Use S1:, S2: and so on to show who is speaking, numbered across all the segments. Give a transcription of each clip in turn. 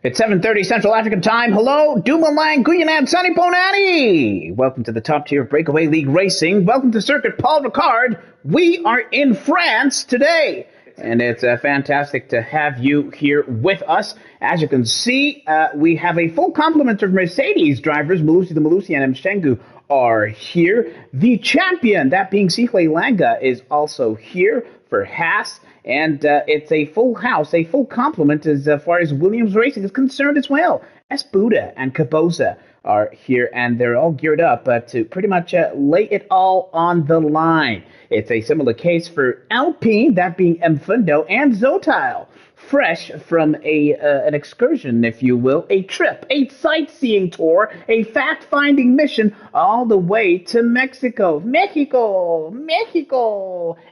S1: It's 7:30 Central African Time. Hello, Dumoulin, Guyonad, Sonny Bonatti. Welcome to the top tier of Breakaway League Racing. Welcome to Circuit Paul Ricard. We are in France today, and it's fantastic to have you here with us. As you can see, we have a full complement of Mercedes drivers. Malusi the Malusi and Mshengu are here. The champion, that being Sihle Langa, is also here for Haas. And it's a full house, a full complement as far as Williams Racing is concerned as well. S. Buda and Caboza are here, and they're all geared up to pretty much lay it all on the line. It's a similar case for Alpine, that being Mfundo, and Zotail, fresh from an excursion, if you will, a trip, a sightseeing tour, a fact-finding mission all the way to Mexico. Mexico!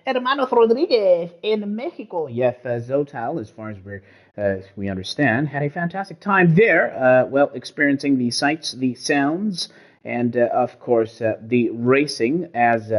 S1: Hermanos Rodriguez in Mexico. Yes, Zotail, as far as we understand, had a fantastic time there, experiencing the sights, the sounds, and, of course, the racing as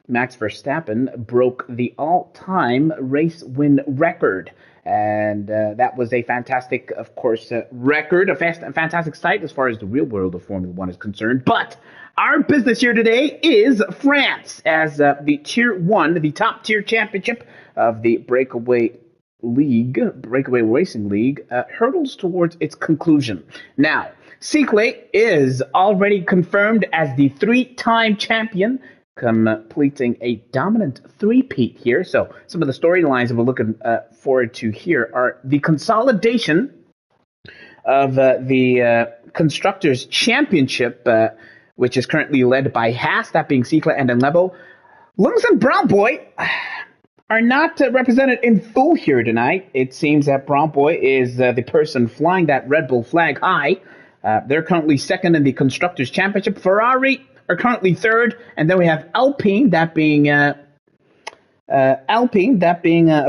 S1: Max Verstappen broke the all-time race win record. And that was a fantastic, of course, record, a fantastic sight as far as the real world of Formula One is concerned. But our business here today is France, as the Tier 1, the top tier championship of the Breakaway Racing League, hurtles towards its conclusion. Now, Sihle is already confirmed as the three-time champion, completing a dominant three-peat here. So some of the storylines that we're looking forward to here are the consolidation of the Constructors' Championship, which is currently led by Haas, that being Sihle and Enlebo. Lewis and Brown Boy are not represented in full here tonight. It seems that Brown Boy is the person flying that Red Bull flag high. They're currently second in the Constructors' Championship. Ferrari are currently third, and then we have Alpine, that being of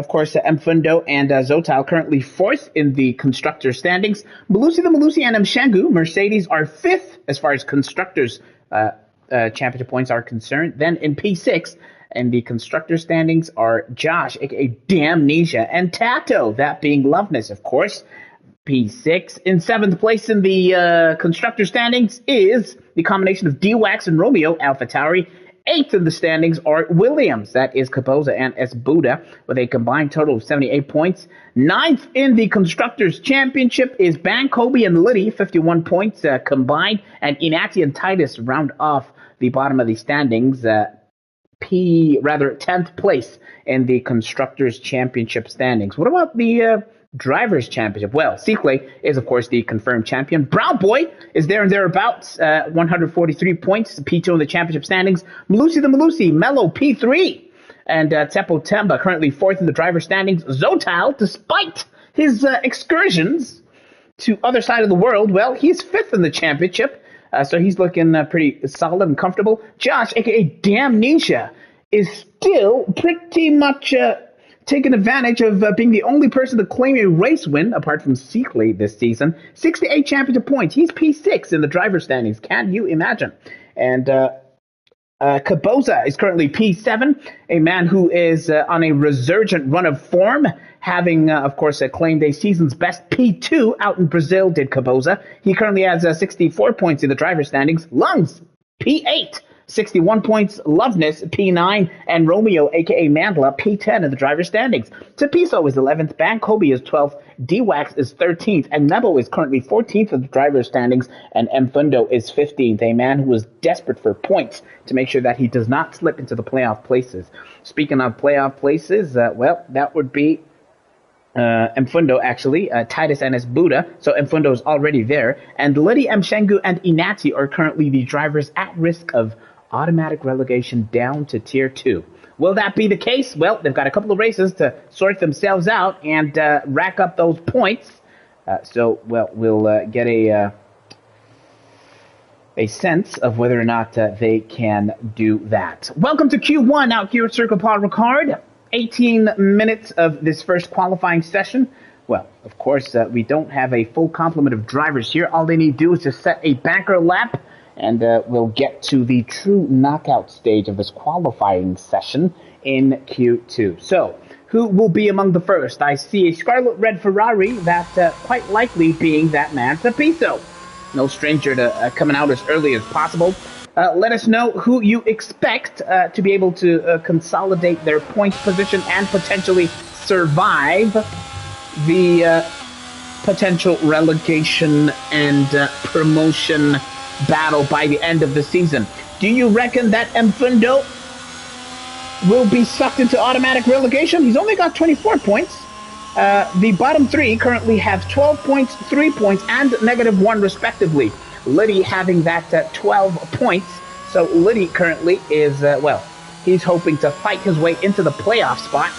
S1: course, Mfundo and Zotail, currently fourth in the constructors' standings. Malusi the Malusi and Mshengu, Mercedes, are fifth as far as constructors' championship points are concerned. Then in P6, in the constructors' standings, are Josh, aka Damnesia, and Tato, that being Loveness, of course. P6. In seventh place in the constructor standings is the combination of D-Wax and Romeo, AlphaTauri. Eighth in the standings are Williams, that is Caboza and S. Buda, with a combined total of 78 points. Ninth in the Constructors' Championship is Bankobi and Liddy, 51 points combined, and Inati and Titus round off the bottom of the standings. 10th place in the Constructors' Championship standings. What about the Drivers' Championship? Well, Sihle is, of course, the confirmed champion. Brown Boy is there and thereabouts, 143 points, P2 in the championship standings. Malusi the Malusi, Mello, P3. And Teppo Temba, currently fourth in the driver's standings. Zotail, despite his excursions to other side of the world, well, he's fifth in the championship. So he's looking pretty solid and comfortable. Josh, a.k.a. Damnesia, is still pretty much taking advantage of being the only person to claim a race win, apart from Sihle this season. 68 championship points. He's P6 in the driver's standings. Can you imagine? And Caboza is currently P7, a man who is on a resurgent run of form, having, of course, claimed a season's best P2 out in Brazil, did Caboza. He currently has 64 points in the driver's standings. Lungs, P8. 61 points, Loveness, P9, and Romeo, a.k.a. Mandela, P10 in the driver's standings. Tapiso is 11th, Bankobi is 12th, D-Wax is 13th, and Nebo is currently 14th in the driver's standings, and Mfundo is 15th, a man who is desperate for points to make sure that he does not slip into the playoff places. Speaking of playoff places, that would be Mfundo, actually, Titus and S. Buda, so Mfundo is already there, and Liddy, Mshengu, and Inati are currently the drivers at risk of automatic relegation down to Tier 2. Will that be the case? Well, they've got a couple of races to sort themselves out and rack up those points. We'll get a sense of whether or not they can do that. Welcome to Q1 out here at Circuit Paul Ricard. 18 minutes of this first qualifying session. Well, of course, we don't have a full complement of drivers here. All they need to do is just set a banker lap, and we'll get to the true knockout stage of this qualifying session in Q2. So, who will be among the first. I see a scarlet red Ferrari, that quite likely being that man Cepiso. No stranger to coming out as early as possible. Let us know who you expect to be able to consolidate their points position and potentially survive the potential relegation and promotion battle by the end of the season. Do you reckon that Mfundo will be sucked into automatic relegation? He's only got 24 points. The bottom three currently have 12 points, 3 points, and -1 respectively. Liddy having that 12 points. So Liddy currently is, he's hoping to fight his way into the playoff spot.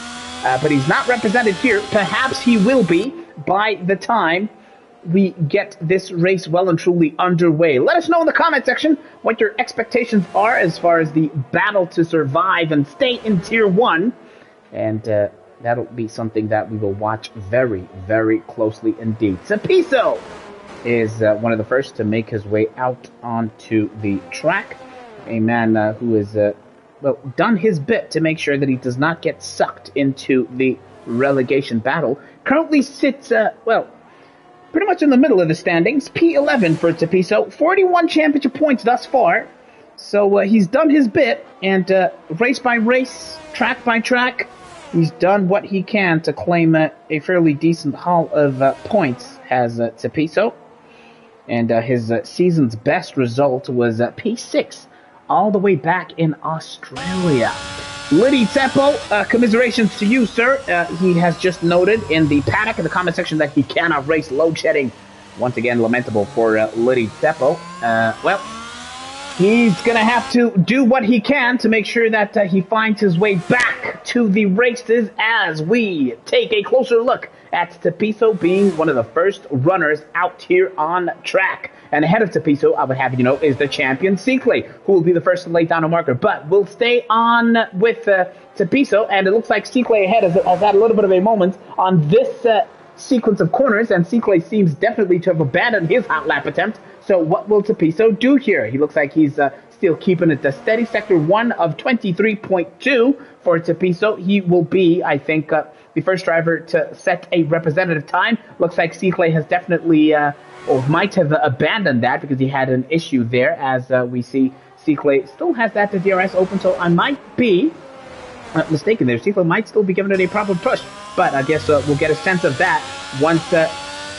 S1: But he's not represented here. Perhaps he will be by the time we get this race well and truly underway. Let us know in the comment section what your expectations are as far as the battle to survive and stay in Tier 1. And that'll be something that we will watch very, very closely indeed. Cepiso is one of the first to make his way out onto the track. A man who has done his bit to make sure that he does not get sucked into the relegation battle. Currently sits, pretty much in the middle of the standings. P11 for Cepiso. 41 championship points thus far. So he's done his bit, and race by race, track by track, he's done what he can to claim a fairly decent haul of points, has Cepiso. And his season's best result was P6, all the way back in Australia. Liddy Teppo, commiserations to you, sir. He has just noted in the paddock in the comment section that he cannot race load shedding. Once again, lamentable for Liddy Teppo. He's going to have to do what he can to make sure that he finds his way back to the races as we take a closer look at Cepiso being one of the first runners out here on track. And ahead of Cepiso, I would have you know, is the champion Cyclé, who will be the first to lay down a marker. But we'll stay on with Cepiso, and it looks like Cyclé ahead has had a little bit of a moment on this sequence of corners, and Cyclé seems definitely to have abandoned his hot lap attempt. So what will Cepiso do here? He looks like he's still keeping it a steady. Sector 1 of 23.2 for Cepiso. He will be, I think, the first driver to set a representative time. Looks like Cyclé has definitely, or might have abandoned that because he had an issue there. As we see, Cyclé still has that to DRS open, so I might be mistaken there. Cyclé might still be giving it a proper push, but I guess we'll get a sense of that once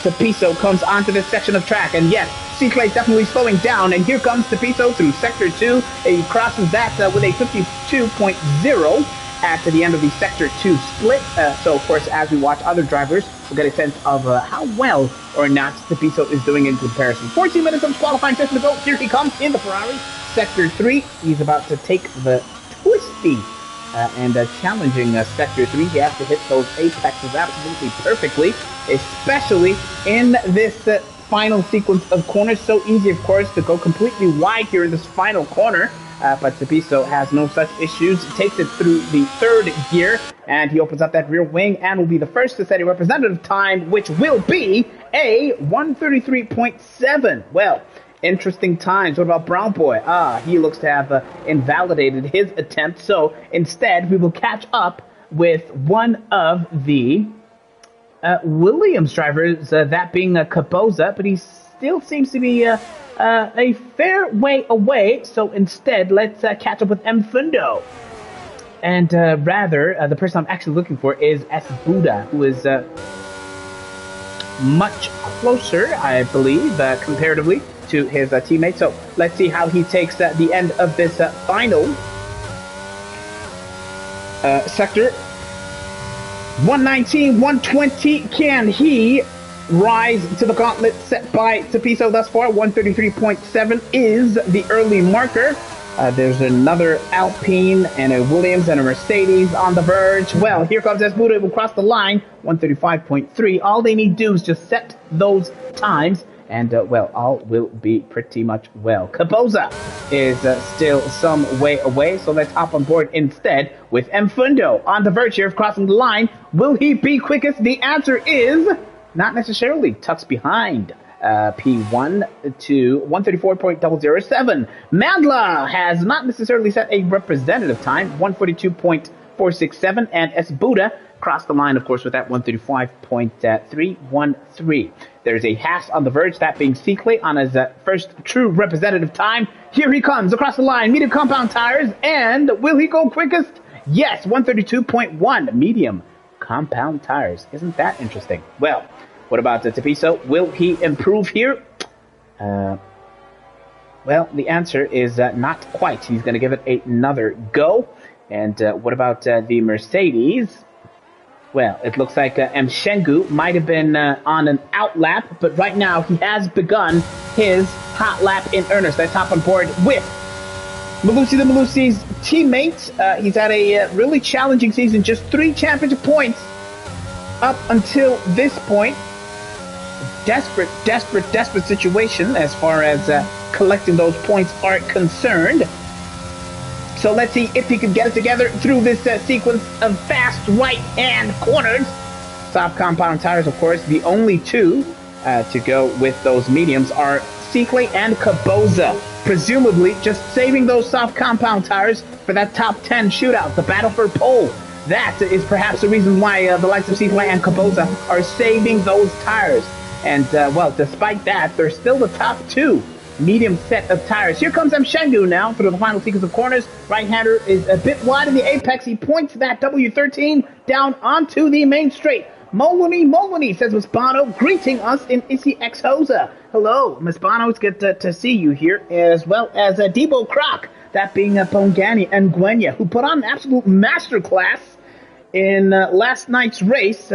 S1: Cepiso comes onto this section of track. And yes, Cyclé is definitely slowing down, and here comes Cepiso through Sector 2. He crosses that with a 52.0 at the end of the Sector 2 split. So, of course, as we watch other drivers, we'll get a sense of how well or not Cepiso is doing in comparison. 14 minutes of qualifying session to go. Here he comes in the Ferrari. Sector 3, he's about to take the twisty and challenging Sector 3. He has to hit those apexes absolutely perfectly, especially in this final sequence of corners. So easy, of course, to go completely wide here in this final corner. But Cepiso has no such issues. Takes it through the third gear, and he opens up that rear wing and will be the first to set a representative time, which will be a 133.7. Well, interesting times. What about Brown Boy? He looks to have invalidated his attempt. So instead, we will catch up with one of the Williams drivers, that being Capoza, but he still seems to be a fair way away. So instead, let's catch up with Mfundo. And rather, the person I'm actually looking for is Buda, who is much closer, I believe, comparatively to his teammate. So let's see how he takes the end of this final sector. 119, 120. Can he rise to the gauntlet set by Cepiso thus far? 133.7 is the early marker. There's another Alpine and a Williams and a Mercedes on the verge. Well, here comes Buda. It will cross the line. 135.3. All they need to do is just set those times, and all will be pretty much well. Capoza is still some way away, so let's hop on board instead with Mfundo on the verge here of crossing the line. Will he be quickest? The answer is not necessarily. Tucks behind P1 to 134.007. Mandla has not necessarily set a representative time, 142.467, and Buda crossed the line, of course, with that 135.313. There's a Haas on the verge, that being Seaclay on his first true representative time. Here he comes across the line, medium compound tires, and will he go quickest? Yes, 132.1 medium compound tires. Isn't that interesting? Well, what about Tapiso? Will he improve here? Well, the answer is not quite. He's going to give it another go. And what about the Mercedes? Well, it looks like Mshengu might have been on an out lap, but right now he has begun his hot lap in earnest. Let's hop on board with Malusi the Malusi's teammate. He's had a really challenging season, just 3 championship points up until this point. Desperate situation as far as collecting those points are concerned. So let's see if he can get it together through this sequence of fast right-hand corners. Soft compound tires, of course, the only 2 to go with those mediums are Seaclay and Kaboza. Presumably just saving those soft compound tires for that top 10 shootout, the battle for pole. That is perhaps the reason why the likes of Seaclay and Kaboza are saving those tires. And, well, despite that, they're still the top 2 medium set of tires. Here comes Mshengu now through the final sequence of corners. Right-hander is a bit wide in the apex. He points that W13 down onto the main straight. Moloney, says Mispano, greeting us in Issy X Hosa. Hello, Mispano, it's good to see you here, as well as Debo Croc, that being Pongani and Gwenya, who put on an absolute masterclass in last night's race.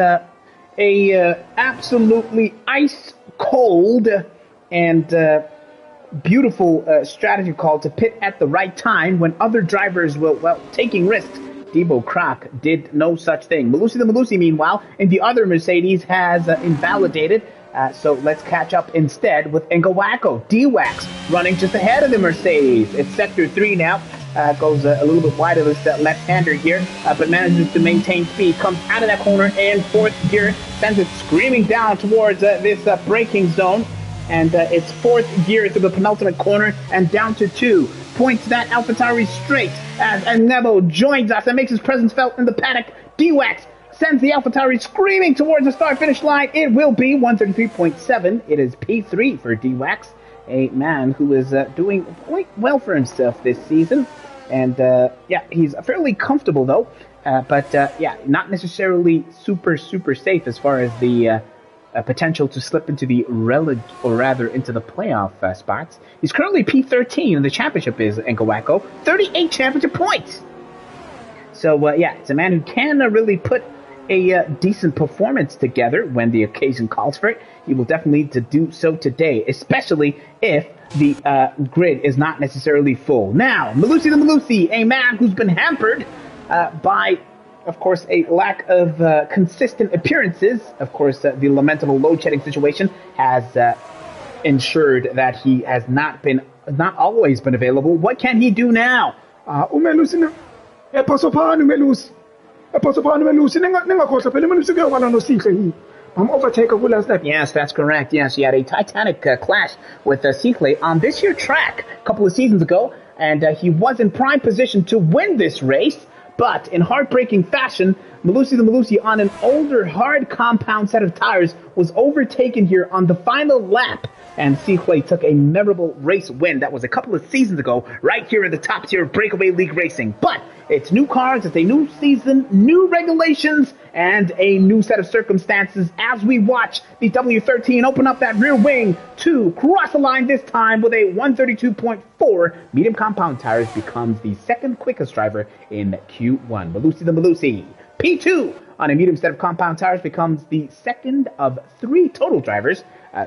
S1: Absolutely ice cold and beautiful strategy call to pit at the right time when other drivers were, well, taking risks. Debo Croc did no such thing. Malusi the Malusi, meanwhile, in the other Mercedes has invalidated. So let's catch up instead with Ngawako. D-Wax running just ahead of the Mercedes. It's sector 3 now. Goes a little bit wide of this left-hander here, but manages to maintain speed. Comes out of that corner in 4th gear. Sends it screaming down towards this braking zone. And it's 4th gear through the penultimate corner and down to 2. Points that AlphaTauri straight as Nebo joins us and makes his presence felt in the paddock. D-Wax sends the AlphaTauri screaming towards the start-finish line. It will be 133.7. It is P3 for D-Wax, a man who is doing quite well for himself this season. And, yeah, he's fairly comfortable, though. But, yeah, not necessarily super safe as far as the potential to slip into the into the playoff spots. He's currently P13, and the championship is Ngawako. 38 championship points! So, yeah, it's a man who can really put a decent performance together when the occasion calls for it. He will definitely need to do so today, especially if the grid is not necessarily full. Now, Malusi the Malusi, a man who's been hampered by, of course, a lack of consistent appearances. Of course, the lamentable load shedding situation has ensured that he has not always been available. What can he do now?
S2: I'm overtaken with last lap.
S1: Yes, that's correct. Yes, he had a titanic clash with Seaclay on this year's track a couple of seasons ago, and he was in prime position to win this race. But in heartbreaking fashion, Malusi the Malusi on an older hard compound set of tires was overtaken here on the final lap. And Seaclay took a memorable race win. That was a couple of seasons ago, right here in the top tier of Breakaway League Racing. But it's new cars, it's a new season, new regulations, and a new set of circumstances as we watch the W13 open up that rear wing to cross the line this time with a 132.4 medium compound tires, becomes the second quickest driver in Q1. Malusi the Malusi, P2 on a medium set of compound tires, becomes the second of 3 total drivers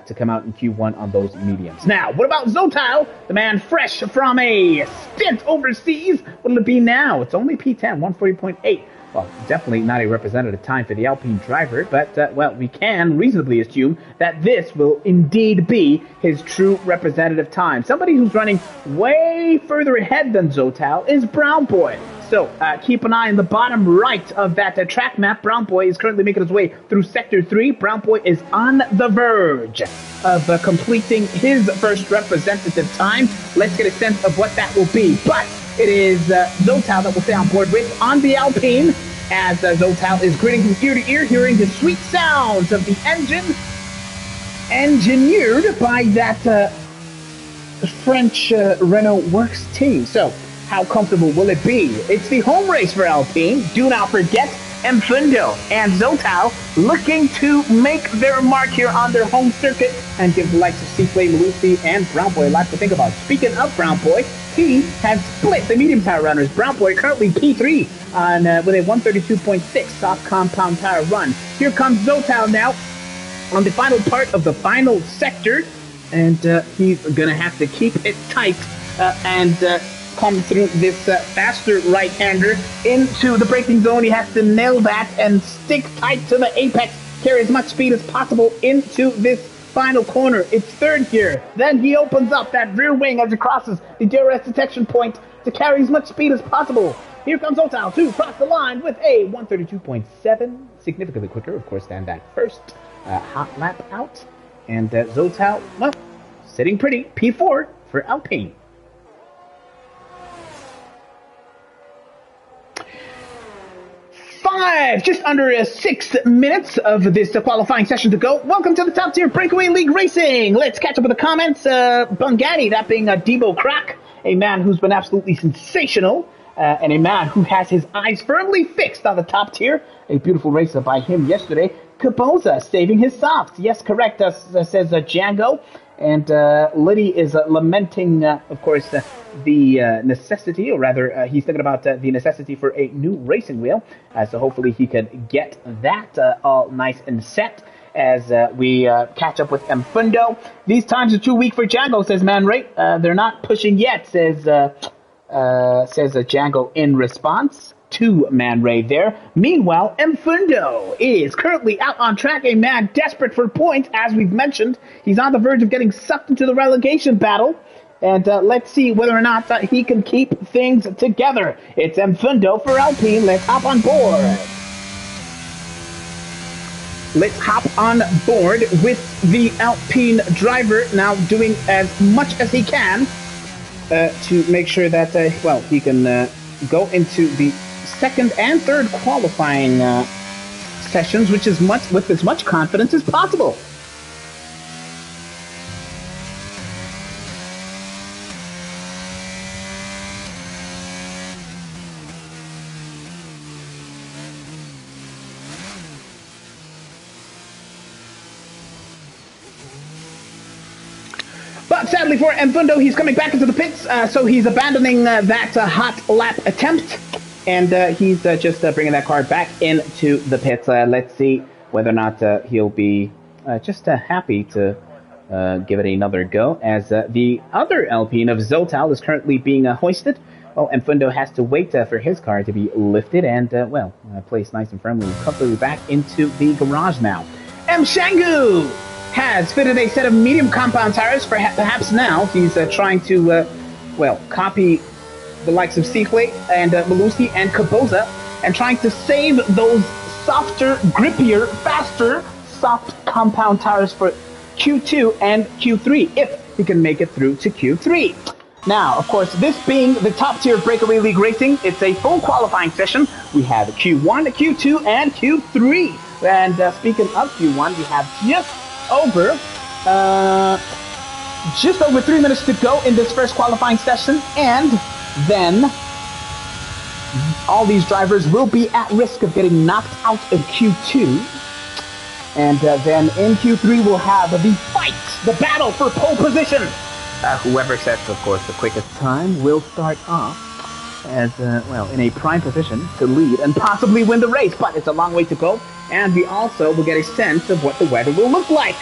S1: to come out in Q1 on those mediums. Now, what about Zotal, the man fresh from a stint overseas? What'll it be now? It's only P10, 140.8. Well, definitely not a representative time for the Alpine driver, but, well, we can reasonably assume that this will indeed be his true representative time. Somebody who's running way further ahead than Zotal is Brown Boy. So, keep an eye on the bottom right of that track map. Brown Boy is currently making his way through Sector 3. Brown Boy is on the verge of completing his first representative time. Let's get a sense of what that will be. But it is Zotal that will stay on board with on the Alpine. as Zotal is grinning from ear to ear, hearing the sweet sounds of the engine engineered by that French Renault Works team. So, how comfortable will it be? It's the home race for Alpine. Do not forget, Mfundo and Zotal looking to make their mark here on their home circuit and give the likes of Seaplay, Malusi, and Brown Boy a lot to think about. Speaking of Brown Boy, he has split the medium tire runners. Brown Boy currently P3 on with a 132.6 soft compound tire run. Here comes Zotal now on the final part of the final sector, and he's gonna have to keep it tight and come through this faster right-hander into the braking zone. He has to nail that and stick tight to the apex, carry as much speed as possible into this final corner. It's third gear. Then he opens up that rear wing as it crosses the DRS detection point to carry as much speed as possible. Here comes Zotal to cross the line with a 132.7, significantly quicker, of course, than that first hot lap out. And Zotal, well, sitting pretty, P4 for Alpine. Just under 6 minutes of this qualifying session to go. Welcome to the top tier Breakaway League Racing. Let's catch up with the comments. Bungatti, that being Debo Crack, a man who's been absolutely sensational, and a man who has his eyes firmly fixed on the top tier. A beautiful race by him yesterday. Caboza saving his softs. Yes, correct, says Django. And Liddy is lamenting, of course, the necessity, or rather, he's thinking about the necessity for a new racing wheel. So hopefully he could get that all nice and set as we catch up with Mfundo. These times are too weak for Django, says Man Ray. They're not pushing yet, says Django in response to Man Ray there. Meanwhile, Mfundo is currently out on track, a man desperate for points, as we've mentioned. He's on the verge of getting sucked into the relegation battle. And let's see whether or not he can keep things together. It's Mfundo for Alpine. Let's hop on board. Let's hop on board with the Alpine driver now doing as much as he can to make sure that, well, he can go into the second and third qualifying sessions, which is with as much confidence as possible. But sadly for Mfundo, he's coming back into the pits, so he's abandoning that hot lap attempt. And he's just bringing that car back into the pits. Let's see whether or not he'll be just happy to give it another go. As the other Alpine of Zotal is currently being hoisted. Well, Mfundo has to wait for his car to be lifted and, well, placed nice and firmly and comfortably back into the garage now. M. Shangu has fitted a set of medium compound tires. Perhaps now he's trying to, well, copy the likes of Seaplay and Malusi and Caboza, and trying to save those softer, grippier, faster, soft compound tires for Q2 and Q3, if he can make it through to Q3. Now, of course, this being the top tier of Breakaway League Racing, it's a full qualifying session. We have Q1, Q2, and Q3. And speaking of Q1, we have just over 3 minutes to go in this first qualifying session, and then all these drivers will be at risk of getting knocked out of Q2. And then in Q3 we'll have the fight, the battle for pole position. Whoever sets, of course, the quickest time will start off as, well, in a prime position to lead and possibly win the race. But it's a long way to go, and we also will get a sense of what the weather will look like.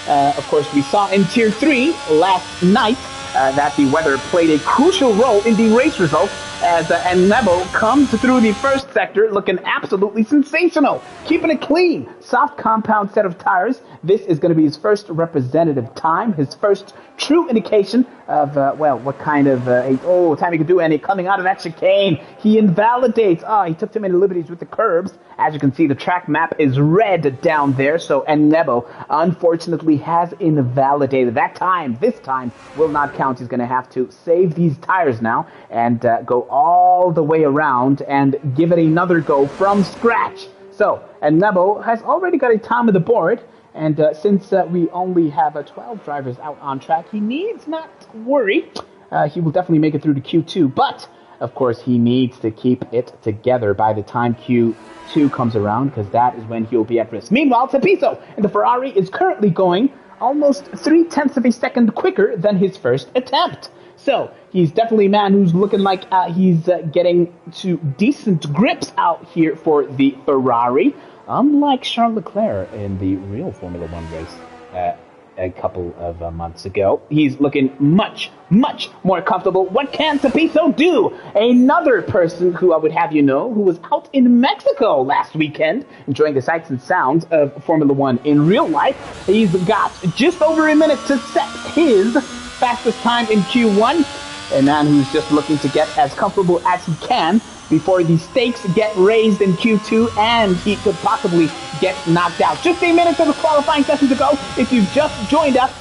S1: Of course, we saw in Tier 3 last night that the weather played a crucial role in the race results, as Nebo comes through the first sector looking absolutely sensational, keeping it clean. Soft compound set of tires. This is going to be his first representative time, his first true indication of, well, what kind of time he can do. And coming out of that chicane, he invalidates. He took too many liberties with the curbs. As you can see, the track map is red down there. So Nebo, unfortunately, has invalidated that time. This time will not count. He's going to have to save these tires now and go all the way around and give it another go from scratch. So, and Nebo has already got a time of the board, and since we only have 12 drivers out on track, he needs not worry. He will definitely make it through to Q2, but of course he needs to keep it together by the time Q2 comes around, because that is when he'll be at risk. Meanwhile, Tapiso in the Ferrari is currently going almost 0.3 of a second quicker than his first attempt. So he's definitely a man who's looking like he's getting to decent grips out here for the Ferrari. Unlike Charles Leclerc in the real Formula One race a couple of months ago, he's looking much, much more comfortable. What can Tapiso do? Another person who I would have you know, who was out in Mexico last weekend, enjoying the sights and sounds of Formula One in real life. He's got just over a minute to set his fastest time in Q1. A man who's just looking to get as comfortable as he can before the stakes get raised in Q2 and he could possibly get knocked out. Just a minute of the qualifying session to go. If you've just joined us,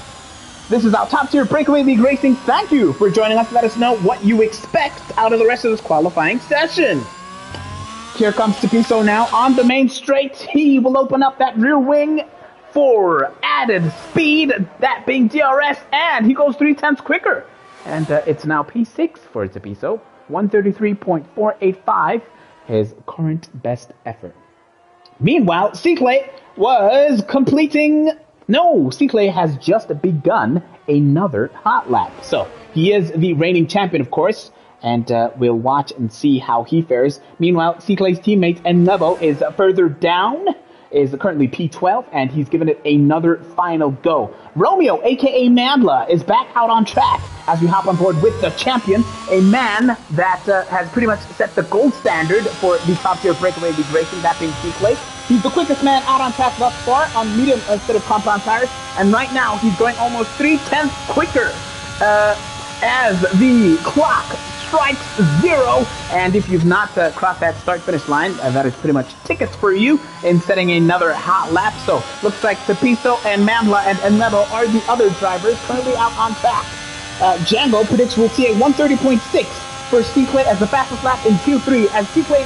S1: this is our top tier Breakaway League Racing. Thank you for joining us. Let us know what you expect out of the rest of this qualifying session. Here comes Tapiso now on the main straight. He will open up that rear wing for added speed, that being DRS, and he goes 0.3 quicker. And it's now P6 for Tapiso. 133.485, his current best effort. Meanwhile, Cicle was completing... No, Cicle has just begun another hot lap. So, he is the reigning champion, of course, and we'll watch and see how he fares. Meanwhile, Cicle's teammate Nebo is further down, is currently P12, and he's given it another final go. Romeo, aka Mandla, is back out on track as we hop on board with the champion, a man that has pretty much set the gold standard for the top tier Breakaway League Racing, that being Cicle. He's the quickest man out on track thus far on medium instead of compound tires, and right now he's going almost 0.3 quicker as the clock strikes 0. And if you've not crossed that start-finish line, that is pretty much tickets for you in setting another hot lap. So looks like Tapiso and Mamla and Nebo are the other drivers currently out on track. Django predicts we'll see a 130.6 for Cicle as the fastest lap in Q3. As Cicle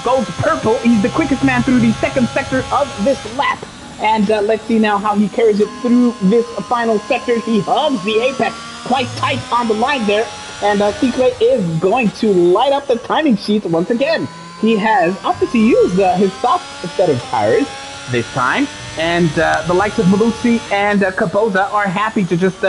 S1: goes purple, he's the quickest man through the second sector of this lap. And let's see now how he carries it through this final sector. He hugs the apex quite tight on the line there. And Cicle is going to light up the timing sheets once again. He has opted to use his soft set of tires this time. And the likes of Malusi and Caboza are happy to just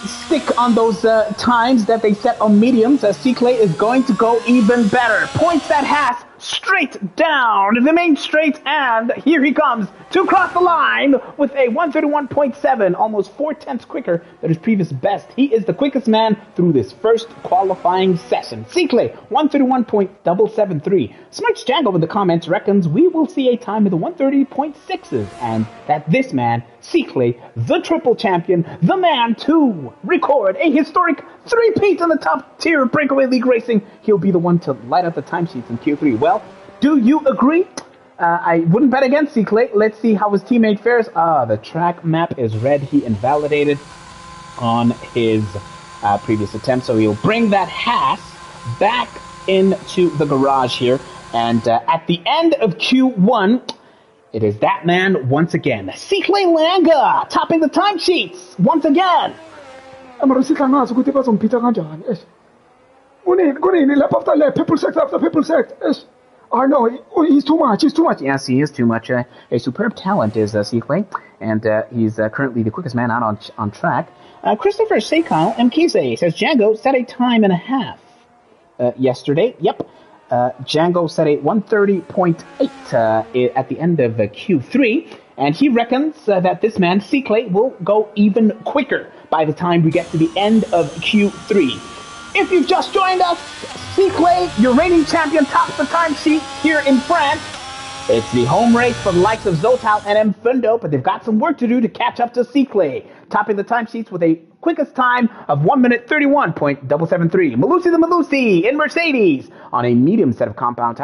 S1: stick on those times that they set on mediums. Cicle is going to go even better. Points that has straight down the main straight, and here he comes to cross the line with a 131.7, almost 0.4 quicker than his previous best. He is the quickest man through this first qualifying session. Cicle, 131.773. Smirch Django in the comments reckons we will see a time of the 130.6s, and that this man, Cicle, the triple champion, the man to record a historic 3-peat in the top tier of Breakaway League Racing, he'll be the one to light up the timesheets in Q3. Well, do you agree? I wouldn't bet against Cicle. Let's see how his teammate fares. The track map is red. He invalidated on his previous attempt, so he'll bring that Haas back into the garage here. And at the end of Q1, it is that man once again, Cicle Langa, topping the timesheets once again.
S2: Kunini, lap after lap, people sect after people sect. I know, he's too much.
S1: Yes, he is too much. A superb talent is Cicle, and he's currently the quickest man out on track. Christopher Seikal Mkise says Django set a time and a half yesterday. Yep. Django set a 130.8 at the end of Q3, and he reckons that this man, Cicle, will go even quicker by the time we get to the end of Q3. If you've just joined us, Cicle, your reigning champion, tops the timesheet here in France. It's the home race for the likes of Zotal and Mfundo, but they've got some work to do to catch up to Cicle, topping the timesheets with a quickest time of 1 minute 31.773. Malusi the Malusi in Mercedes on a medium compound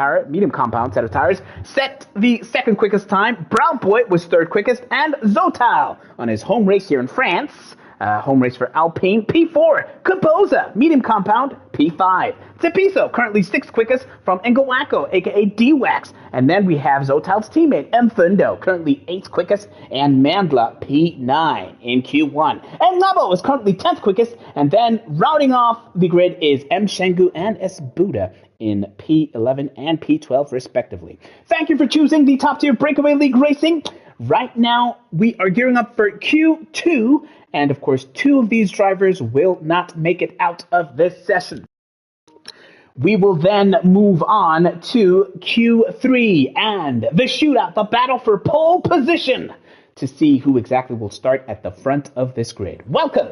S1: set of tires set the second quickest time. Brown Boy was third quickest, and Zotal on his home race here in France Home race for Alpine, P4. Caboza, medium compound, P5. Tepiso, currently 6th quickest from Engawako, aka D-Wax. And then we have Zotal's teammate, Mfundo, currently 8th quickest, and Mandla, P9 in Q1. And Labo is currently 10th quickest, and then rounding off the grid is M. Shengu and S. Buddha in P11 and P12 respectively. Thank you for choosing the top tier Breakaway League Racing. Right now, we are gearing up for Q2, and of course, 2 of these drivers will not make it out of this session. We will then move on to Q3 and the shootout, the battle for pole position, to see who exactly will start at the front of this grid. Welcome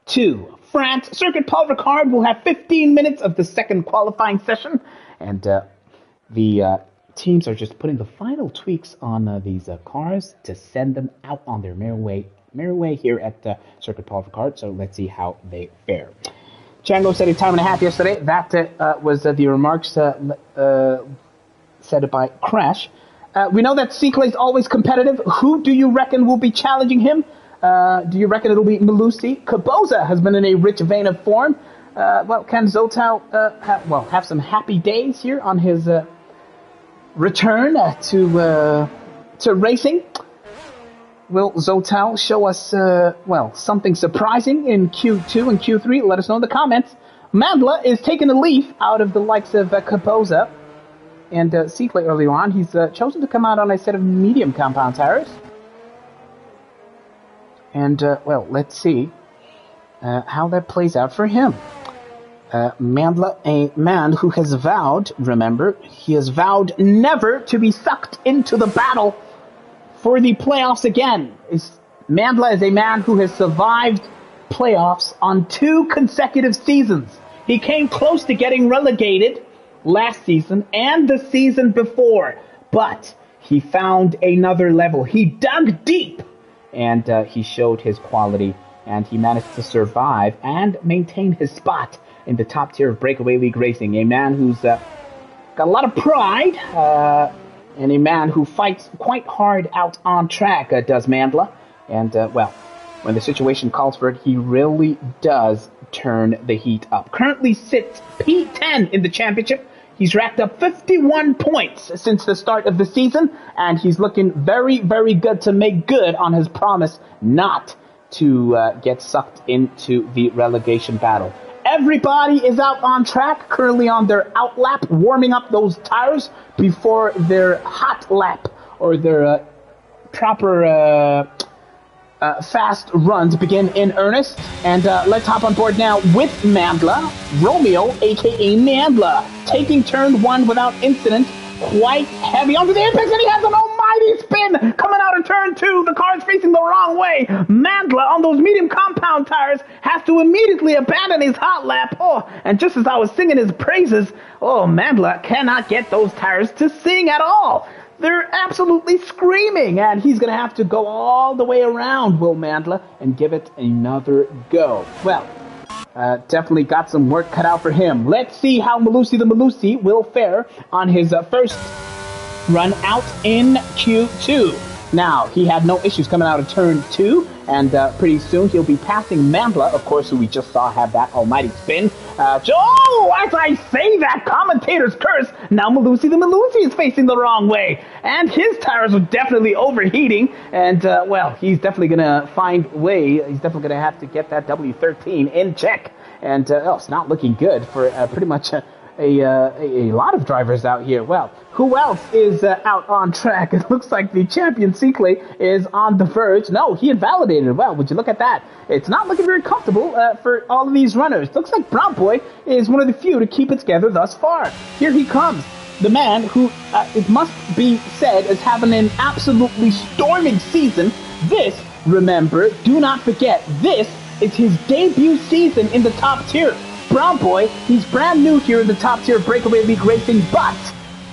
S1: to France. Circuit Paul Ricard will have 15 minutes of the second qualifying session, and the teams are just putting the final tweaks on these cars to send them out on their merry way here at Circuit Paul Ricard. So let's see how they fare. Django said a time and a half yesterday. That was the remarks said by Crash. We know that Cicle is always competitive. Who do you reckon will be challenging him? Do you reckon it'll be Malusi? Caboza has been in a rich vein of form. Well, can Zotal have some happy days here on his return to racing? Will Zotal show us, something surprising in Q2 and Q3? Let us know in the comments. Mandla is taking a leaf out of the likes of Caboza and Cicle earlier on. He's chosen to come out on a set of medium compound tires. And, let's see how that plays out for him. Mandla, a man who has vowed, remember, he has vowed never to be sucked into the battle for the playoffs again. Mandla is a man who has survived playoffs on 2 consecutive seasons. He came close to getting relegated last season and the season before, but he found another level. He dug deep, and he showed his quality, and he managed to survive and maintain his spot in the top tier of Breakaway League Racing. A man who's got a lot of pride, and a man who fights quite hard out on track, does Mandla. And, when the situation calls for it, he really does turn the heat up. Currently sits P10 in the championship. He's racked up 51 points since the start of the season, and he's looking very, very good to make good on his promise not to get sucked into the relegation battle. Everybody is out on track, currently on their out lap, warming up those tires before their hot lap, or their proper fast runs begin in earnest. And let's hop on board now with Mandla. Romeo, aka Mandla, taking turn 1 without incident, quite heavy onto the apex, and he has an almighty spin coming out of turn 2. The car is facing the wrong way. Mandla on those medium compound tires has to immediately abandon his hot lap. Oh, and just as I was singing his praises, Mandla cannot get those tires to sing at all. They're absolutely screaming, and he's going to have to go all the way around, will Mandla, and give it another go. Well, definitely got some work cut out for him. Let's see how Malusi the Malusi will fare on his first run out in Q2. Now, he had no issues coming out of turn 2, and pretty soon he'll be passing Mandla, of course, who we just saw have that almighty spin. As I say that, commentator's curse, now Malusi the Malusi is facing the wrong way, and his tires are definitely overheating, and, he's definitely going to find a way. He's definitely going to have to get that W13 in check, and it's not looking good for pretty much a lot of drivers out here. Well, who else is out on track? It looks like the champion Cicle is on the verge. No, he invalidated. Well, would you look at that? It's not looking very comfortable for all of these runners. Looks like Brown Boy is one of the few to keep it together thus far. Here he comes. The man who, it must be said, is having an absolutely storming season. This, remember, do not forget, this is his debut season in the top tier. Brown Boy, he's brand new here in the top tier of Breakaway League Racing, but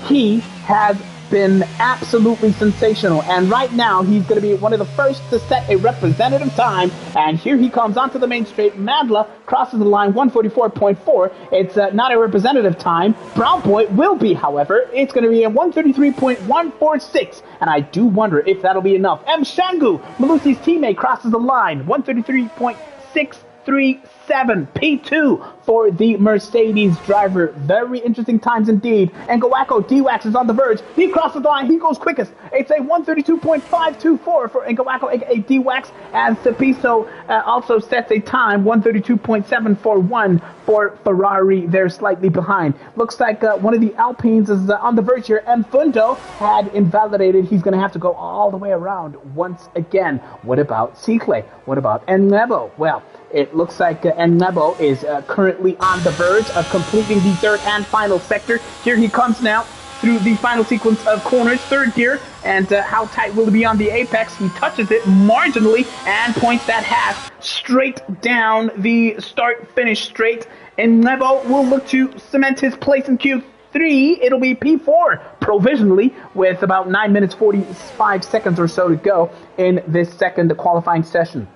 S1: he has been absolutely sensational, and right now he's going to be one of the first to set a representative time, and here he comes onto the main straight. Mandla crosses the line 144.4. It's not a representative time. Brown Boy will be, however. It's going to be a 133.146, and I do wonder if that'll be enough. M. Shangu, Malusi's teammate, crosses the line 133.6. 1:36.37. P2 for the Mercedes driver. Very interesting times indeed. And Ngawako D-Wax is on the verge. He crosses the line. He goes quickest. It's a 1:32.524 for Ngawako, aka D-Wax, as Cepiso also sets a time, 1:32.741 for Ferrari. They're slightly behind. Looks like one of the Alpines is on the verge here. And Fundo had invalidated. He's going to have to go all the way around once again. What about Cicle? What about Enlebo? Well, it looks like Enlebo is currently on the verge of completing the third and final sector. Here he comes now through the final sequence of corners, third gear, and how tight will it be on the apex? He touches it marginally and points that half straight down the start-finish straight. Enlebo will look to cement his place in Q3. It'll be P4 provisionally with about 9 minutes 45 seconds or so to go in this second qualifying session.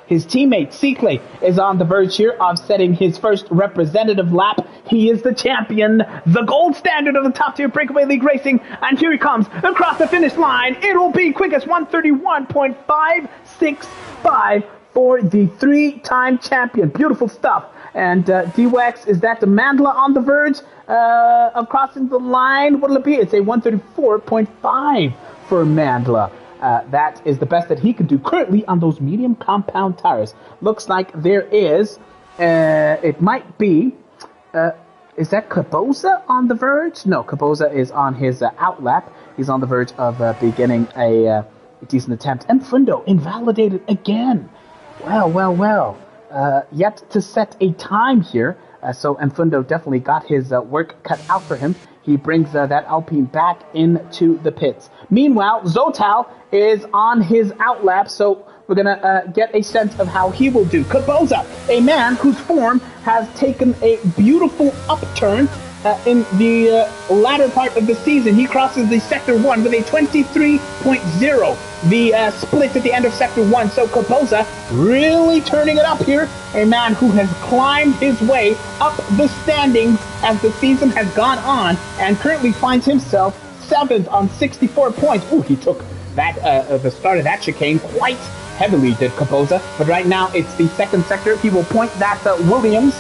S1: His teammate, Cicle, is on the verge here of setting his first representative lap. He is the champion, the gold standard of the top-tier Breakaway League racing. And here he comes across the finish line. It'll be quickest 1:31.565 for the three-time champion. Beautiful stuff. And D-Wax, is that the Mandela on the verge of crossing the line? What'll it be? It's a 1:34.5 for Mandela. That is the best that he can do currently on those medium compound tires. Looks like there is, it might be, is that Caboza on the verge? No, Caboza is on his outlap. He's on the verge of beginning a decent attempt. And Fundo invalidated again. Well. Yet to set a time here. So Mfundo definitely got his work cut out for him. He brings that Alpine back into the pits. Meanwhile, Zotal is on his outlap, so we're going to get a sense of how he will do. Caboza, a man whose form has taken a beautiful upturn in the latter part of the season. He crosses the Sector 1 with a 23.0. The split at the end of Sector 1. So Caboza really turning it up here. A man who has climbed his way up the standings as the season has gone on and currently finds himself 7th on 64 points. Ooh, he took that the start of that chicane quite heavily, did Caboza. But right now it's the second sector. He will point that Williams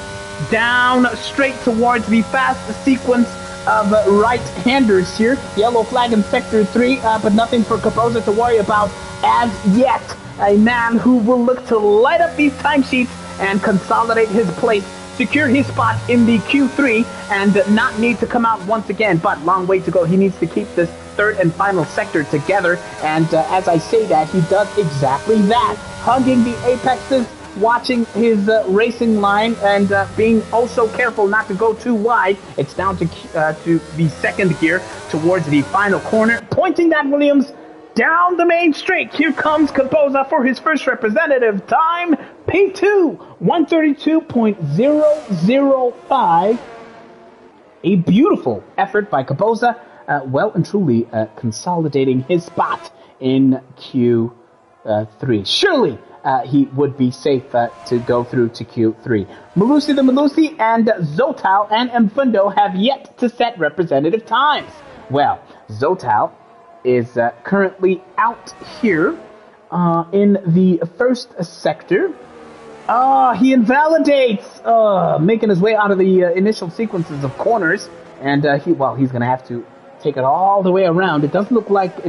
S1: down straight towards the fast sequence of right-handers here. Yellow flag in Sector 3, but nothing for Caboza to worry about as yet. A man who will look to light up these timesheets and consolidate his place, secure his spot in the Q3, and not need to come out once again. But long way to go. He needs to keep this third and final sector together. And as I say that, he does exactly that. Hugging the apexes, watching his racing line, and being also careful not to go too wide. It's down to the second gear towards the final corner, pointing that Williams down the main straight. Here comes Caboza for his first representative time, P2, 1:32.005. A beautiful effort by Caboza, well and truly consolidating his spot in Q3. Surely he would be safe to go through to Q3. Malusi the Malusi and Zotal and Mfundo have yet to set representative times. Well, Zotal is currently out here in the first sector. He invalidates, making his way out of the initial sequences of corners, and he's going to have to take it all the way around. It doesn't look like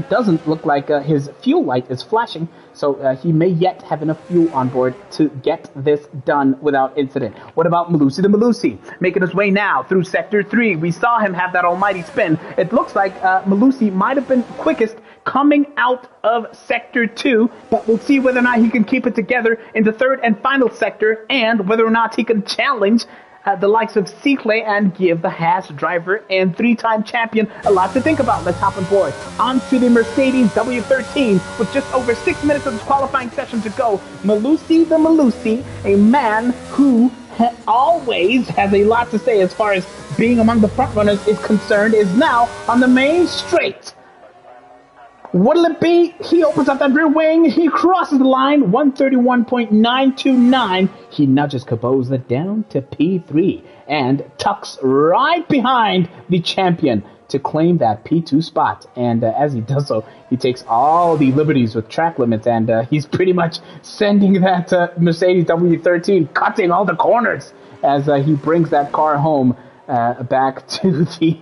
S1: his fuel light is flashing, so he may yet have enough fuel on board to get this done without incident. What about Malusi the Malusi? Making his way now through Sector 3. We saw him have that almighty spin. It looks like Malusi might have been quickest coming out of Sector 2, but we'll see whether or not he can keep it together in the third and final sector, and whether or not he can challenge the likes of Cicle and give the Haas driver and three-time champion a lot to think about. Let's hop on board. On to the Mercedes W13 with just over 6 minutes of the qualifying session to go. Malusi the Malusi, a man who always has a lot to say as far as being among the front runners is concerned, is now on the main straight. What'll it be? He opens up that rear wing. He crosses the line. 131.929. He nudges Caboza down to P3 and tucks right behind the champion to claim that P2 spot. And as he does so, he takes all the liberties with track limits, and he's pretty much sending that Mercedes W13, cutting all the corners as he brings that car home back to the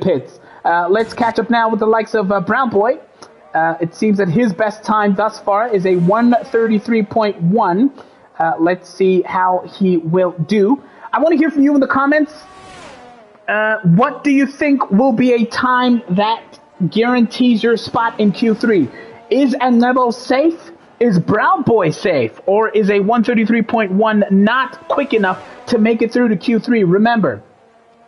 S1: pits. Let's catch up now with the likes of Brown Boy. It seems that his best time thus far is a 1:33.1. Let's see how he will do. I want to hear from you in the comments. What do you think will be a time that guarantees your spot in Q3? Is Anebo safe? Is Brown Boy safe? Or is a 1:33.1 not quick enough to make it through to Q3? Remember,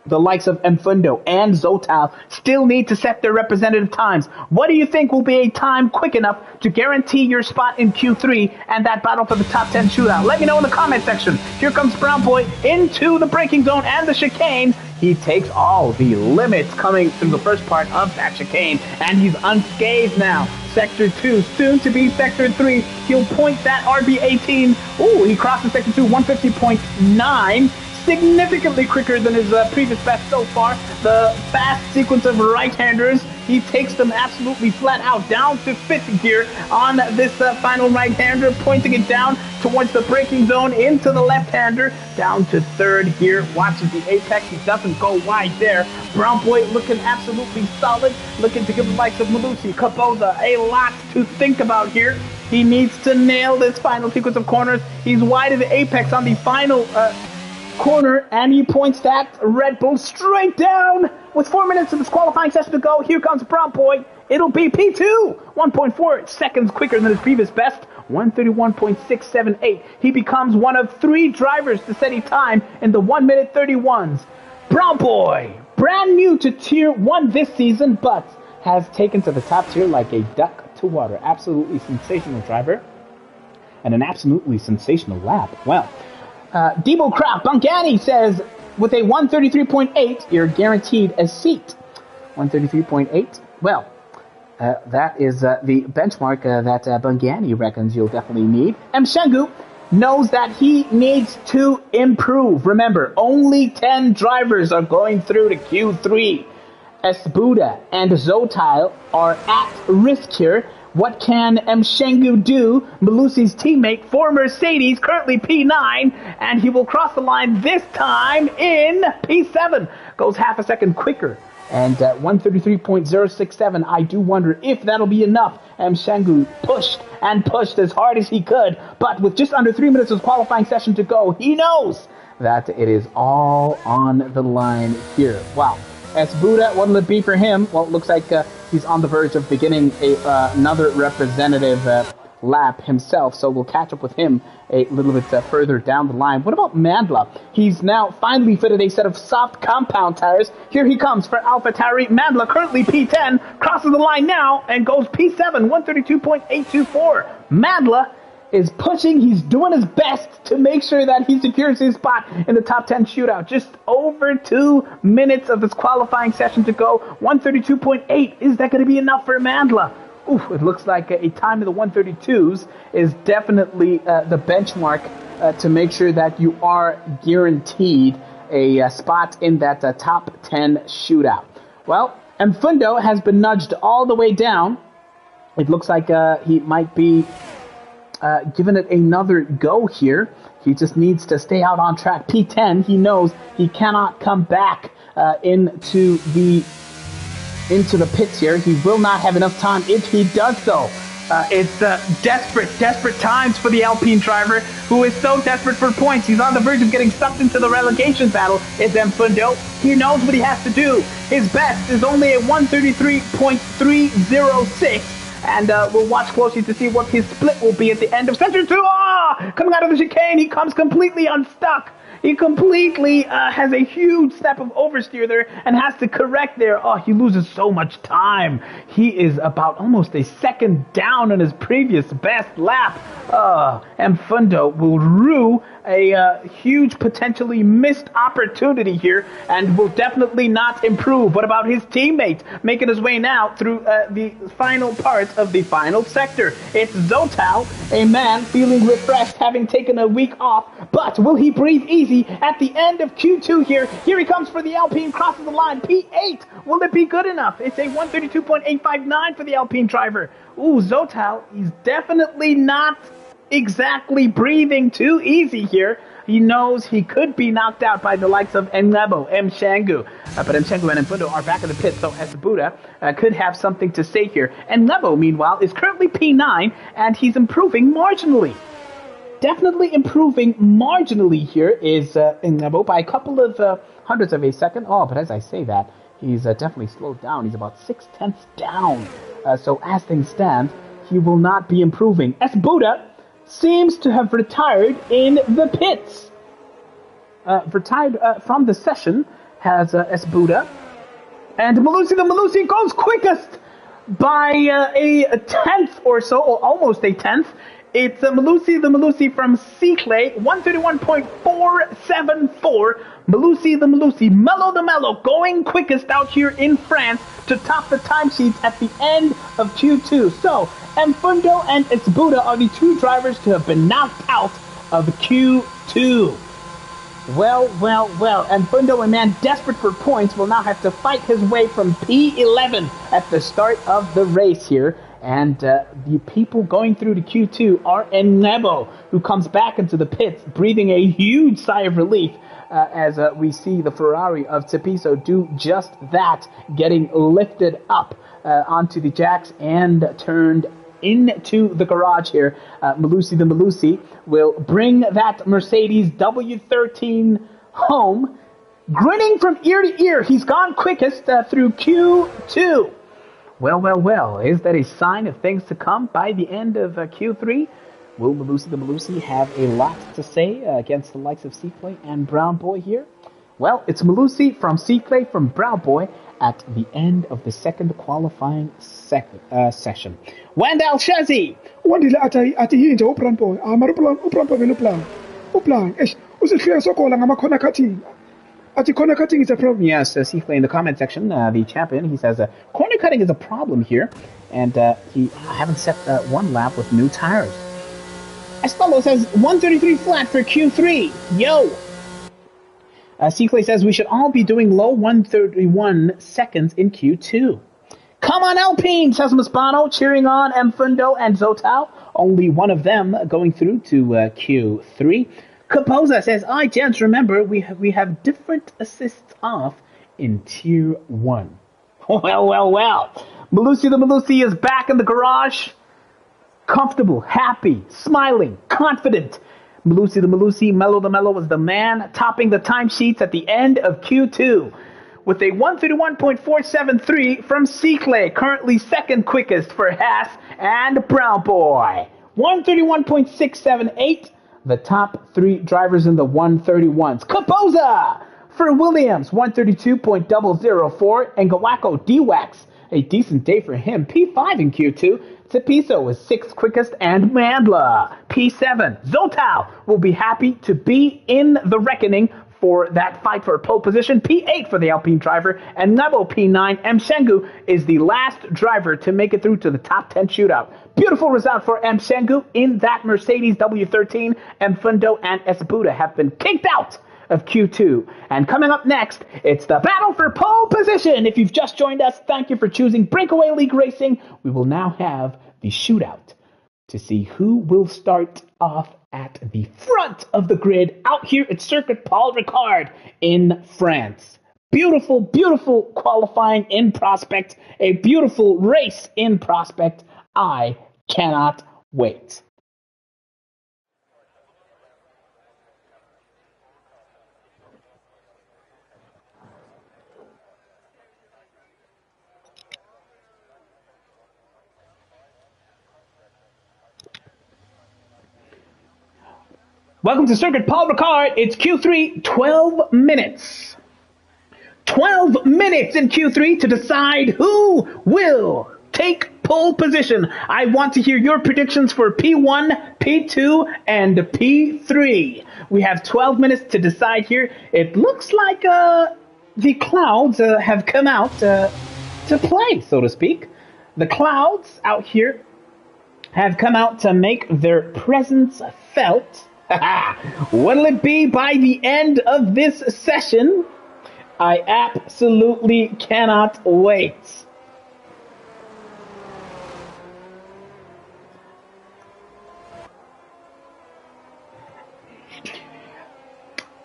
S1: the likes of Mfundo and Zotal still need to set their representative times. What do you think will be a time quick enough to guarantee your spot in Q3 and that battle for the top 10 shootout? Let me know in the comment section. Here comes Brown Boy into the braking zone and the chicane. He takes all the limits coming through the first part of that chicane, and he's unscathed now. Sector 2, soon to be Sector 3. He'll point that RB18. Ooh, he crosses Sector 2, 150.9. Significantly quicker than his previous best so far. The fast sequence of right-handers, he takes them absolutely flat out down to 5th gear on this final right-hander, pointing it down towards the braking zone into the left-hander, down to 3rd gear, watches the apex. He doesn't go wide there. Brown Boy looking absolutely solid, looking to give the likes of Malusi, Caboza a lot to think about here. He needs to nail this final sequence of corners. He's wide of the apex on the final corner, and he points that Red Bull straight down. With 4 minutes of this qualifying session to go, here comes Brown Boy. It'll be P2, 1.4 seconds quicker than his previous best, 1:31.678. He becomes one of 3 drivers to set a time in the 1:31 31s. Brown Boy, brand new to Tier 1 this season, but has taken to the top tier like a duck to water. Absolutely sensational driver, and an absolutely sensational lap. Well, Debo Kraft, Bungani says, with a 1:33.8, you're guaranteed a seat. 1:33.8. Well, that is the benchmark that Bungani reckons you'll definitely need. M. Shengu knows that he needs to improve. Remember, only 10 drivers are going through to Q3. Esbuda and Zotail are at risk here. What can Mshengu do? Malusi's teammate for Mercedes, currently P9, and he will cross the line this time in P7. Goes half a second quicker. And 1:33.067, I do wonder if that'll be enough. Mshengu pushed and pushed as hard as he could, but with just under 3 minutes of qualifying session to go, he knows that it is all on the line here. Wow. As Buddha, what'll it be for him? Well, it looks like he's on the verge of beginning another representative lap himself, so we'll catch up with him a little bit further down the line. What about Mandla? He's now finally fitted a set of soft compound tires. Here he comes for AlphaTauri. Mandla, currently P10, crosses the line now and goes P7, 1:32.824. Mandla is pushing. He's doing his best to make sure that he secures his spot in the top 10 shootout. Just over 2 minutes of this qualifying session to go. 1:32.8. Is that going to be enough for Mandla? Oof, it looks like a time of the 1:32s is definitely the benchmark to make sure that you are guaranteed a spot in that top 10 shootout. Well, Mfundo has been nudged all the way down. It looks like he might be giving it another go here. He just needs to stay out on track. P10, he knows he cannot come back into the pits here. He will not have enough time if he does so. It's desperate times for the Alpine driver, who is so desperate for points. He's on the verge of getting sucked into the relegation battle. Is Mfundo. He knows what he has to do. His best is only a 1:33.306. And we'll watch closely to see what his split will be at the end of Sector 2. Coming out of the chicane, he comes completely unstuck. He completely has a huge step of oversteer there and has to correct there. Oh, he loses so much time. He is about almost a second down on his previous best lap. Mfundo will rue a huge potentially missed opportunity here and will definitely not improve. What about his teammate making his way now through the final part of the final sector? It's Zotal, a man feeling refreshed, having taken a week off, but will he breathe easy at the end of Q2 here? Here he comes for the Alpine, crosses the line, P8. Will it be good enough? It's a 132.859 for the Alpine driver. Ooh, Zotal, he's definitely not exactly breathing too easy here. He knows he could be knocked out by the likes of Enlebo, Mshangu. But Mshangu and Mfundo are back in the pit, so Esbuda could have something to say here. Enlebo, meanwhile, is currently P9, and he's improving marginally. Definitely improving marginally here is Enlebo by a couple of hundredths of a second. Oh, but as I say that, he's definitely slowed down. He's about 0.6 down. So as things stand, he will not be improving. Esbuda seems to have retired in the pits. Retired from the session has Esbuda. And Malusi goes quickest by a tenth or so, or almost a tenth. It's Malusi from C-Clay, 131.474. Malusi, Mellow the Mellow, going quickest out here in France to top the timesheets at the end of Q2. So, Mfundo and Esbuda are the two drivers to have been knocked out of Q2. Well. Mfundo, a man desperate for points, will now have to fight his way from P11 at the start of the race here. And the people going through to Q2 are Enlebo, who comes back into the pits, breathing a huge sigh of relief as we see the Ferrari of Tepiso do just that, getting lifted up onto the jacks and turned into the garage here. Malusi will bring that Mercedes W13 home, grinning from ear to ear. He's gone quickest through Q2. Well, is that a sign of things to come by the end of Q3? Will Malusi have a lot to say against the likes of C-Clay and Brown Boy here? Well, it's Malusi from C-Clay from Brown Boy at the end of the second qualifying session. Wendell Shezzy!
S2: Wandile ati yinje uBrown Boy. uBrown Boy vele uplan. Usihleke sokola ngama-corner cutting. Ati corner cutting is a problem.
S1: Yes, C-Clay in the comment section, the champion, he says corner cutting is a problem here, and he haven't set one lap with new tires. Estelo says 133 flat for Q3. Yo! C-Clay says we should all be doing low 131 seconds in Q2. Come on, Alpine, says Maspano, cheering on Mfundo and Zotal. Only one of them going through to Q3. Kaposa says, gents, remember, we have different assists off in Tier 1. Well. Malusi is back in the garage. Comfortable, happy, smiling, confident. Malusi, Mellow the Mellow was the man, topping the timesheets at the end of Q2 with a 131.473 from C-Clay, currently second quickest for Haas and Brown Boy. 131.678, the top three drivers in the 131s. Kaposa for Williams, 132.004, and Gawako D-Wax, a decent day for him, P5 in Q2. Tepiso was sixth quickest, and Mandla, P7. Zotal will be happy to be in the reckoning for that fight for pole position. P8 for the Alpine driver, and Nebo P9. Mshangu is the last driver to make it through to the top 10 shootout. Beautiful result for Mshangu in that Mercedes W13. Mfundo and Esbuda have been kicked out of Q2. And coming up next, it's the battle for pole position. If you've just joined us, thank you for choosing Breakaway League Racing. We will now have the shootout to see who will start off at the front of the grid out here at Circuit Paul Ricard in France. Beautiful qualifying in prospect, a beautiful race in prospect. I cannot wait. Welcome to Circuit Paul Ricard. It's Q3, 12 minutes. 12 minutes in Q3 to decide who will take pole position. I want to hear your predictions for P1, P2, and P3. We have 12 minutes to decide here. It looks like the clouds have come out to play, so to speak. The clouds out here have come out to make their presence felt. What'll it be by the end of this session? I absolutely cannot wait.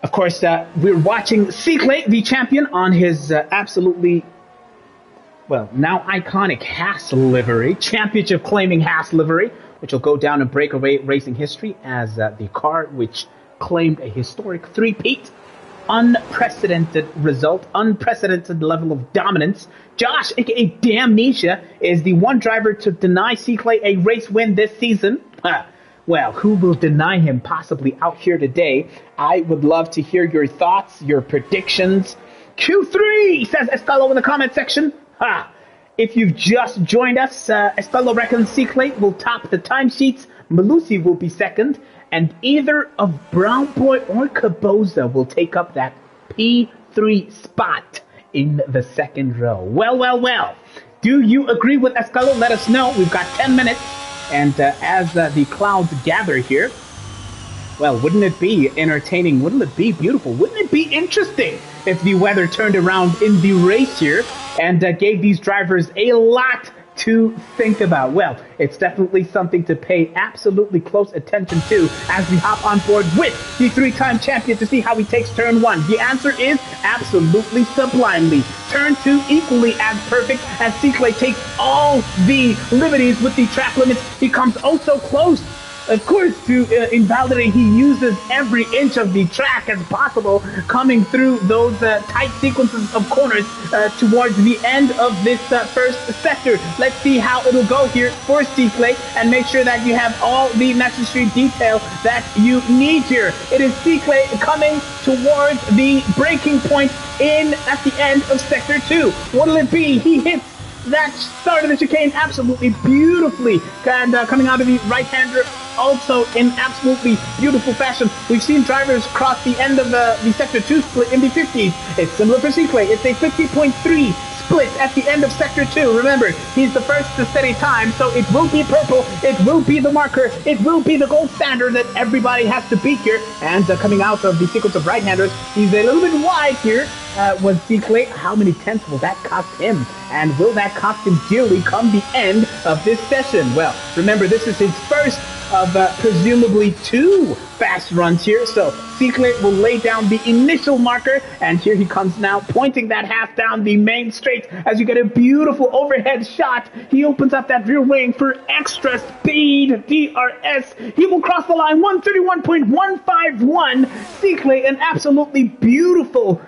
S1: Of course, we're watching Circuit, the champion, on his absolutely, well, now iconic Haas livery, championship-claiming Haas livery, which will go down in Brakeaway racing history as the car which claimed a historic three-peat. Unprecedented result, unprecedented level of dominance. Josh, aka Damnesia, is the one driver to deny Circuit a race win this season. Well, who will deny him possibly out here today? I would love to hear your thoughts, your predictions. Q3, says Estelo in the comment section. If you've just joined us, Estelo reckons Circuit will top the timesheets, Malusi will be second, and either of Brown Boy or Caboza will take up that P3 spot in the second row. Well. Do you agree with Estelo? Let us know. We've got 10 minutes. And as the clouds gather here, well, wouldn't it be entertaining? Wouldn't it be beautiful? Wouldn't it be interesting if the weather turned around in the race here and gave these drivers a lot to think about? Well, it's definitely something to pay absolutely close attention to as we hop on board with the three-time champion to see how he takes turn one. The answer is absolutely sublimely. Turn two equally as perfect as Circuit takes all the liberties with the track limits. He comes oh so close, of course, to invalidate. He uses every inch of the track as possible, coming through those tight sequences of corners towards the end of this first sector. Let's see how it'll go here for Circuit and make sure that you have all the necessary detail that you need here. It is Circuit coming towards the breaking point in at the end of sector 2. What'll it be? He hits that start of the chicane absolutely beautifully, and coming out of the right-hander also in absolutely beautiful fashion. We've seen drivers cross the end of the sector 2 split in the 50s. It's similar for Circuit. It's a 50.3 split at the end of sector 2. Remember, he's the first to steady time, so it will be purple, it will be the marker, it will be the gold standard that everybody has to beat here. And coming out of the sequence of right-handers, he's a little bit wide here. Was Circuit. How many tenths will that cost him? And will that cost him dearly come the end of this session? Well, remember, this is his first of presumably 2 fast runs here. So Circuit will lay down the initial marker, and here he comes now, pointing that half down the main straight as you get a beautiful overhead shot. He opens up that rear wing for extra speed, DRS. He will cross the line, 131.151. Circuit, an absolutely beautiful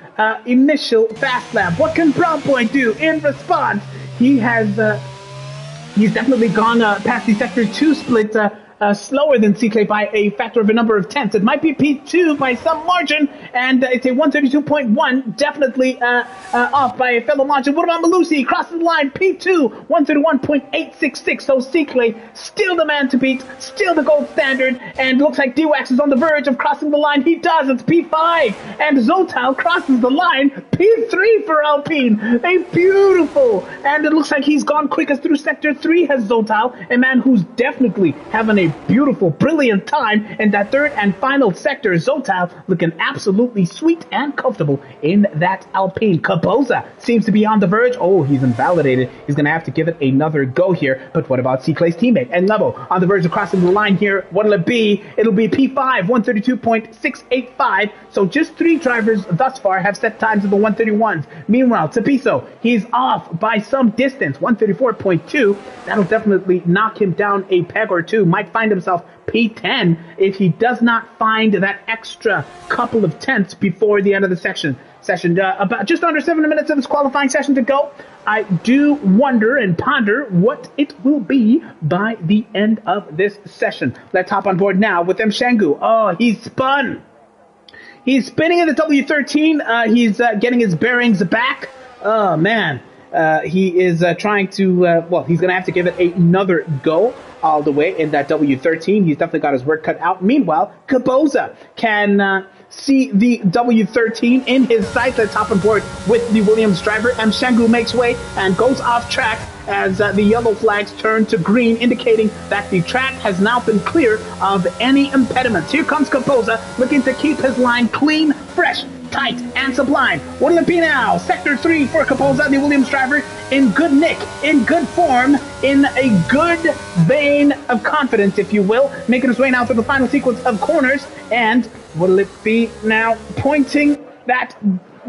S1: initial fast lap. What can Brown Boy do in response? He has he's definitely gone past the sector 2 split slower than Circuit by a factor of a number of tenths. It might be P2 by some margin, and it's a 132.1, definitely off by a fellow margin. What about Malusi? Crosses the line, P2, 131.866. So Circuit, still the man to beat, still the gold standard, and looks like D-Wax is on the verge of crossing the line. He does, it's P5, and Zotal crosses the line, P3 for Alpine. A beautiful, and it looks like he's gone quickest through sector 3 has Zotal, a man who's definitely having a beautiful, brilliant time in that third and final sector. Zotal looking absolutely sweet and comfortable in that Alpine. Caboza seems to be on the verge. Oh, he's invalidated. He's going to have to give it another go here. But what about Circuit's teammate and Levo on the verge of crossing the line here? What'll it be? It'll be P5, 132.685. So just 3 drivers thus far have set times of the 131s. Meanwhile, Tapiso, he's off by some distance, 134.2. That'll definitely knock him down a peg or 2. Might find himself P10 if he does not find that extra couple of tenths before the end of the session. About just under 7 minutes of this qualifying session to go. I do wonder and ponder what it will be by the end of this session. Let's hop on board now with M. Shangu. Oh, he's spun. He's spinning in the W13. He's getting his bearings back. Oh, man. He is trying to, well, he's going to have to give it another go all the way in that W13. He's definitely got his work cut out. Meanwhile, Kaboza can see the W13 in his sights. Let's hop on board with the Williams driver. Mshengu makes way and goes off track as the yellow flags turn to green, indicating that the track has now been clear of any impediments. Here comes Kaboza, looking to keep his line clean, fresh, tight, and sublime. What'll it be now? Sector 3 for Kaboza, the Williams driver, in good nick, in good form, in a good vein of confidence, if you will, making his way now through the final sequence of corners. And what'll it be now? Pointing that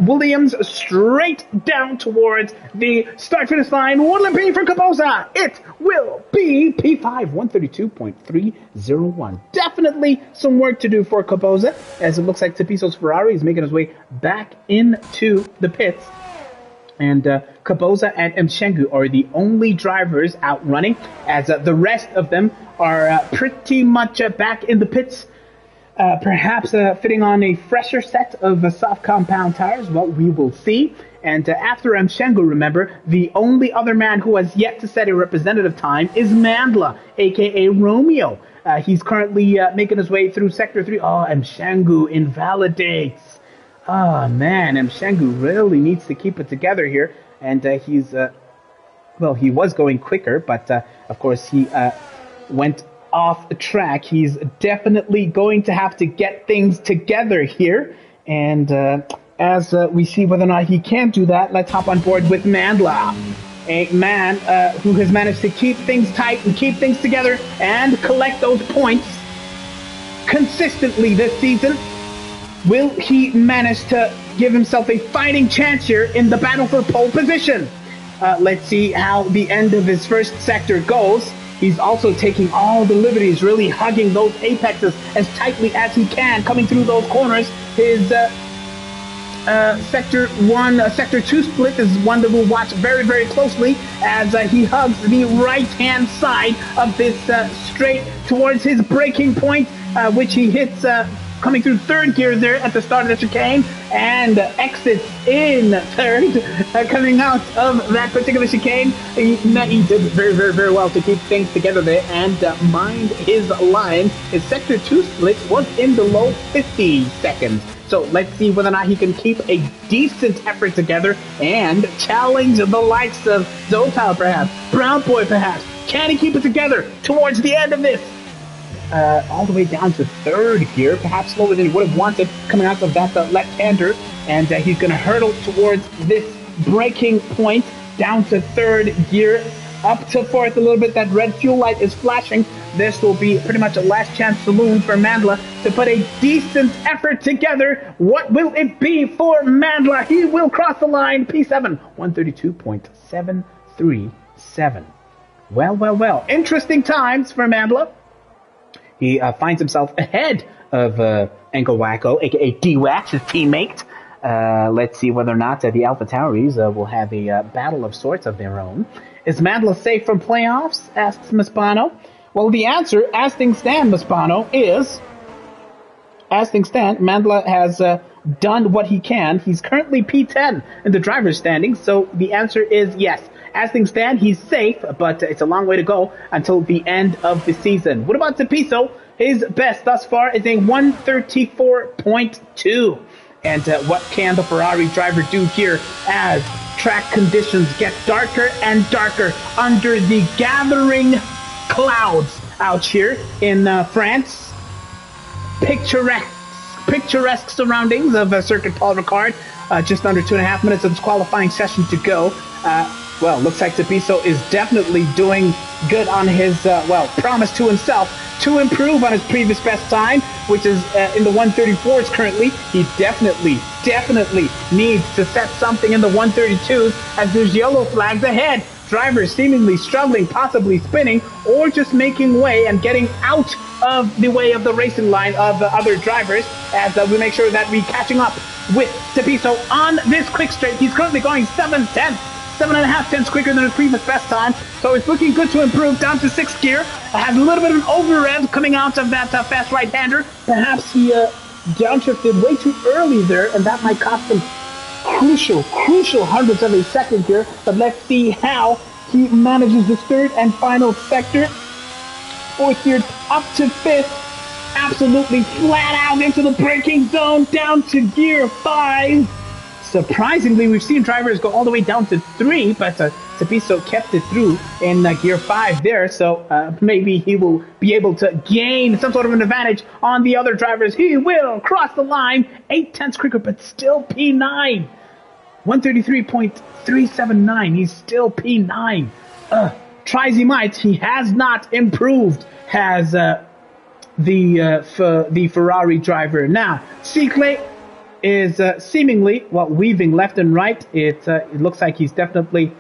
S1: Williams straight down towards the start-finish line. What'll it be for Kaboza? It will be P5, 132.301. Definitely some work to do for Kaboza, as it looks like Tapiso's Ferrari is making his way back into the pits. And Kaboza and Mshengu are the only drivers out running, as the rest of them are pretty much back in the pits. Perhaps fitting on a fresher set of soft compound tires. Well, we will see. And after Mshengu, remember, the only other man who has yet to set a representative time is Mandla, a.k.a. Romeo. He's currently making his way through Sector 3. Oh, Mshengu invalidates. Oh, man, Mshengu really needs to keep it together here. And he's, well, he was going quicker, but, of course, he went off track. He's definitely going to have to get things together here. And as we see whether or not he can do that, let's hop on board with Mandla, a man who has managed to keep things tight and keep things together and collect those points consistently this season. Will he manage to give himself a fighting chance here in the battle for pole position? Let's see how the end of his first sector goes. He's also taking all the liberties, really hugging those apexes as tightly as he can, coming through those corners. His Sector 2 split is one that we'll watch very, very closely as he hugs the right-hand side of this straight towards his braking point, which he hits coming through third gear there at the start of the chicane, and exits in third, coming out of that particular chicane. He did very, very, very well to keep things together there and mind his line. His Sector 2 split was in the low 50 seconds. So let's see whether or not he can keep a decent effort together and challenge the likes of Zotal perhaps, Brown Boy perhaps. Can he keep it together towards the end of this? All the way down to third gear, perhaps slower than he would have wanted coming out of that left-hander, and he's going to hurdle towards this braking point down to third gear, up to fourth a little bit. That red fuel light is flashing. This will be pretty much a last chance saloon for Mandla to put a decent effort together. What will it be for Mandla? He will cross the line. P7, 132.737. Well. Interesting times for Mandla. He finds himself ahead of Enko Wacko, a.k.a. D-Wax, his teammate. Let's see whether or not the Alpha Tauris will have a battle of sorts of their own. Is Mandla safe from playoffs? Asks Mispano. Well, the answer, as things stand, Mispano, is... As things stand, Mandla has done what he can. He's currently P10 in the driver's standings, so the answer is yes. As things stand, he's safe, but it's a long way to go until the end of the season. What about Tapiso? His best thus far is a 134.2. And what can the Ferrari driver do here as track conditions get darker and darker under the gathering clouds out here in France? Picturesque surroundings of Circuit Paul Ricard. Just under 2.5 minutes of this qualifying session to go. Well, looks like Tapiso is definitely doing good on his, promise to himself to improve on his previous best time, which is in the 134s currently. He definitely needs to set something in the 132s as there's yellow flags ahead. Drivers seemingly struggling, possibly spinning, or just making way and getting out of the way of the racing line of the other drivers as we make sure that we're catching up with Tapiso on this quick straight. He's currently going 7.5 tenths quicker than his previous best time, so it's looking good to improve down to 6th gear. Has a little bit of an over-rev coming out of that fast right-hander. Perhaps he downshifted way too early there, and that might cost him crucial hundredths of a second here. But let's see how he manages this third and final sector. Fourth gear up to fifth. Absolutely flat out into the braking zone, down to gear 5. Surprisingly, we've seen drivers go all the way down to 3, but Tapiso kept it through in gear 5 there, so maybe he will be able to gain some sort of an advantage on the other drivers. He will cross the line, 8/10 quicker, but still P9. 133.379, he's still P9. Try as he might, he has not improved, has the Ferrari driver. Now, Cicle is seemingly, weaving left and right. It looks like he's definitely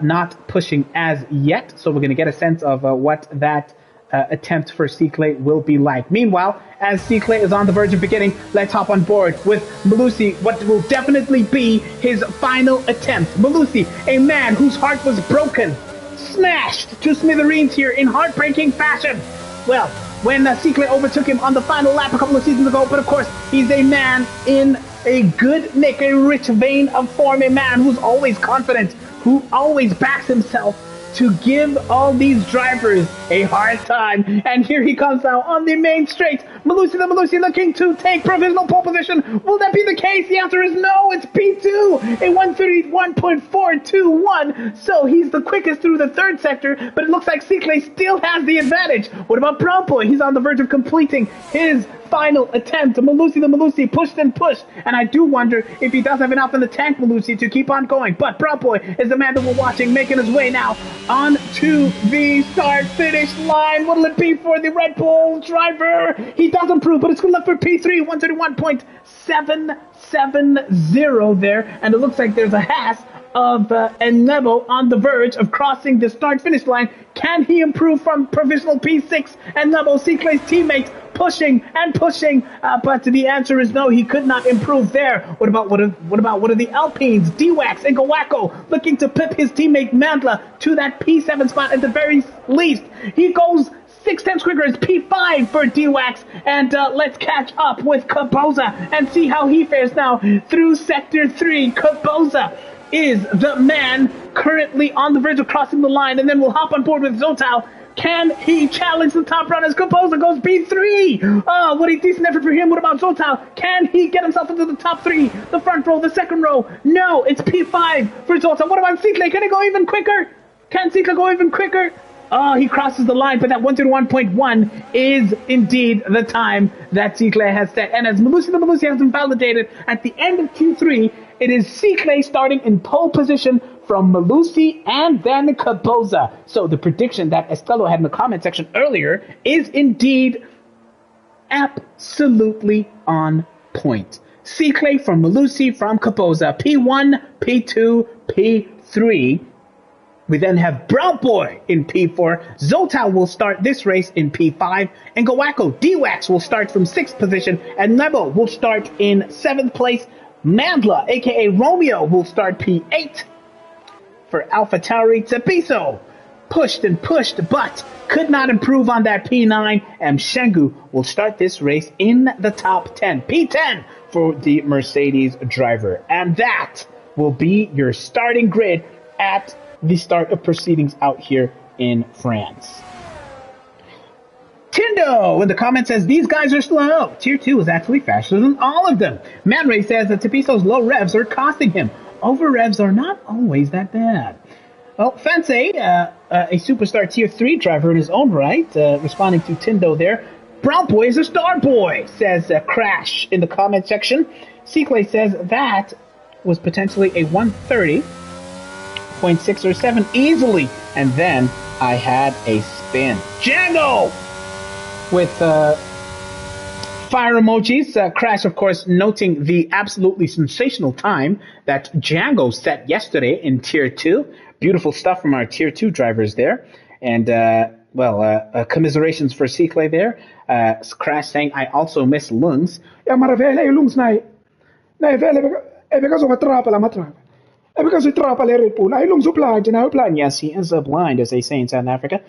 S1: not pushing as yet. So we're going to get a sense of what that attempt for Cicle will be like. Meanwhile, as Cicle is on the verge of beginning, let's hop on board with Malusi, what will definitely be his final attempt. Malusi, a man whose heart was broken, smashed to smithereens here in heartbreaking fashion. Well, when Cicle overtook him on the final lap a couple of seasons ago, but of course, he's a man in a good nick, a rich vein of form, a man who's always confident, who always backs himself to give all these drivers a hard time. And here he comes now on the main straight. Malusi the Malusi looking to take provisional pole position. Will that be the case? The answer is no. It's P2, a 131.421. So he's the quickest through the third sector, but it looks like Cicle still has the advantage. What about Brown Boy? He's on the verge of completing his final attempt. Malusi the Malusi pushed and pushed, and I do wonder if he does have enough in the tank, Malusi, to keep on going. But Brown Boy is the man that we're watching, making his way now on to the start-finish line. What'll it be for the Red Bull driver? He does improve, but it's good enough for P3, 131.770 there, and it looks like there's a Haas of Enebo on the verge of crossing the start-finish line. Can he improve from provisional P6? Enebo, Cicle's teammate, pushing and pushing, but the answer is no. He could not improve there. What about the Alpines? D-Wax and Gawako looking to pip his teammate Mandla to that P7 spot at the very least. He goes 6/10 quicker. It's P5 for D-Wax, and let's catch up with Kaboza and see how he fares now through Sector 3. Kaboza is the man currently on the verge of crossing the line, and then we'll hop on board with Zotao. Can he challenge the top runners? Kaboza goes B3. Oh, what a decent effort for him. What about Zotao? Can he get himself into the top 3? The front row, the second row? No, it's P5 for Zotao. What about Cicle? Can he go even quicker? Can Cicle go even quicker? Oh, he crosses the line, but that 131.1 is indeed the time that Cicle has set. And as Malusi the Malusi has been validated at the end of Q3, it is Cicle starting in pole position from Malusi and then Kaboza. So the prediction that Estelo had in the comment section earlier is indeed absolutely on point. Cicle from Malusi from Kaboza, P1, P2, P3. We then have Brown Boy in P4. Zotao will start this race in P5. And Gawako D-Wax will start from 6th position. And Nebo will start in 7th place. Mandla, a.k.a. Romeo, will start P8. For Alpha Tauri, Tapiso pushed and pushed, but could not improve on that P9. And Shengu will start this race in the top 10. P10 for the Mercedes driver. And that will be your starting grid at the start of proceedings out here in France. Tindo in the comments says, these guys are slow. Tier 2 is actually faster than all of them. Manray says that Tapiso's low revs are costing him. Over revs are not always that bad. Well, Fancy, a superstar Tier 3 driver in his own right, responding to Tindo there. Brown Boy is a star boy, says Crash in the comment section. Cicle says that was potentially a 130.6 or 7 easily. And then I had a spin. Django! With fire emojis. Crash, of course, noting the absolutely sensational time that Django set yesterday in Tier 2. Beautiful stuff from our Tier 2 drivers there. And, commiserations for Cicle there. Crash saying, I also miss Lungs.
S2: Ja, maar vele lungs nee vele because of a trap la matra. Because we trap le Red Bull. I lungs blind and I blind.
S1: Yes, he is blind, as they say in South Africa.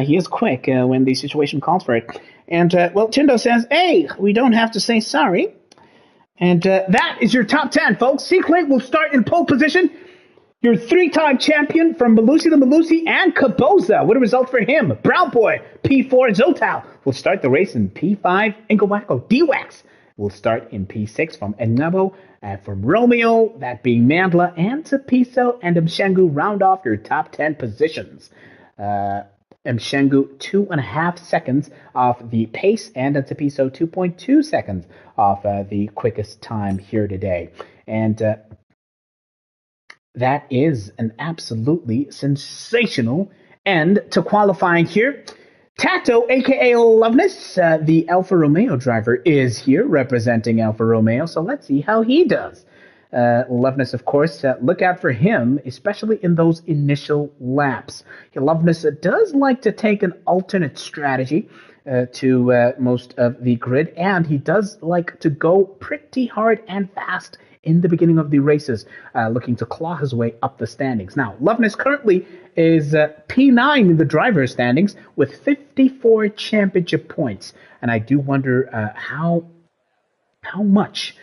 S1: He is quick when the situation calls for it. And, Tindo says, hey, we don't have to say sorry. And that is your top 10, folks. Seaclay will start in pole position. Your three-time champion from Malusi to Malusi and Kaboza. What a result for him. Brown Boy, P4. Zotal will start the race in P5. Ingawako, D-Wax will start in P6 from Enabo. From Romeo, that being Mandla, and Tapiso and Mshengu round off your top 10 positions. Mshengu 2.5 seconds off the pace, and Tapiso 2.2 seconds off the quickest time here today. And that is an absolutely sensational end to qualifying here. Tato, a.k.a. Loveness, the Alfa Romeo driver, is here representing Alfa Romeo, so let's see how he does. Loveness, of course, look out for him, especially in those initial laps. Loveness does like to take an alternate strategy to most of the grid, and he does like to go pretty hard and fast in the beginning of the races, looking to claw his way up the standings. Now, Loveness currently is P9 in the driver's standings with 54 championship points, and I do wonder how much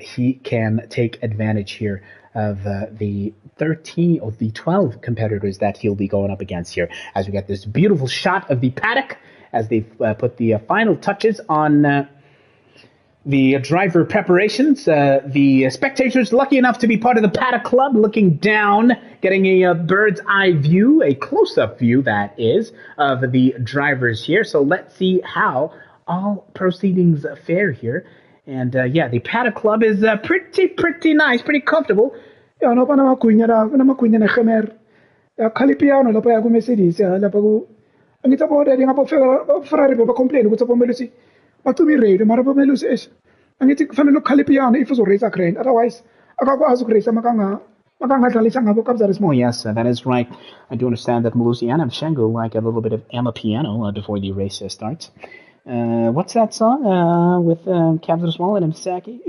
S1: he can take advantage here of the 13 or the 12 competitors that he'll be going up against here, as we get this beautiful shot of the paddock as they put the final touches on the driver preparations. The spectators lucky enough to be part of the paddock club, looking down, getting a bird's eye view, a close-up view, that is, of the drivers here. So let's see how all proceedings fare here. And yeah, the paddock club is pretty nice, pretty comfortable.
S2: Yeah, no pa na makunya na khamer. Ya khalipiano la pa ya ku Mercedes ya la pa ku. Angita po dadi nga po Ferrari po ba complain ku tsa po Melusi. Batumi redo mara po Melusi es. Angiti kufanele khalipiano if uzo race a otherwise akakwazi ku race makanga makangadlalisa ngabo kabza
S1: Oh yes, that is right. I do understand that Malusi and Mshengu like a little bit of Amapiano before the race starts. What's that song with Captain Small and Msaki?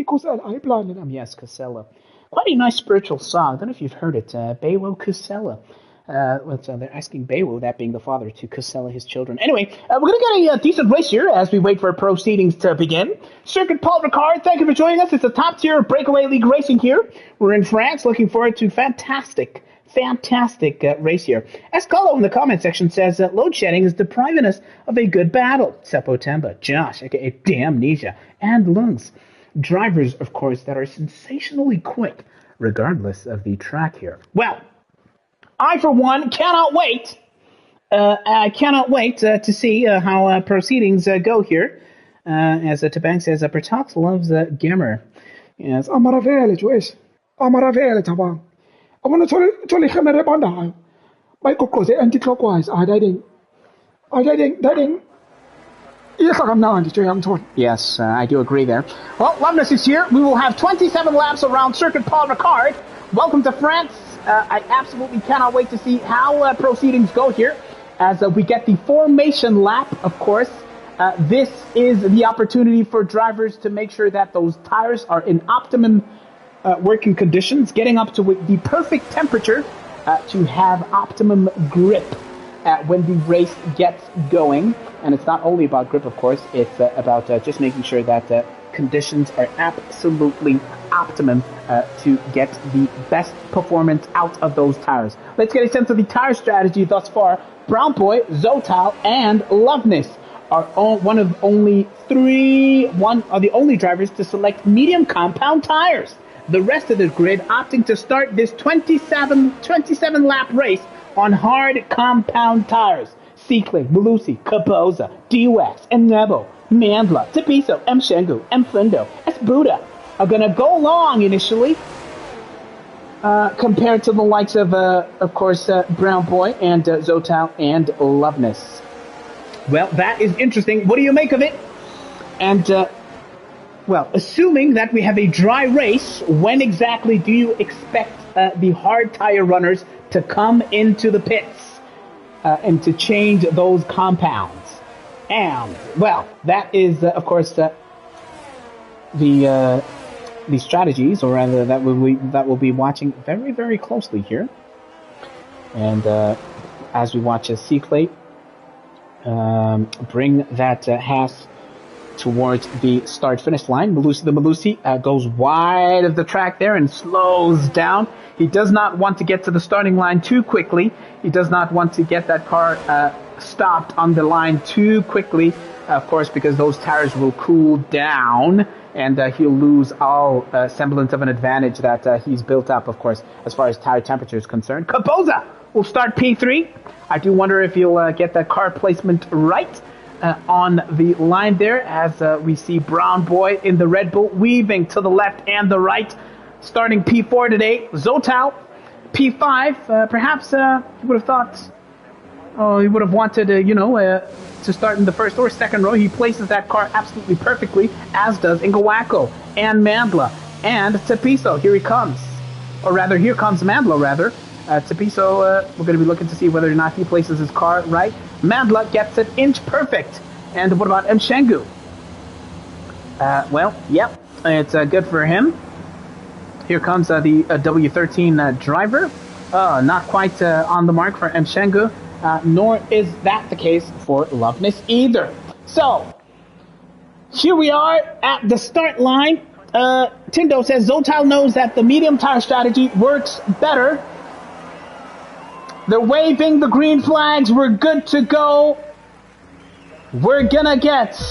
S1: Yes, Casella. Quite a nice spiritual song. I don't know if you've heard it. Bewo Casella. They're asking Bewo, that being the father, to Casella his children. Anyway, we're going to get a decent race here as we wait for proceedings to begin. Circuit Paul Ricard, thank you for joining us. It's a top-tier breakaway league racing here. We're in France. Looking forward to fantastic race here. Escalo in the comment section says that load shedding is depriving us of a good battle. Seppo Temba, Josh, aka Damnesia, and Lungs. Drivers, of course, that are sensationally quick, regardless of the track here. Well, I, for one, cannot wait. I cannot wait to see how proceedings go here. As Tabang says, Pertox loves Gimmer. Yes,
S2: Amaravele, Joyce. Amaravele, Tabang. I want to tell you, Hammer by Coco, anti-clockwise. I didn't. Yes, I'm now on.
S1: Yes, I do agree there. Well, Loveness is here. We will have 27 laps around Circuit Paul Ricard. Welcome to France. I absolutely cannot wait to see how proceedings go here as we get the formation lap, of course. This is the opportunity for drivers to make sure that those tires are in optimum working conditions, getting up to the perfect temperature to have optimum grip when the race gets going. And it's not only about grip, of course, it's about just making sure that conditions are absolutely optimum to get the best performance out of those tires. Let's get a sense of the tire strategy thus far. Brown Boy, Zotal, and Loveness are one of the only drivers to select medium compound tires. The rest of the grid opting to start this 27 lap race on hard compound tires. Seaclay, Malusi, Kaboza, D-Wax, Nebo, Mandla, Tapiso, Mshengu, Mfundo, Esbuda are going to go long initially compared to the likes of course, Brown Boy and Zotal and Loveness. Well, that is interesting. What do you make of it? And, well, assuming that we have a dry race, when exactly do you expect the hard tire runners to come into the pits and to change those compounds? And, well, that is, of course, the strategies, or rather that we'll be watching very, very closely here. And as we watch Seaclay bring that Haas towards the start-finish line. Malusi the Malusi goes wide of the track there and slows down. He does not want to get to the starting line too quickly. He does not want to get that car stopped on the line too quickly, of course, because those tires will cool down and he'll lose all semblance of an advantage that he's built up, of course, as far as tire temperature is concerned. Capoza will start P3. I do wonder if he'll get that car placement right on the line there, as we see Brown Boy in the Red Bull weaving to the left and the right, starting P4 today. Zotal, P5. Perhaps he would have thought, he would have wanted, to start in the first or second row. He places that car absolutely perfectly, as does Ingawako and Mandla and Tapiso. Here he comes. Or rather, here comes Mandla, rather. Tapiso, we're going to be looking to see whether or not he places his car right. Mandla gets it inch perfect. And what about Mshengu? It's good for him. Here comes the W13 driver. Not quite on the mark for Mshengu. Nor is that the case for Loveness either. So, here we are at the start line. Tindo says Zotal knows that the medium tire strategy works better. They're waving the green flags. We're good to go. We're gonna get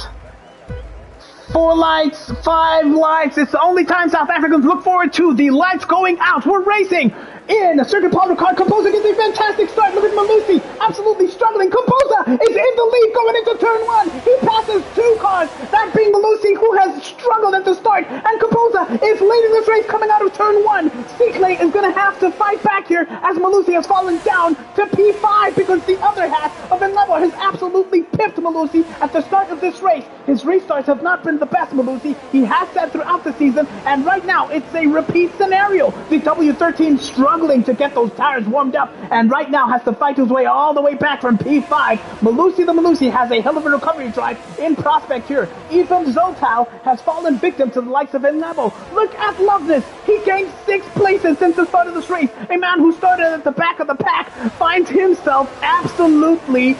S1: 4 lights, 5 lights. It's the only time South Africans look forward to the lights going out. We're racing in Circuit Paul Ricard. Composer gets a fantastic start. Look at Malusi, absolutely struggling. Composer is in the lead going into turn 1. He passes 2 cars, that being Malusi, who has struggled at the start. And Composer is leading this race coming out of turn 1. Seaclay is going to have to fight back here as Malusi has fallen down to P5 because the other half of Enlevo has absolutely pipped Malusi at the start of this race. His restarts have not been the best, Malusi. He has said throughout the season, and right now it's a repeat scenario. The W13 struggling to get those tires warmed up, and right now has to fight his way all the way back from P5. Malusi the Malusi has a hell of a recovery drive in prospect here. Even Zotal has fallen victim to the likes of Enlevo. Look at Loveness. He gained 6 places since the start of this race. A man who started at the back of the pack finds himself absolutely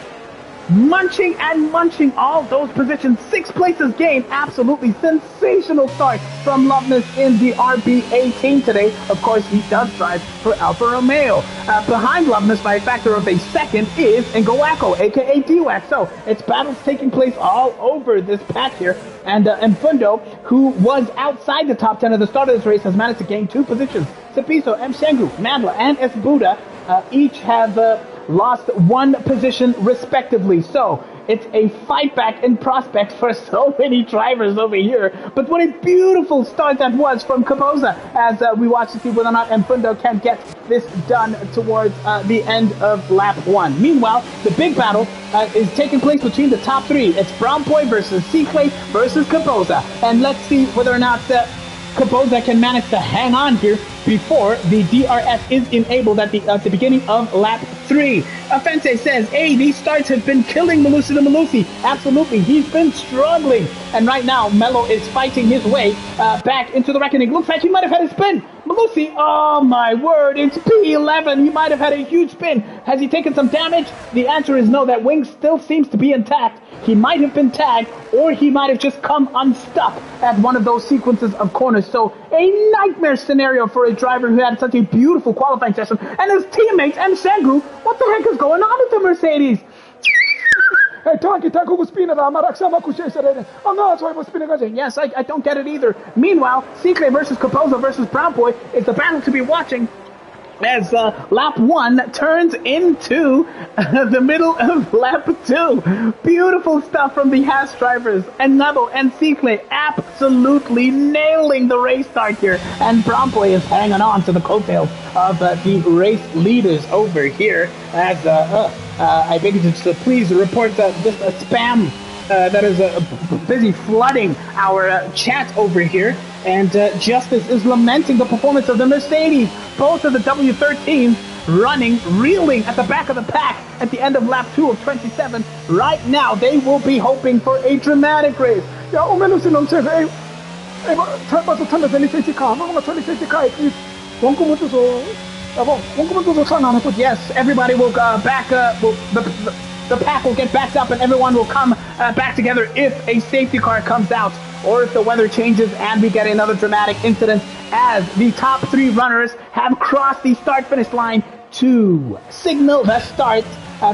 S1: munching all those positions. 6 places gained. Absolutely sensational start from Loveness in the RB18 today. Of course, he does drive for Alfa Romeo. Behind Loveness by a factor of a second is Ngawako, aka D-Wax. So it's battles taking place all over this pack here. And Mfundo, who was outside the top 10 at the start of this race, has managed to gain 2 positions. Sapiso, Mshengu, Mandla, and Esbuda each have lost 1 position respectively. So it's a fight back in prospect for so many drivers over here. But what a beautiful start that was from Capoza as we watch to see whether or not Mfundo can get this done towards the end of lap 1. Meanwhile, the big battle is taking place between the top 3. It's Brown Boy versus Seaclay versus Capoza. And let's see whether or not Capoza can manage to hang on here before the DRS is enabled at the beginning of lap 3. Offense says, hey, these starts have been killing Malusi the Malusi. Absolutely, he's been struggling. And right now, Mello is fighting his way back into the reckoning. Looks like he might have had a spin. Malusi, oh my word, it's P11. He might have had a huge spin. Has he taken some damage? The answer is no, that wing still seems to be intact. He might have been tagged, or he might have just come unstuck at one of those sequences of corners. So a nightmare scenario for a driver who had such a beautiful qualifying session. And his teammates, Mshengu, what the heck is going on with the Mercedes? Yes, I don't get it either. Meanwhile, Seaclay versus Capoza versus Brown Boy is the battle to be watching as lap 1 turns into the middle of lap 2. Beautiful stuff from the Haas drivers. And Nebo and Seaclay absolutely nailing the race start here. And Brown Boy is hanging on to the coattails of the race leaders over here. As I beg you to please report just a spam that is busy flooding our chat over here. And Justice is lamenting the performance of the Mercedes. Both of the W13s running, reeling at the back of the pack at the end of lap 2 of 27. Right now, they will be hoping for a dramatic race. Yes, everybody will back up. The the pack will get backed up and everyone will come back together if a safety car comes out, or if the weather changes and we get another dramatic incident as the top 3 runners have crossed the start-finish line to signal the start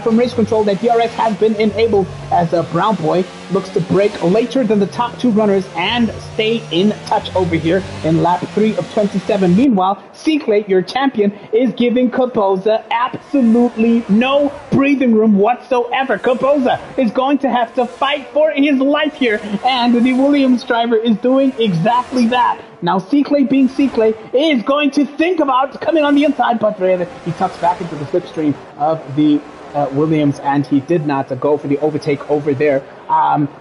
S1: from race control that DRS has been enabled, as Brown Boy looks to brake later than the top 2 runners and stay in touch over here in lap 3 of 27. Meanwhile, Cicle, your champion, is giving Capoza absolutely no breathing room whatsoever. Capoza is going to have to fight for his life here, and the Williams driver is doing exactly that. Now, Cicle, being Cicle, is going to think about coming on the inside, but rather he tucks back into the slipstream of the Williams, and he did not go for the overtake over there.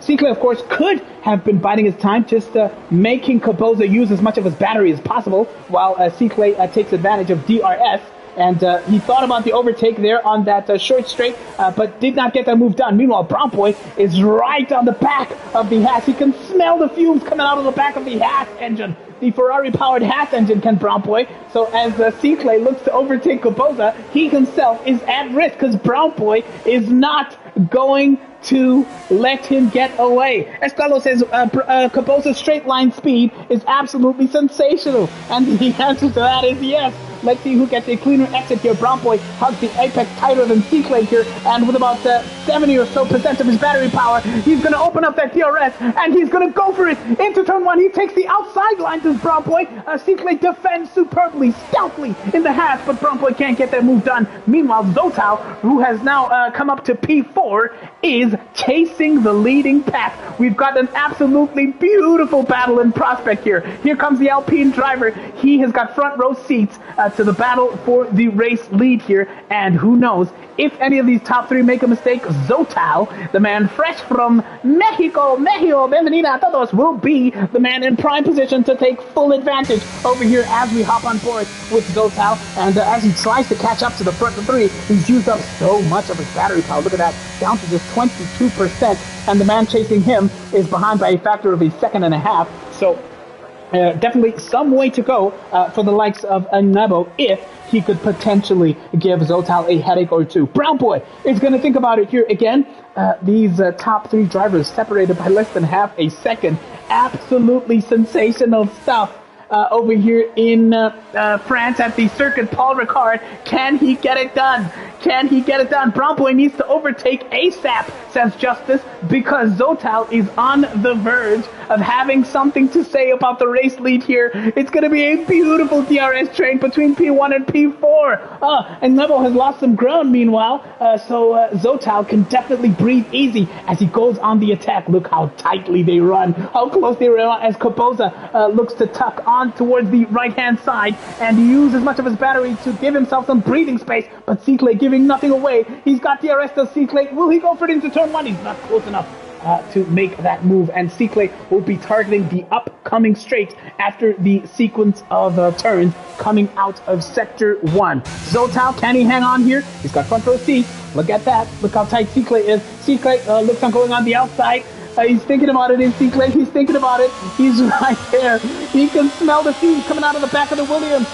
S1: Cicle, of course, could have been biding his time, just making Capoza use as much of his battery as possible, while Cicle takes advantage of DRS. And he thought about the overtake there on that short straight, but did not get that move done. Meanwhile, Brown Boy is right on the back of the Haas. He can smell the fumes coming out of the back of the Haas engine. The Ferrari-powered Haas engine, can Brown Boy. So as Cicle looks to overtake Capoza, he himself is at risk because Brown Boy is not going to let him get away. Escalo says Capoza's straight line speed is absolutely sensational. And the answer to that is yes. Let's see who gets a cleaner exit here. Brown Boy hugs the apex tighter than Cicle here, and with about 70 or so % of his battery power, he's going to open up that DRS, and he's going to go for it into turn 1. He takes the outside line to Brown Boy. Cicle defends superbly, stealthily in the Haas, but Brown Boy can't get that move done. Meanwhile, Zotal, who has now come up to P4, is chasing the leading pack. We've got an absolutely beautiful battle in prospect here. Here comes the Alpine driver. He has got front row seats to the battle for the race lead here, and who knows, if any of these top 3 make a mistake, Zotal, the man fresh from Mexico, bienvenida a todos, will be the man in prime position to take full advantage over here as we hop on board with Zotal. And as he tries to catch up to the front 3, he's used up so much of his battery power. Look at that, down to just 22%, and the man chasing him is behind by a factor of 1.5 seconds. So definitely some way to go for the likes of Nebo if he could potentially give Zotal a headache or 2. Brown Boy is going to think about it here again. These top 3 drivers separated by less than half a second. Absolutely sensational stuff over here in France at the Circuit Paul Ricard. Can he get it done? Can he get it done? Brown Boy needs to overtake ASAP, says Justice, because Zotal is on the verge of having something to say about the race lead here. It's going to be a beautiful DRS train between P1 and P4. And Nebo has lost some ground meanwhile, so Zotal can definitely breathe easy as he goes on the attack. Look how tightly they run, how close they run as Capoza looks to tuck on towards the right-hand side and use as much of his battery to give himself some breathing space, but Cicle giving nothing away. He's got DRS to Cicle. Will he go for it into turn 1? He's not close enough to make that move, and Cicle will be targeting the upcoming straight after the sequence of turns coming out of sector 1. Zotal, can he hang on here? He's got front row seats. Look at that. Look how tight Cicle is. Cicle looks on going on the outside. He's thinking about it in Cicle. He's thinking about it. He's right there. He can smell the fumes coming out of the back of the Williams.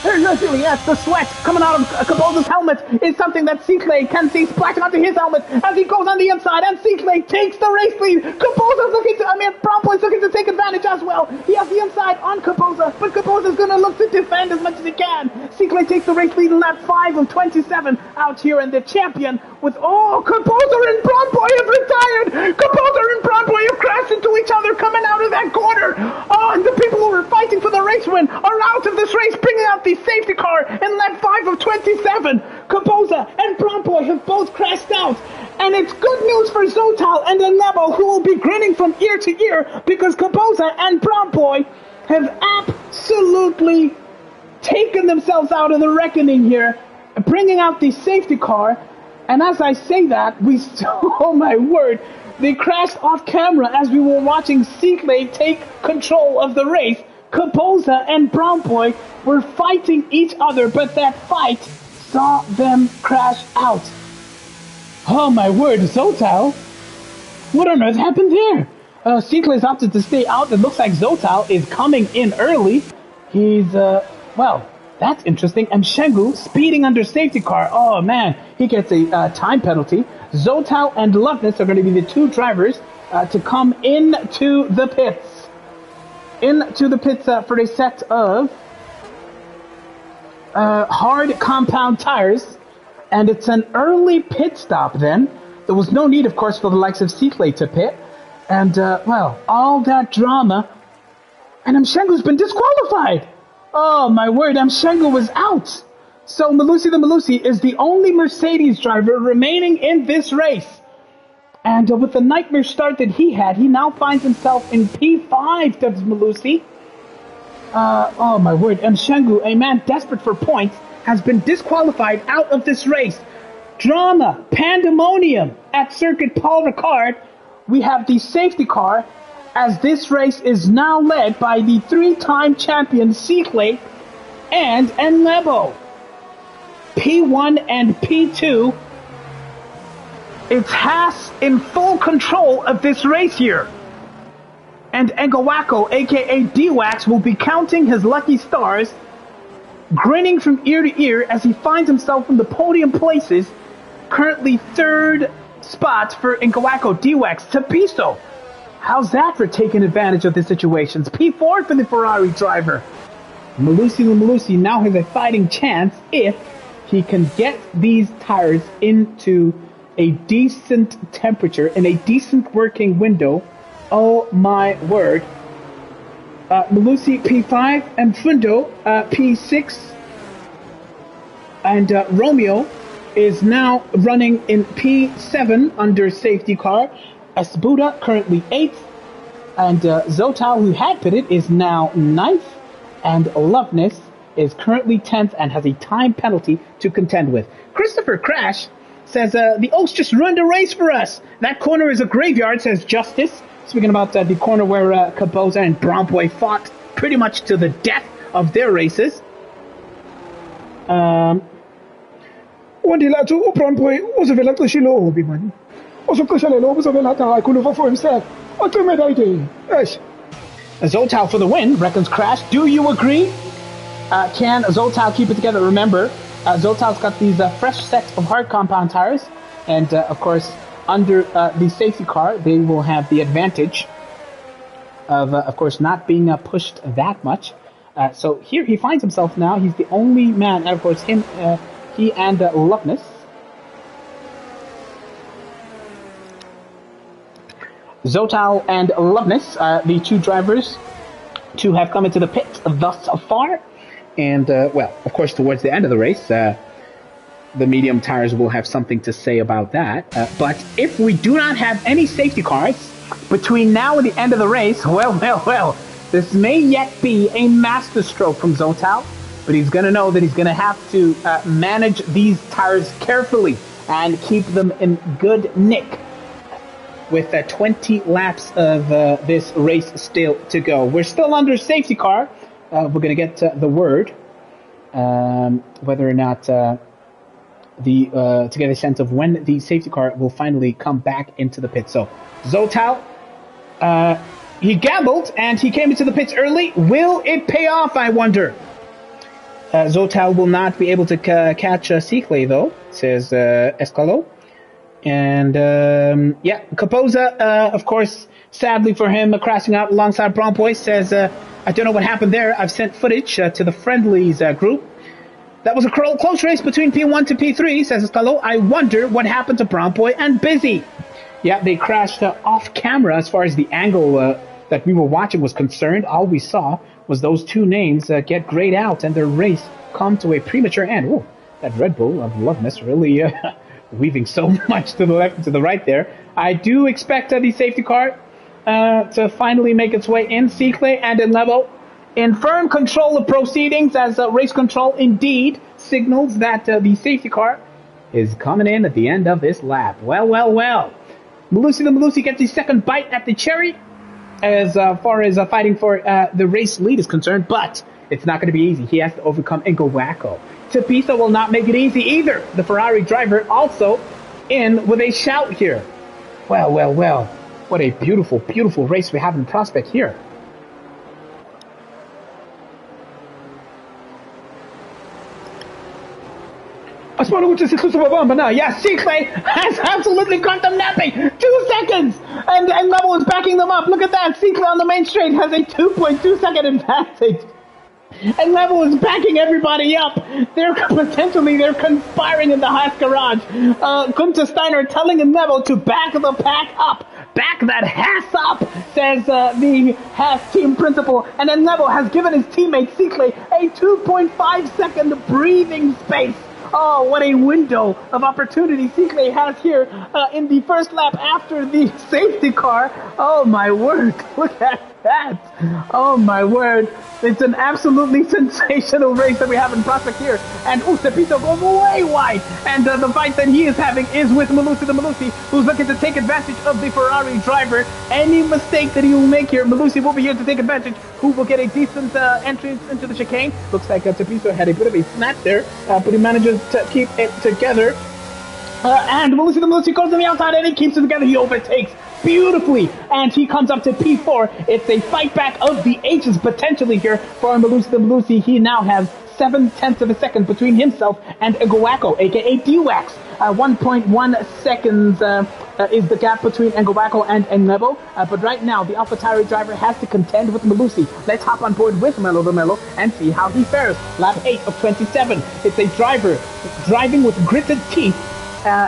S1: Yes, the sweat coming out of Capoza's helmet is something that Cicle can see splashing onto his helmet as he goes on the inside, and Cicle takes the race lead. Capoza's looking to, Brown Boy's looking to take advantage as well. He has the inside on Capoza, but Capoza's going to look to defend as much as he can. Cicle takes the race lead in lap 5 of 27 out here, and the champion with, Capoza and Brown Boy have retired. Capoza and Brown Boy have crashed into each other coming out of that corner. And the people who were fighting for the race win are out of this race, bringing out the safety car in lap 5 of 27. Capoza and Brown Boy have both crashed out, and it's good news for Zotal and Nebo, who will be grinning from ear to ear because Capoza and Brown Boy have absolutely taken themselves out of the reckoning here, bringing out the safety car. And as I say that, oh my word, they crashed off camera as we were watching Cicle take control of the race. Capoza and Brown Boy were fighting each other, but that fight saw them crash out. Oh my word, Zotal? What on earth happened there? Cicle has opted to stay out. It looks like Zotal is coming in early. He's, That's interesting. Mshengu speeding under safety car. Oh man, he gets a time penalty. Zotao and Loveness are going to be the two drivers to come into the pits. Into the pits for a set of hard compound tires. And it's an early pit stop then. There was no need, of course, for the likes of Seatley to pit. And, well, all that drama. And Mshengu's been disqualified. Oh, my word, Mshengu was out. So Malusi the Malusi is the only Mercedes driver remaining in this race. And with the nightmare start that he had, he now finds himself in P5, Dubs Malusi. Oh, my word, Mshengu, a man desperate for points, has been disqualified out of this race. Drama, pandemonium at Circuit Paul Ricard. We have the safety car, as this race is now led by the three-time champion Seatley and Enlebo. P1 and P2. It's Haas in full control of this race here. And Engawako, aka D-Wax, will be counting his lucky stars, grinning from ear to ear as he finds himself in the podium places, currently third spot for Engawako, D-Wax, Tapiso. How's that for taking advantage of the situations? P4 for the Ferrari driver. Malusi now has a fighting chance if he can get these tires into a decent temperature, in a decent working window. Oh my word. Malusi P5 and Fundo P6. And Romeo is now running in P7 under safety car. Esbuda currently 8th, and Zotao, who had pitted, is now 9th, and Loveness is currently 10th and has a time penalty to contend with. Christopher Crash says, the Oaks just ruined a race for us. That corner is a graveyard, says Justice. Speaking about the corner where Caboza and Bromboy fought pretty much to the death of their races.
S2: Wandilathu uBromboy uzovela xishilo obi man. Uzoqeshelela ubuzovela hayi khuluva for himself. Ucime idea. Yes.
S1: Zotao for the win, reckons Crash. Do you agree? Can Zotao keep it together? Remember, Zotao's got these fresh sets of hard compound tires, and of course, under the safety car, they will have the advantage of course, not being pushed that much. So here he finds himself now. He's the only man, and of course, he and Loveness. Zotao and Loveness, the two drivers to have come into the pit thus far. And, well, of course, towards the end of the race, the medium tires will have something to say about that. But if we do not have any safety cars between now and the end of the race, well, this may yet be a masterstroke from Zotao. But he's going to know that he's going to have to manage these tires carefully and keep them in good nick with 20 laps of this race still to go. We're still under safety car. We're going to get the word whether or not to get a sense of when the safety car will finally come back into the pit. So Zotao, he gambled and he came into the pits early. Will it pay off, I wonder? Zotao will not be able to catch Seatley, though, says Escalo. And, yeah, Capoza, of course, sadly for him, crashing out alongside Bromboy, says, I don't know what happened there. I've sent footage to the Friendlies group. That was a close race between P1 to P3, says Escalo. I wonder what happened to Bromboy and Busy. Yeah, they crashed off camera as far as the angle that we were watching was concerned. All we saw was those two names get grayed out and their race come to a premature end. Ooh, that Red Bull of Loveness really weaving so much to the left and to the right there. I do expect the safety car to finally make its way in. Seatley and Enlebo in firm control of proceedings as race control indeed signals that the safety car is coming in at the end of this lap. Well. Malusi the Malusi gets the second bite at the cherry as far as fighting for the race lead is concerned, but it's not going to be easy. He has to overcome Ingowacko. Tapisa will not make it easy either. The Ferrari driver also in with a shout here. Well. What a beautiful race we have in prospect here.
S2: Asibona ukuthi sihluso babamba na.
S1: Yes, Chikwe has absolutely got them napping. 2 seconds. And Level is backing them up. Look at that. Chikwe on the main straight has a 2.2 second advantage. And Level is backing everybody up. They're conspiring in the Haas garage. Gunther Steiner telling Level to back the pack up. Back that Haas up, says the Haas team principal. And then Level has given his teammate Chikwe a 2.5 second breathing space. Oh, what a window of opportunity Chikwe has here in the first lap after the safety car. Oh, my word. Look at that. Oh, my word. It's an absolutely sensational race that we have in prospect here. And Cepito goes way wide. And the fight that he is having is with Malusi the Malusi, who's looking to take advantage of the Ferrari driver. Any mistake that he will make here, Malusi will be here to take advantage, who will get a decent entrance into the chicane. Looks like Cepito had a bit of a snap there, but he manages to keep it together. And Malusi the Malusi goes on the outside and he keeps it together. He overtakes beautifully, and he comes up to P4. It's a fight back of the H's potentially here for Malusi the Malusi. He now has 0.7 of a second between himself and Ngawako, aka D-Wax. 1.1 seconds is the gap between Ngawako and Nebo. But right now, the AlphaTauri driver has to contend with Malusi. Let's hop on board with Melo the Melo and see how he fares. Lap 8 of 27. It's a driver driving with gritted teeth.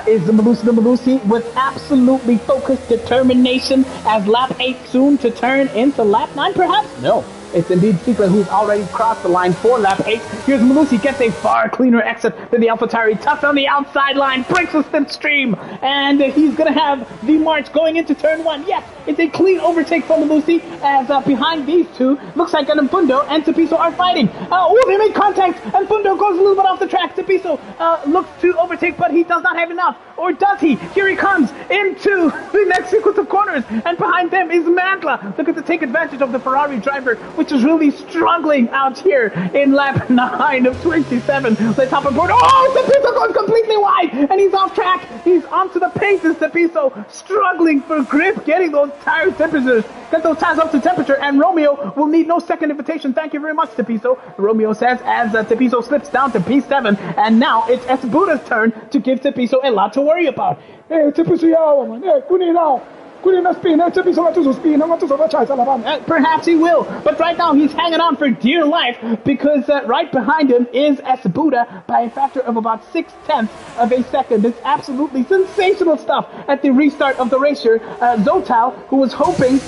S1: Is the Malusi with absolutely focused determination as lap 8 soon to turn into lap 9 perhaps? No. It's indeed Chikwe who's already crossed the line for lap 8. Here's Malusi, gets a far cleaner exit than the AlphaTauri. Tucked on the outside line, breaks a stint stream, and he's going to have the march going into turn 1. Yes, it's a clean overtake for Malusi as behind these two, looks like Mfundo and Tepiso are fighting. They make contact, and Mfundo goes a little bit off the track. Tepiso looks to overtake, but he does not have enough. Or does he? Here he comes into the next sequence of corners, and behind them is Mandla, looking to take advantage of the Ferrari driver, which is really struggling out here in lap 9 of 27. Let's hop on board. Oh, Tepiso goes completely wide, and he's off track. He's onto the pace as Tepiso, struggling for grip, getting those tire temperatures. Get those tires up to temperature, and Romeo will need no second invitation. Thank you very much, Tepiso. Romeo says as Tepiso slips down to P7, and now it's Esbuda's turn to give Tepiso a lot to worry about.
S2: Hey, Tepiso yawa man. Hey, kunina spin. Hey, Tepiso ngatuzo spin. Ngatuzo bachayisa labana.
S1: Perhaps he will, but right now he's hanging on for dear life because right behind him is Esbuda by a factor of about 0.6 of a second. It's absolutely sensational stuff at the restart of the race here. Zotal, who was hoping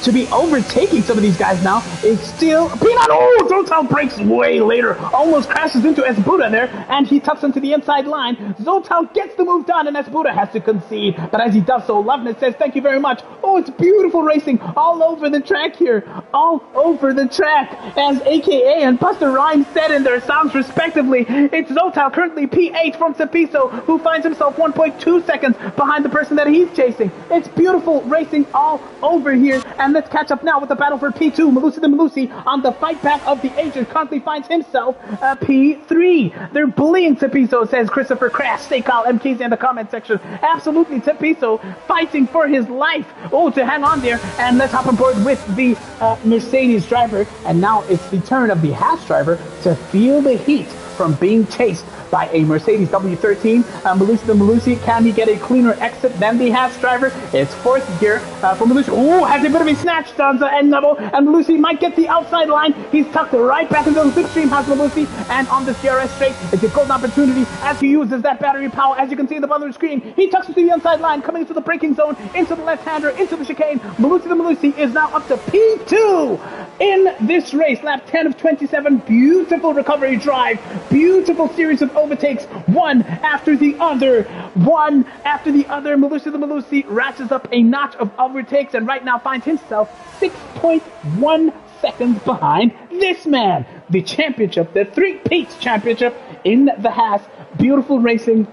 S1: to be overtaking some of these guys now, is still... Oh, Zotal breaks way later. Almost crashes into Esbuda there, and he tucks into the inside line. Zotal gets the move done, and Esbuda has to concede. But as he does so, Loveness says, thank you very much. Oh, it's beautiful racing all over the track here. All over the track. As AKA and Buster Rhymes said in their songs respectively, it's Zotal, currently P8 from Tepiso, who finds himself 1.2 seconds behind the person that he's chasing. It's beautiful racing all over here. And let's catch up now with the battle for P2. Malusi the Malusi on the fight back of the agent currently finds himself P3. They're bullying Tepiso, says Christopher Crash, Steakal, MKs in the comment section. Absolutely, Tepiso fighting for his life. Oh, to hang on there. And let's hop on board with the Mercedes driver. And now it's the turn of the Haas driver to feel the heat from being chased by a Mercedes W13. Malusi the Malusi, can he get a cleaner exit than the Haas driver? It's fourth gear for Malusi. Oh, has a bit of a snatch, Danza and Neville, and Malusi might get the outside line. He's tucked right back into the slipstream, has Malusi, and on the CRS straight, it's a golden opportunity as he uses that battery power. As you can see in the bottom of the screen, he tucks into the inside line, coming into the braking zone, into the left-hander, into the chicane. Malusi the Malusi is now up to P2 in this race. Lap 10 of 27, beautiful recovery drive, beautiful series of overtakes, one after the other. Malusi the Malusi ratchets up a notch of overtakes and right now finds himself 6.1 seconds behind this man. The championship, the three-peat championship in the Haas. Beautiful racing,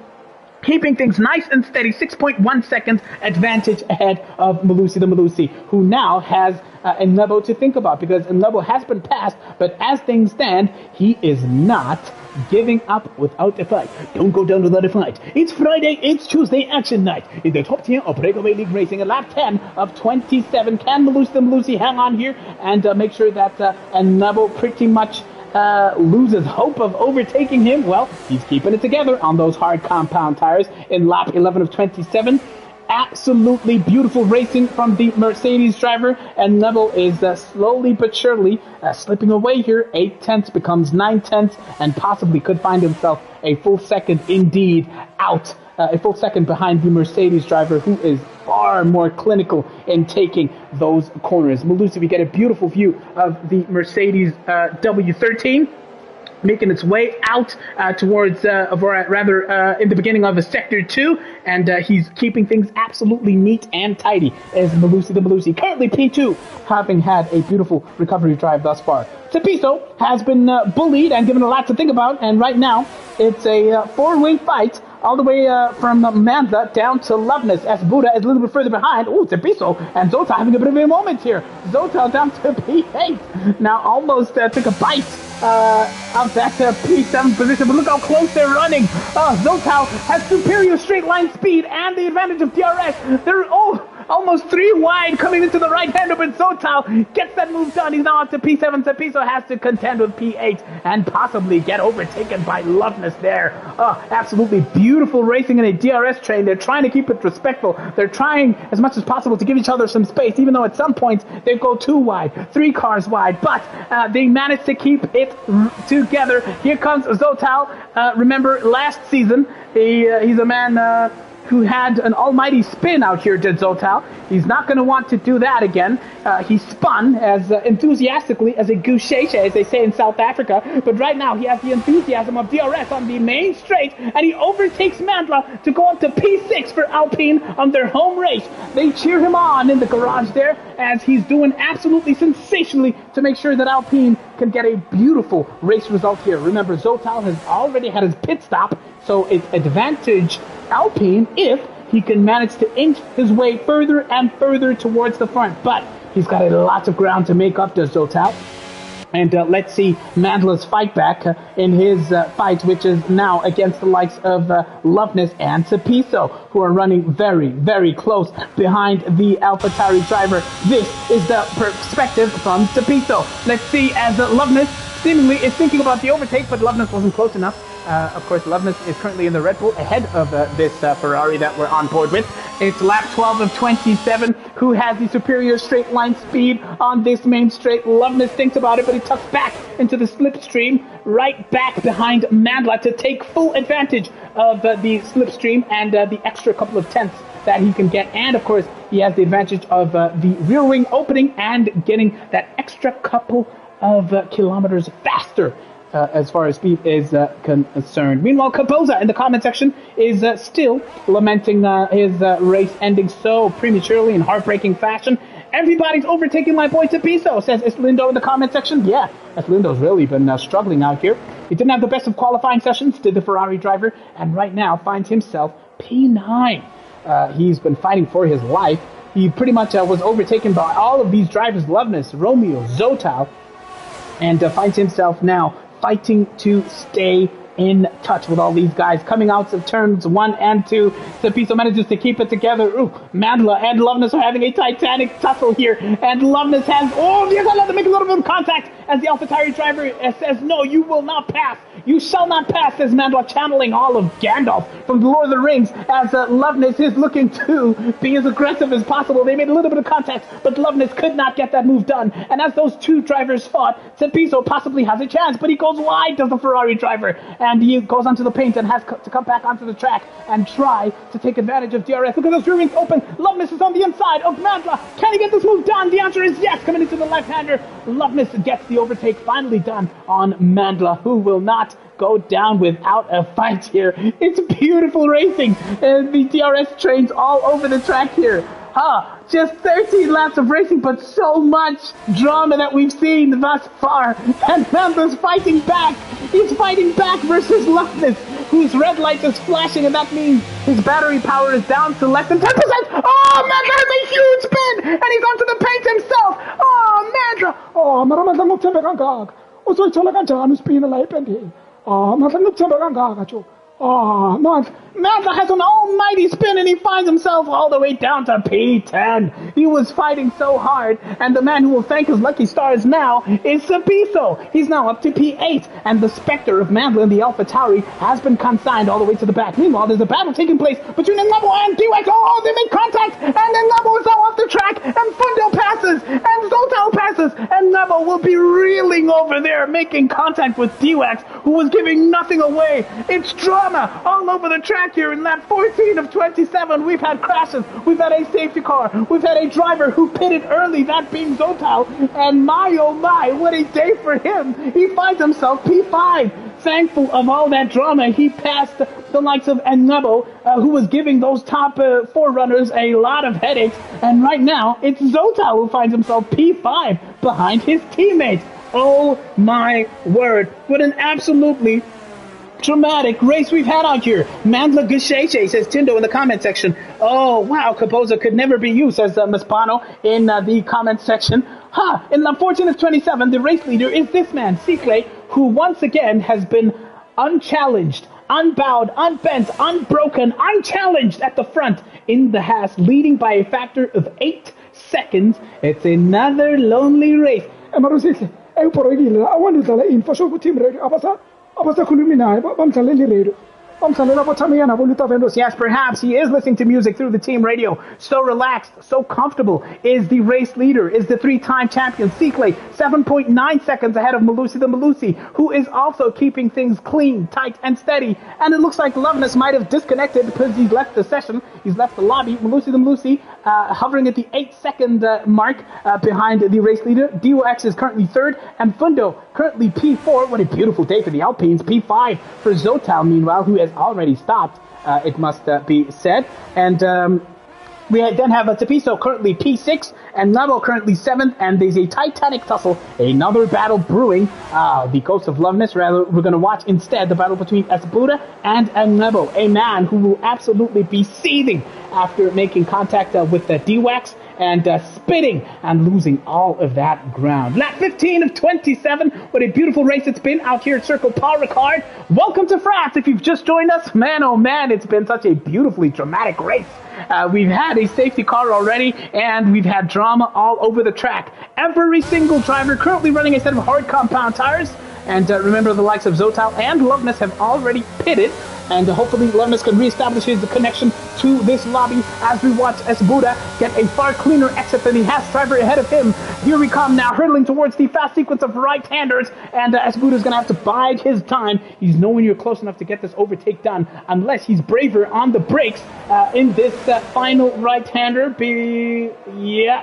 S1: keeping things nice and steady. 6.1 seconds advantage ahead of Malusi the Malusi, who now has Nebo to think about, because Nebo has been passed, but as things stand, he is not giving up without a fight. Don't go down without a fight. It's Friday, it's Tuesday action night in the top tier of Brakeaway League Racing. At lap 10 of 27, can Malusi the Malusi hang on here and make sure that Nebo pretty much loses hope of overtaking him. Well, he's keeping it together on those hard compound tires in lap 11 of 27. Absolutely beautiful racing from the Mercedes driver, and Neville is slowly but surely slipping away here. 8/10 becomes 9/10, and possibly could find himself a full second indeed out. A full second behind the Mercedes driver, who is far more clinical in taking those corners. Malusi, we get a beautiful view of the Mercedes W13 making its way out towards, in the beginning of Sector 2, and he's keeping things absolutely neat and tidy as Malusi the Malusi. Currently P2, having had a beautiful recovery drive thus far. Cepiso has been bullied and given a lot to think about, and right now it's a four-way fight all the way from Manza down to Loveness, as Buddha is a little bit further behind. Ooh, Cepiso and Zota having a bit of a moment here. Zota down to P8. Now almost took a bite of that P7 position, but look how close they're running. Zota has superior straight line speed and the advantage of DRS. They're almost three wide coming into the right-hander, but Zotal gets that move done. He's now up to P7. Cepiso has to contend with P8 and possibly get overtaken by Loveness there. Absolutely beautiful racing in a DRS train. They're trying to keep it respectful. They're trying as much as possible to give each other some space, even though at some points they go too wide, 3 cars wide, but they managed to keep it together. Here comes Zotal. Remember last season, he's a man who had an almighty spin out here, did Zotal. He's not going to want to do that again. He spun as enthusiastically as a goose as they say in South Africa, but right now he has the enthusiasm of DRS on the main straight, and he overtakes Mandla to go up to P6 for Alpine on their home race. They cheer him on in the garage there as he's doing absolutely sensationally to make sure that Alpine can get a beautiful race result here. Remember, Zotal has already had his pit stop, so it's advantage Alpine if he can manage to inch his way further and further towards the front. But he's got a lot of ground to make up to Zotal. And let's see Mandla's fight back in his fight, which is now against the likes of Loveness and Cepiso, who are running very, very close behind the AlphaTauri driver. This is the perspective from Cepiso. Let's see as Loveness seemingly is thinking about the overtake, but Loveness wasn't close enough. Of course, Loveness is currently in the Red Bull ahead of this Ferrari that we're on board with. It's lap 12 of 27. Who has the superior straight line speed on this main straight? Loveness thinks about it, but he tucks back into the slipstream, right back behind Mandla to take full advantage of the slipstream and the extra couple of tenths that he can get. And of course, he has the advantage of the rear wing opening and getting that extra couple of kilometers faster as far as speed is concerned. Meanwhile, Capoza in the comment section is still lamenting his race ending so prematurely in heartbreaking fashion. Everybody's overtaking my boy Cepiso, says Eslindo in the comment section. Yeah, Eslindo's really been struggling out here. He didn't have the best of qualifying sessions, did the Ferrari driver, and right now finds himself P9. He's been fighting for his life. He pretty much was overtaken by all of these drivers, Loveness, Romeo, Zotal, and finds himself now fighting to stay in touch with all these guys. Coming out of turns 1 and 2, Cepiso manages to keep it together. Ooh, Mandla and Loveness are having a titanic tussle here, and Loveness has, you're gonna have to make a little bit of contact as the AlphaTauri driver says, no, you will not pass. You shall not pass, says Mandla, channeling all of Gandalf from the Lord of the Rings, as Loveness is looking to be as aggressive as possible. They made a little bit of contact, but Loveness could not get that move done. And as those two drivers fought, Cepiso possibly has a chance, but he goes wide, does the Ferrari driver, and he goes onto the paint and has to come back onto the track and try to take advantage of DRS. Look at those rear wings open. Loveness is on the inside of Mandla. Can he get this move done? The answer is yes. Coming into the left-hander, Loveness gets the overtake finally done on Mandla, who will not go down without a fight here. It's beautiful racing. The DRS trains all over the track here. Just 13 laps of racing, but so much drama that we've seen thus far. And Mandla's fighting back. He's fighting back versus Loveness, whose red light is flashing, and that means his battery power is down to less than 10%. Mandla has a huge spin, and he's onto the paint himself. Mandla.
S2: Mara Mandla ngokuthemba kangaka. Uzoyithola kanjani uspina la ependeni? Mandla ngokuthemba kangaka jo. Oh, man.
S1: Mazda has an almighty spin and he finds himself all the way down to P10. He was fighting so hard, and the man who will thank his lucky stars now is Sapiso. He's now up to P8, and the specter of Mandla in the Alpha Tauri has been consigned all the way to the back. Meanwhile, there's a battle taking place between Enlevel and D-Wax. Oh, they make contact, and Enlevel is now off the track, and Fundo passes, and Zotal passes, and Enlevel will be reeling over there, making contact with D-Wax, who was giving nothing away. It's drama all over the track here in lap 14 of 27. We've had crashes, we've had a safety car, we've had a driver who pitted early, that being Zotal, and my oh my, what a day for him. He finds himself P5. Thankful of all that drama, he passed the likes of Enlevel, who was giving those top four runners a lot of headaches, and right now it's Zotal who finds himself P5 behind his teammates. Oh my word, what an absolutely dramatic race we've had out here. Mandla Gasheche, says Tindo in the comment section. Oh, wow, Capoza could never be you, says Mispano in the comment section. In lap 14 of 27, the race leader is this man, Cicle, who once again has been unchallenged, unbowed, unbent, unbroken, unchallenged at the front in the Haas, leading by a factor of 8 seconds. It's another lonely race.
S2: Marusile, porogile, I want to in for sure team radio. Abasa kulumina, bamsaleli radio.
S1: Yes, perhaps he is listening to music through the team radio. So relaxed, so comfortable is the race leader, is the three-time champion, Cicle, 7.9 seconds ahead of Malusi the Malusi, who is also keeping things clean, tight, and steady. And it looks like Loveness might have disconnected because he's left the session, he's left the lobby. Malusi the Malusi hovering at the 8-second mark behind the race leader. DOX is currently third, and Fundo currently P4. What a beautiful day for the Alpines. P5 for Zotal, meanwhile, who has already stopped, it must be said. And we then have Tapiso currently P6 and Level currently 7th, and there's a titanic tussle, another battle brewing. The Ghost of Loveness, rather, we're going to watch instead the battle between Esbuda and Level, a man who will absolutely be seething after making contact with the D-Wax and spitting and losing all of that ground. Lap 15 of 27. What a beautiful race it's been out here at Circuit Paul Ricard. Welcome to France. If you've just joined us, man, oh man, it's been such a beautifully dramatic race. We've had a safety car already, and we've had drama all over the track. Every single driver currently running a set of hard compound tires. And remember, the likes of Zotal and Loveness have already pitted. And hopefully Loveness can reestablish his connection to this lobby as we watch Esbuda get a far cleaner exit than the Haas driver ahead of him. Here we come now, hurtling towards the fast sequence of right-handers, and Esbuda's going to have to bide his time. He's nowhere near close enough to get this overtake done unless he's braver on the brakes in this final right-hander.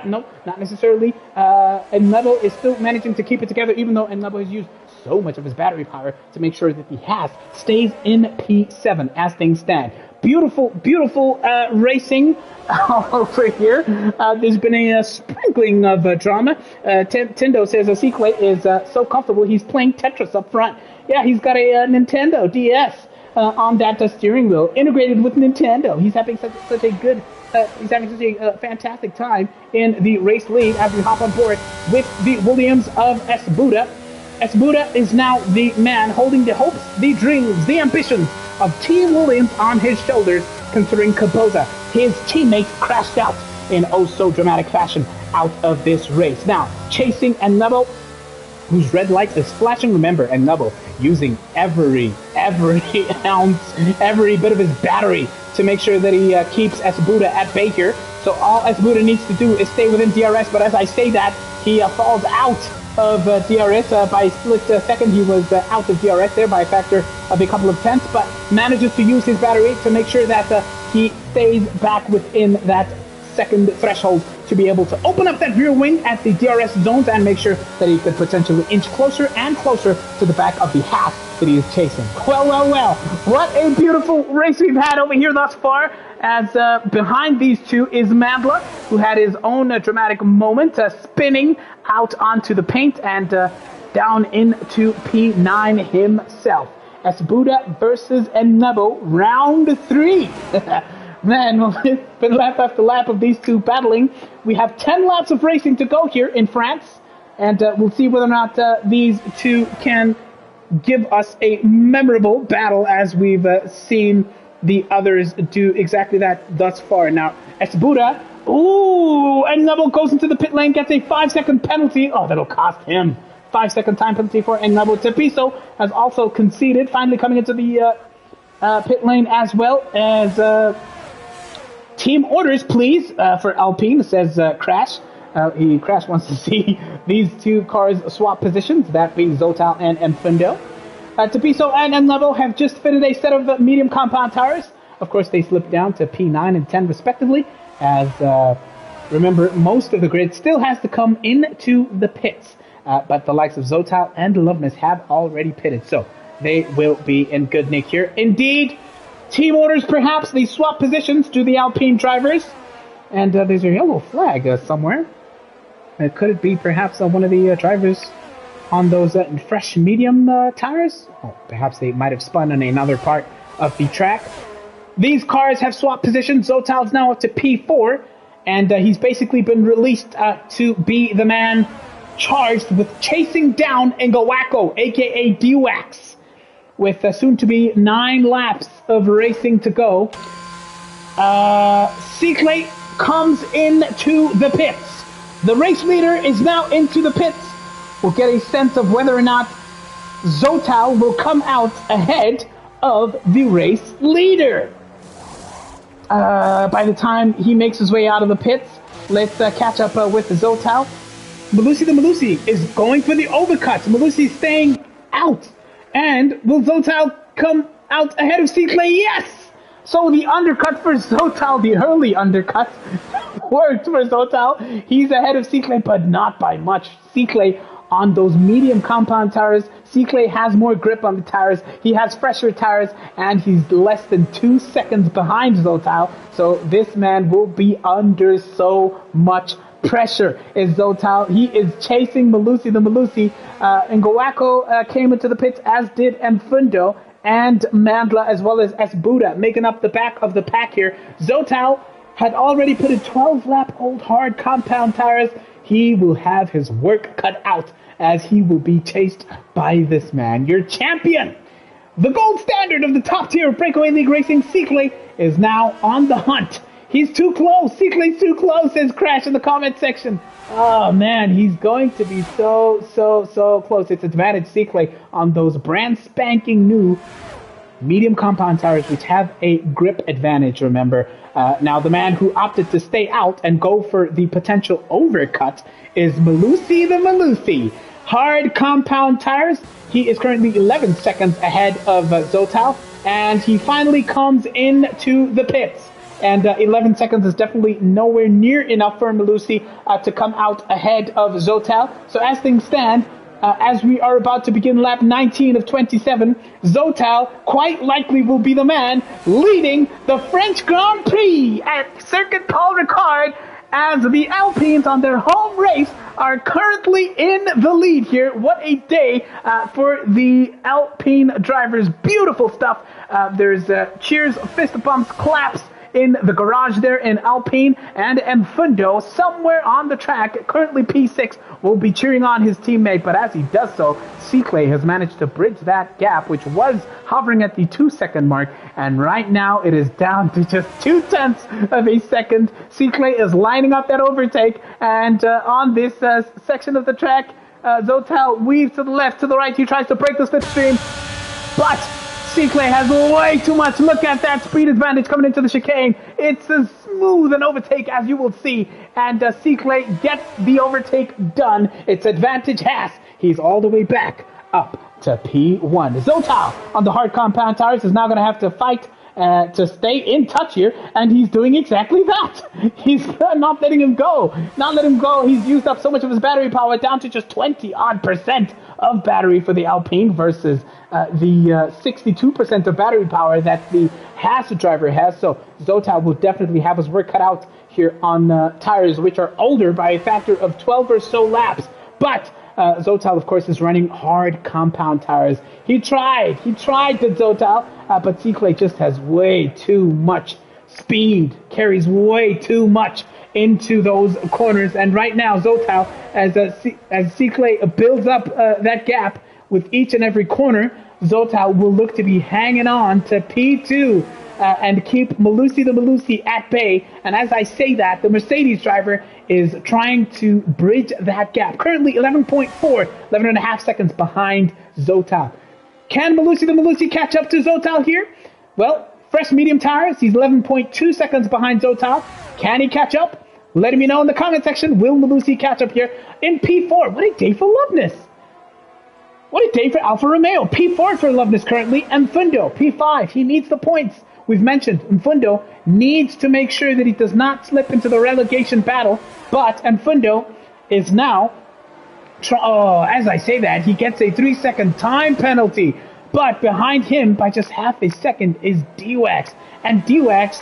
S1: Nope, not necessarily. Enlevel is still managing to keep it together, even though Enlevel has used so much of his battery power to make sure that the Haas stays in P7 as things stand. Beautiful, beautiful racing all over here. There's been a sprinkling of drama. Tindo says Cicle is so comfortable he's playing Tetris up front. Yeah, he's got a Nintendo DS on that steering wheel, integrated with Nintendo. He's having such a good he's having such a fantastic time in the race lead as we hop on board with the Williams of Esbuda. Esbuda is now the man holding the hopes, the dreams, the ambitions of Team Williams on his shoulders, considering Capoza, his teammates, crashed out in oh so dramatic fashion out of this race. Now, chasing Enlevel, whose red light is flashing. Remember, Enlevel using every ounce, every bit of his battery to make sure that he keeps Esbuda at bay here. So all Esbuda needs to do is stay within DRS, but as I say that, he falls out of DRS by a split second. He was out of DRS there by a factor of a couple of tenths, but manages to use his battery to make sure that he stays back within that second threshold to be able to open up that rear wing at the DRS zones and make sure that he could potentially inch closer and closer to the back of the Haas that he is chasing. Well, what a beautiful race we've had over here thus far, as behind these two is Mandla, who had his own dramatic moment, spinning out onto the paint and down into P9 himself. Esbuda versus Enlevel, round 3. Man, it's been lap after lap of these two battling. We have 10 laps of racing to go here in France, and we'll see whether or not these two can give us a memorable battle as we've seen the others do exactly that thus far. Now, Esbuda, and Neville goes into the pit lane, gets a 5-second penalty. Oh, that'll cost him. 5-second time penalty for Neville. Tepiso has also conceded, finally coming into the pit lane as well as team orders, please, for Alpine, says Crash. Crash wants to see these two cars swap positions, that being Zotal and Fundo. Tepiso and Neville have just fitted a set of medium compound tires. Of course, they slipped down to P9 and 10 respectively, as remember, most of the grid still has to come into the pits. But the likes of Zotal and Loveness have already pitted, so they will be in good nick here. Indeed, team orders perhaps, they swap positions to the Alpine drivers. And there's a yellow flag somewhere. Could it be perhaps one of the drivers on those fresh medium tires? Oh, perhaps they might have spun on another part of the track. These cars have swapped positions. Zotal's now up to P4, and he's basically been released to be the man charged with chasing down Ngawako, aka D-Wax, with soon to be 9 laps of racing to go. Cyclate comes into the pits. The race leader is now into the pits. We'll get a sense of whether or not Zotal will come out ahead of the race leader. By the time he makes his way out of the pits, let's catch up with Zotal. Malusi the Malusi is going for the overcut. Malusi staying out. And will Zotal come out ahead of Cyclate? Yes! So the undercut for Zotal, the early undercut, worked for Zotal. He's ahead of Cyclate, but not by much. Cyclate on those medium compound tires. Cyclate has more grip on the tires. He has fresher tires, and he's less than 2 seconds behind Zotal. So this man will be under so much pressure. Is Zotal. He is chasing Malusi the Malusi. Ngawako came into the pits, as did Mfundo and Mandla, as well as Esbuda, making up the back of the pack here. Zotal had already put in 12-lap old hard compound tires. He will have his work cut out, as he will be chased by this man. Your champion, the gold standard of the top tier of Breakaway League Racing, Cyclate, is now on the hunt. He's too close. Cyclate's too close, says Crash in the comment section. Oh man, he's going to be so close. It's advantage Cyclate on those brand spanking new medium compound tires, which have a grip advantage, remember. Now, the man who opted to stay out and go for the potential overcut is Malusi the Malusi. Hard compound tires. He is currently 11 seconds ahead of Zotal, and he finally comes into the pits. And 11 seconds is definitely nowhere near enough for Malusi to come out ahead of Zotal. So as things stand, as we are about to begin lap 19 of 27, Zotal quite likely will be the man leading the French Grand Prix at Circuit Paul Ricard, as the Alpines on their home race are currently in the lead here. What a day for the Alpine drivers. Beautiful stuff. There's cheers, fist bumps, claps in the garage there in Alpine, and Mfundo somewhere on the track, currently P6, will be cheering on his teammate, but as he does so, Cyclate has managed to bridge that gap, which was hovering at the 2-second mark, and right now it is down to just 0.2 of a second. Cyclate is lining up that overtake, and on this section of the track, Zotal weaves to the left, to the right. He tries to break the slipstream, but Cyclate has way too much. Look at that speed advantage coming into the chicane. It's as smooth an overtake as you will see. And Cyclate gets the overtake done. It's advantage Haas. He's all the way back up to P1. Zotal on the hard compound tires is now going to have to fight to stay in touch here, and he's doing exactly that. He's not letting him go. Not letting him go. He's used up so much of his battery power, down to just 20% of battery for the Alpine versus the 62% of battery power that the Haas driver has. So Zotal will definitely have his work cut out here on tires which are older by a factor of 12 or so laps. But Zotal, of course, is running hard compound tires. He tried to Zotal, but Cyclate just has way too much speed, carries way too much into those corners. And right now, Zotal, as Cyclate builds up that gap, with each and every corner, Zotal will look to be hanging on to P2 and keep Malusi the Malusi at bay. And as I say that, the Mercedes driver is trying to bridge that gap. Currently 11.4, 11 and a half seconds behind Zotal. Can Malusi the Malusi catch up to Zotal here? Well, fresh medium tires, he's 11.2 seconds behind Zotal. Can he catch up? Let me know in the comment section. Will Malusi catch up here in P4? What a day for Loveness. What a day for Alfa Romeo. P4 for Loveness currently. Mfundo, P5. He needs the points. We've mentioned Mfundo needs to make sure that he does not slip into the relegation battle. But Mfundo is now, as I say that, he gets a 3-second time penalty. But behind him, by just half a second, is D-Wax. And D-Wax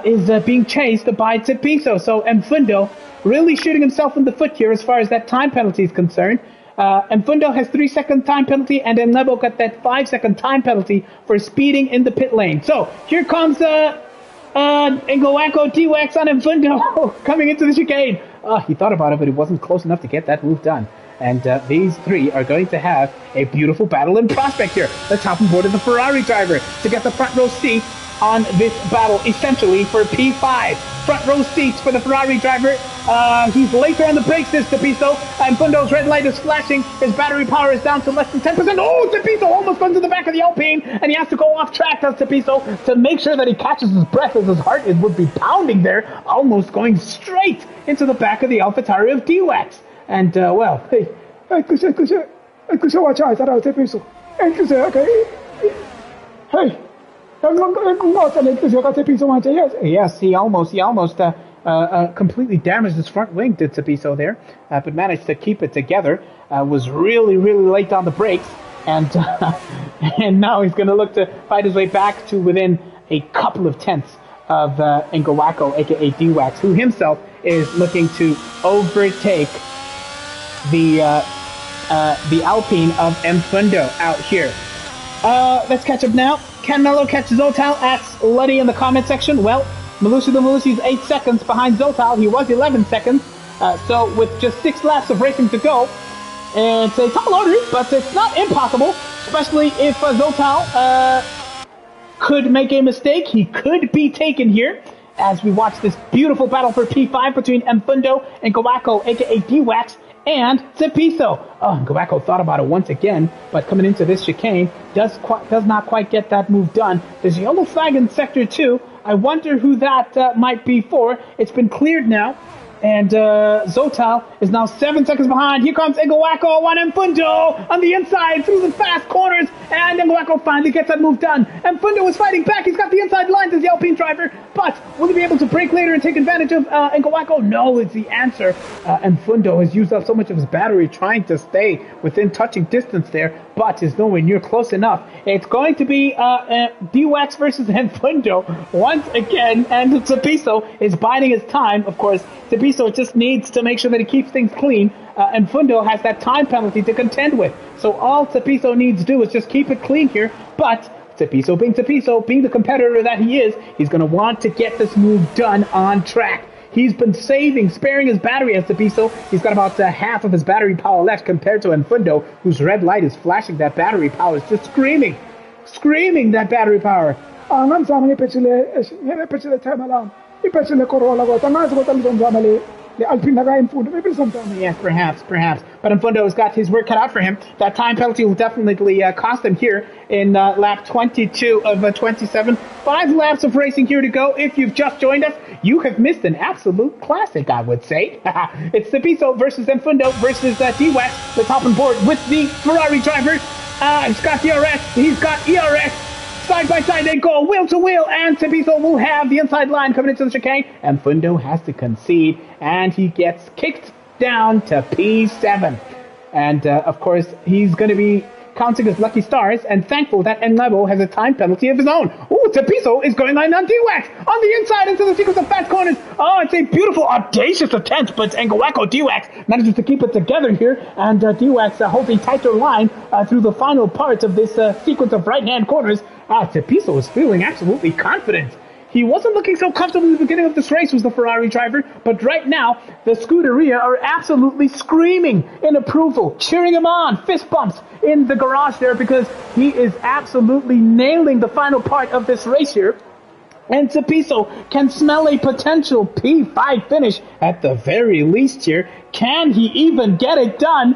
S1: is being chased by Tepiso. So Mfundo really shooting himself in the foot here as far as that time penalty is concerned. Mfundo has 3-second time penalty, and then Lebo got that 5-second time penalty for speeding in the pit lane. So here comes Ngawako D-Wax on Mfundo coming into the chicane. He thought about it, but he wasn't close enough to get that move done. And these three are going to have a beautiful battle in prospect here. Let's hop on board of the Ferrari driver to get the front row seat on this battle, essentially for P5. Front row seats for the Ferrari driver. He's later on the brakes, this Tepiso, and Fundo's red light is flashing. His battery power is down to less than 10%. Oh, Tepiso almost runs to the back of the Alpine, and he has to go off track, does Tepiso, to make sure that he catches his breath as his heart would be pounding there, almost going straight into the back of the AlphaTauri of D-Wax. And, well, hey,
S2: watch out, Tepiso. Hey.
S1: Yes, he almost completely damaged his front wing, did Tepiso there, but managed to keep it together. Was really late on the brakes, and and now he's going to look to fight his way back to within a couple of tenths of Ngawako, aka D-Wax, who himself is looking to overtake the Alpine of Mfundo out here. Let's catch up now. Can Melo catch Zotal? Asks Luddy in the comment section. Well, Malusi the Malusi's 8 seconds behind Zotal. He was 11 seconds. So with just 6 laps of racing to go, it's a tall order, but it's not impossible, especially if Zotal could make a mistake. He could be taken here as we watch this beautiful battle for P5 between Mfundo and Ngawako, aka D-Wax, and Tepiso. Ngawako thought about it once again, but coming into this chicane, does not quite get that move done. There's a yellow flag in Sector 2. I wonder who that might be for. It's been cleared now, and Zotal is now 7 seconds behind. Here comes Ngawako on Mfundo on the inside through the fast corners, and Ngawako finally gets that move done. Mfundo is fighting back. He's got the inside lines as the Alpine driver, but will he be able to brake later and take advantage of Ngawako? No, is the answer. Mfundo has used up so much of his battery trying to stay within touching distance there, but is nowhere near close enough. It's going to be D-Wax versus Mfundo once again, and Tepiso is biding his time. Of course, Tepiso just needs to make sure that he keeps things clean, and Mfundo has that time penalty to contend with. So all Tepiso needs to do is just keep it clean here, but Tepiso, being the competitor that he is, he's going to want to get this move done on track. He's been sparing his battery as Tepiso. He's got about half of his battery power left compared to Mfundo, whose red light is flashing that battery power. It's just screaming that battery power. Yeah, perhaps. But Mfundo has got his work cut out for him. That time penalty will definitely cost him here in lap 22 of 27. 5 laps of racing here to go. If you've just joined us, you have missed an absolute classic, I would say. It's Tepiso versus Mfundo versus D-Wax. Let's hop on board with the Ferrari driver. He's got DRS. He's got ERS. Side by side they go, wheel to wheel, and Tepiso will have the inside line coming into the chicane. And Mfundo has to concede, and he gets kicked down to P7. And, of course, he's going to be counting his lucky stars and thankful that Nlebo has a time penalty of his own. Ooh, Tepiso is going on D-Wax on the inside into the sequence of fast corners. Oh, it's a beautiful, audacious attempt, but Ngawako D-Wax manages to keep it together here, and D-Wax holds a tighter line through the final parts of this sequence of right-hand corners. Tepiso is feeling absolutely confident. He wasn't looking so comfortable in the beginning of this race, was the Ferrari driver, but right now, the Scuderia are absolutely screaming in approval, cheering him on, fist bumps in the garage there, because he is absolutely nailing the final part of this race here. And Cepiso can smell a potential P5 finish at the very least here. Can he even get it done?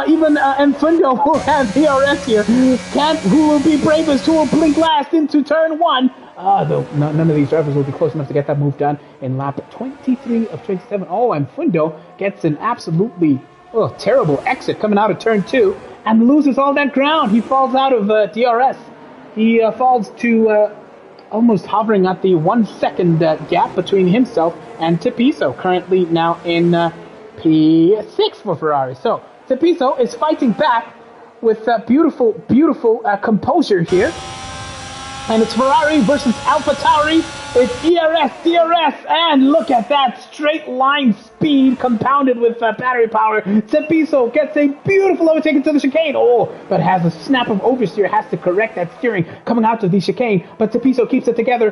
S1: Even Enfundo will have DRS here. Who will be bravest? Who will blink last into turn 1? None of these drivers will be close enough to get that move done in lap 23 of 27. Oh, Enfundo gets an absolutely terrible exit coming out of turn 2 and loses all that ground. He falls out of DRS. He falls to... almost hovering at the 1 second gap between himself and Cepiso, currently now in P6 for Ferrari. So Cepiso is fighting back with beautiful composure here. And it's Ferrari versus AlphaTauri. It's ERS, DRS, and look at that straight line speed compounded with battery power. Cepiso gets a beautiful overtake into the chicane. But has a snap of oversteer, has to correct that steering coming out of the chicane. But Cepiso keeps it together.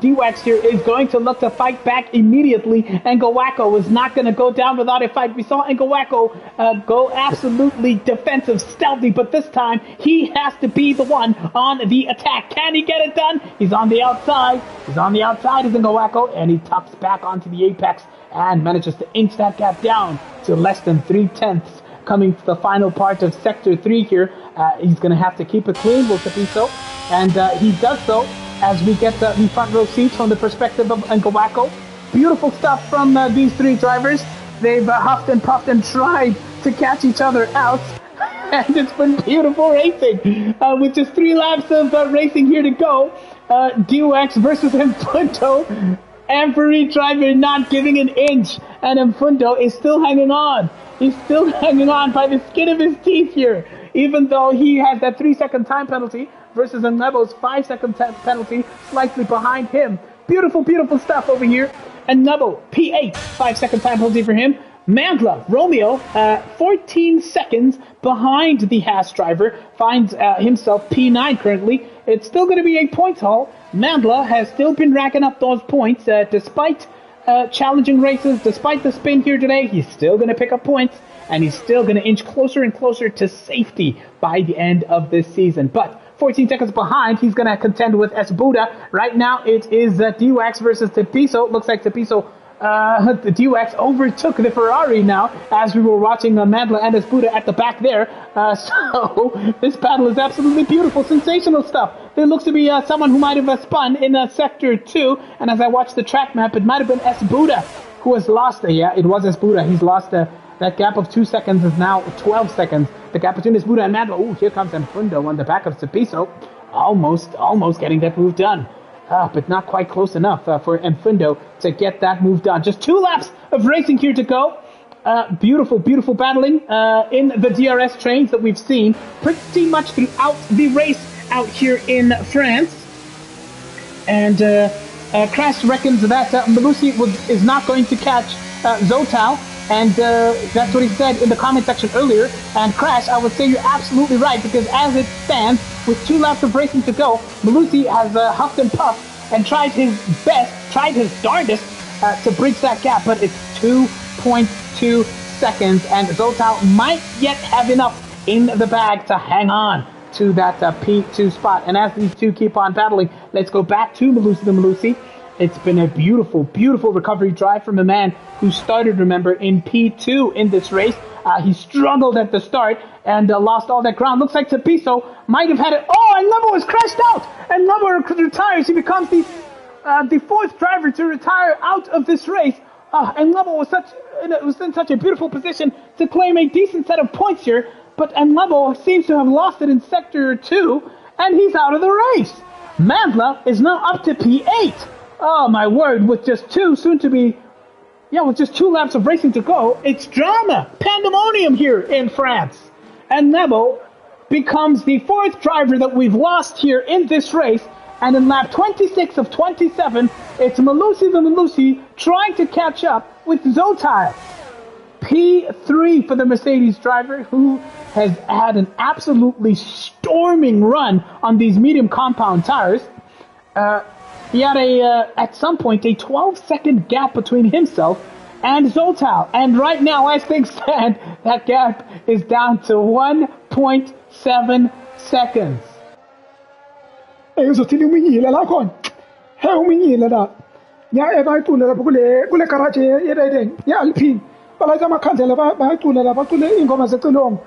S1: D-Wax here is going to look to fight back immediately. Ngawako is not going to go down without a fight. We saw Ngawako go absolutely defensive, stealthy, but this time he has to be the one on the attack. Can he get it done? He's on the outside. He's on the outside of Ngawako, and he tucks back onto the apex and manages to inch that gap down to less than 3/10, coming to the final part of Sector 3 here. He's going to have to keep it clean, will Cepiso, and he does so as we get the front row seats from the perspective of Ngawako. Beautiful stuff from these three drivers. They've huffed and puffed and tried to catch each other out. And it's been beautiful racing. With just 3 laps of racing here to go, DUX versus Enfundo. Every driver not giving an inch, and Enfundo is still hanging on. He's still hanging on by the skin of his teeth here, even though he has that 3-second time penalty versus Enlebo's 5-second penalty slightly behind him. Beautiful stuff over here. Enlebo, P8, 5-second time penalty for him. Mandla, Romeo, 14 seconds behind the Haas driver, finds himself P9 currently. It's still going to be a points haul. Mandla has still been racking up those points despite challenging races, despite the spin here today. He's still going to pick up points, and he's still going to inch closer and closer to safety by the end of this season. But 14 seconds behind, he's going to contend with Esbuda. Right now, it is D-Wax versus Cepiso. Looks like Cepiso the D-Wax overtook the Ferrari now as we were watching Mandla and Esbuda at the back there. So this battle is absolutely beautiful, sensational stuff. There looks to be someone who might have spun in Sector 2, and as I watched the track map, it might have been Esbuda who has lost. It was Esbuda. He's lost that gap of 2 seconds is now 12 seconds. The gap between Esbuda and Mandla. Here comes Enfundo on the back of Cepiso. Almost getting that move done. But not quite close enough for Enfundo to get that move done. Just 2 laps of racing here to go. Beautiful battling in the DRS trains that we've seen pretty much throughout the race out here in France. And Crash reckons that Malusi is not going to catch Zotal. And that's what he said in the comment section earlier. And Crash, I would say you're absolutely right, because as it stands, with 2 laps of racing to go, Malusi has huffed and puffed and tried his darndest to bridge that gap, but it's 2.2 seconds, and Zotal might yet have enough in the bag to hang on to that P2 spot. And as these two keep on battling, let's go back to Malusi. It's been a beautiful recovery drive from a man who started, remember, in P2 in this race. He struggled at the start and lost all that ground. Looks like Cepiso might have had it. Oh, and Lebo has crashed out. And Lebo retires. He becomes the 4th driver to retire out of this race. And Lebo was in such a beautiful position to claim a decent set of points here. But Lebo seems to have lost it in Sector 2, and he's out of the race. Mandla is now up to P8. Oh my word, with just 2 laps of racing to go, it's drama, pandemonium here in France. And Nebo becomes the 4th driver that we've lost here in this race, and in lap 26 of 27, it's Malusi trying to catch up with Zotal. P3 for the Mercedes driver, who has had an absolutely storming run on these medium compound tires. He had at some point, a 12-second gap between himself and Zoltal. And right now, as things stand, that gap is down to 1.7 seconds.
S2: Uzothini uminyile la khona. He uminyile la. Ya ebayicula lapho kule garage ye-riding ye-Alpine. Balayitha amakhandlela bayacula la bacule ingoma zecilongo.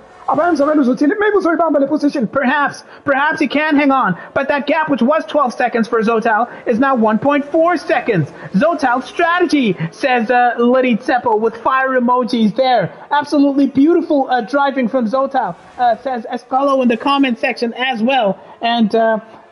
S1: Perhaps he can hang on, but that gap, which was 12 seconds for Zoltal, is now 1.4 seconds. Zoltal's strategy, says Liddy Tsepo with fire emojis there. Absolutely beautiful driving from Zoltal, says Escalo in the comment section as well. And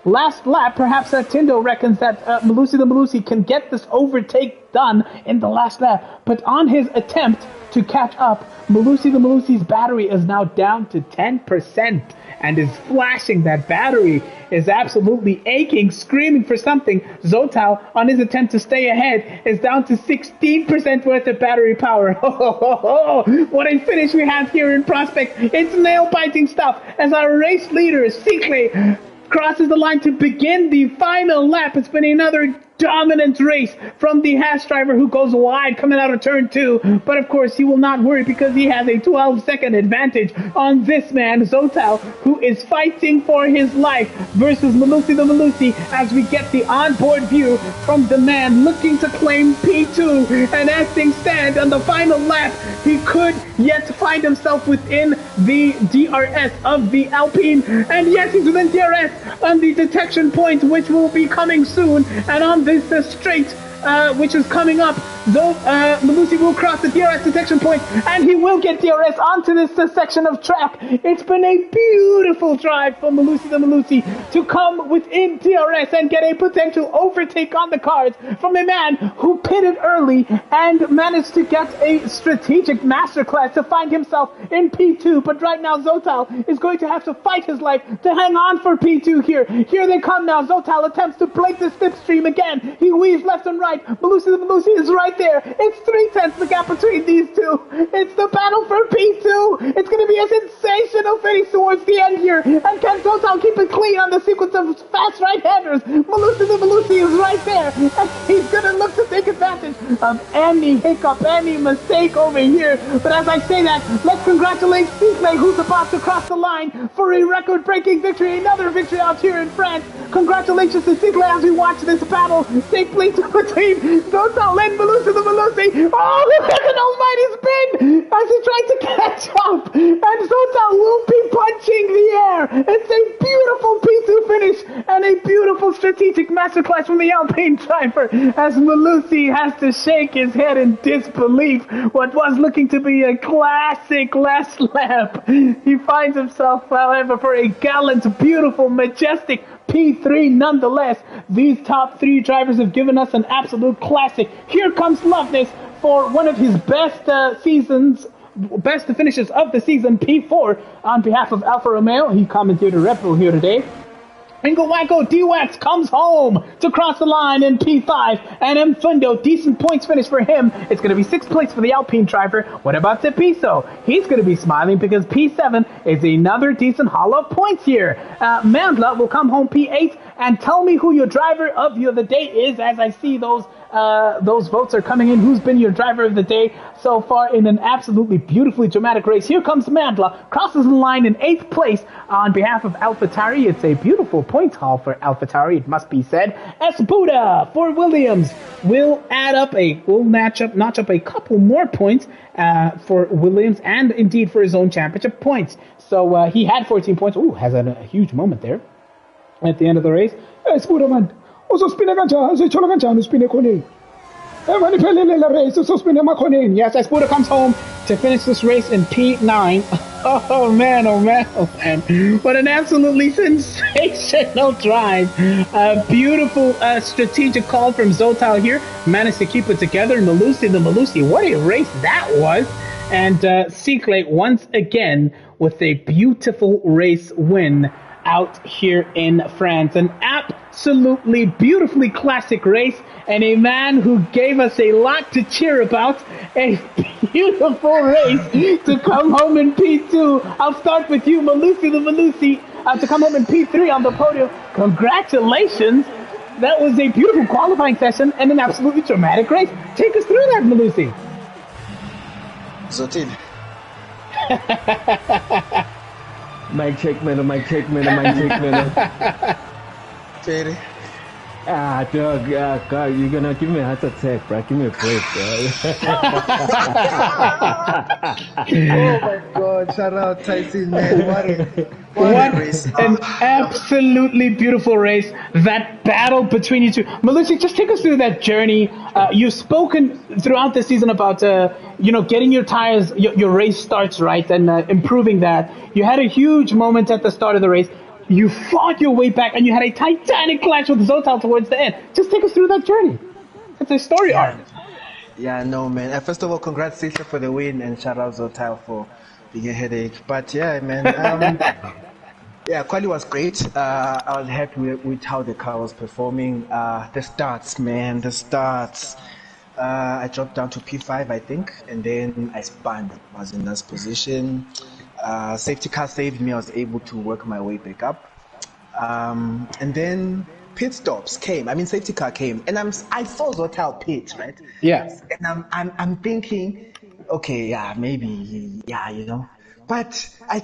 S1: last lap, perhaps Tindo reckons that Malusi the Malusi can get this overtake done in the last lap. But on his attempt to catch up, Malusi the Malusi's battery is now down to 10% and is flashing. That battery is absolutely aching, screaming for something. Zoltal, on his attempt to stay ahead, is down to 16% worth of battery power. What a finish we have here in Prospect. It's nail-biting stuff as our race leader, Sikle, crosses the line to begin the final lap. It's been another dominant race from the Haas driver who goes wide coming out of turn 2. But of course, he will not worry because he has a 12-second advantage on this man, Zoltal, who is fighting for his life versus Malusi the Malusi as we get the onboard view from the man looking to claim P2. And as things stand on the final lap, he could yet find himself within the DRS of the Alpine. And yes, he's within DRS on the detection point, which will be coming soon. And on this straight, which is coming up, though Malusi will cross the DRS detection point, and he will get DRS onto this section of track. It's been a beautiful drive for Malusi the Malusi to come within DRS and get a potential overtake on the cards from a man who pitted early and managed to get a strategic masterclass to find himself in P2. But right now, Zoltal is going to have to fight his life to hang on for P2 here. Here they come now. Zoltal attempts to break the slipstream again. He weaves left and right. Malusi the Malusi is right there. It's 3/10 the gap between these two. It's the battle for P2. It's going to be a sensational finish towards the end here. And can Zoltal keep it clean on the sequence of fast right-handers? Malusi the Malusi is right there. And he's going to look to take advantage of any hiccup, any mistake over here. But as I say that, let's congratulate Sikle, who's about to cross the line for a record-breaking victory. Another victory out here in France. Congratulations to Sikle as we watch this battle take place between Zoltal and Malusi the Malusi. Oh, look at an almighty spin as he tried to catch up. And Zoltal will be punching the air. It's a beautiful P2 finish and a beautiful strategic masterclass from the Alpine driver as Malusi has to shake his head in disbelief. What was looking to be a classic last lap. He finds himself, however, for a gallant, beautiful, majestic P3 nonetheless. These top three drivers have given us an absolute classic. Here comes Loveness for one of his best finishes of the season, P4, on behalf of Alfa Romeo. He commentated Red Bull here today. Ingawako D-Wax comes home to cross the line in P5, and Mfundo, decent points finish for him. It's going to be 6th place for the Alpine driver. What about Tepiso? He's going to be smiling because P7 is another decent haul of points here. Mandla will come home P8, and tell me who your driver of the day is as I see those votes are coming in. Who's been your driver of the day so far in an absolutely beautifully dramatic race? Here comes Mandla, crosses the line in 8th place on behalf of AlphaTauri. It's a beautiful points haul for AlphaTauri, it must be said. Espuda for Williams will notch up a couple more points for Williams and indeed for his own championship points. So he had 14 points. Ooh, has a huge moment there at the end of the race.
S2: Espuda man. Uzospina kanjani? Uzoyithola kanjani uspine khoneni? Maniphelele la race uzospina emakhoneni.
S1: Yes, Espuda comes home to finish this race in P9. Oh man, oh man, oh man. What an absolutely sensational drive. A beautiful strategic call from Zoltal here. Managed to keep it together. Malusi the Malusi, what a race that was. And Sikle once again with a beautiful race win out here in France. An absolutely beautifully classic race, and a man who gave us a lot to cheer about. A beautiful race to come home in P2. I'll start with you, Malusi the Malusi, to come home in P3 on the podium. Congratulations. That was a beautiful qualifying session and an absolutely dramatic race. Take us through that, Malusi.
S3: Zotin.
S4: Mic check, man.
S3: Terry.
S4: Dog, God, you're gonna give me a heart attack, bro. Give me a break, bro.
S3: Oh my God! Shout out Tyson, man. What a race!
S1: An absolutely beautiful race. That battle between you two, Malusi. Just take us through that journey. You've spoken throughout the season about getting your tires, your race starts right, and improving that. You had a huge moment at the start of the race. You fought your way back, and you had a titanic clash with Zotal towards the end. Just take us through that journey. It's a story arc.
S3: Yeah, no, man. First of all, congrats, Sisha, for the win, and shout out Zotal for being a headache. But yeah, man. Yeah, quali was great. I was happy with how the car was performing. The starts, man. The starts. I dropped down to P5, I think, and then I spun. I was in this position. Safety car saved me. I was able to work my way back up. And then pit stops came. I mean, safety car came, and I saw Zotal pit, right?
S1: Yeah.
S3: And I'm thinking, okay, yeah, maybe, yeah. But I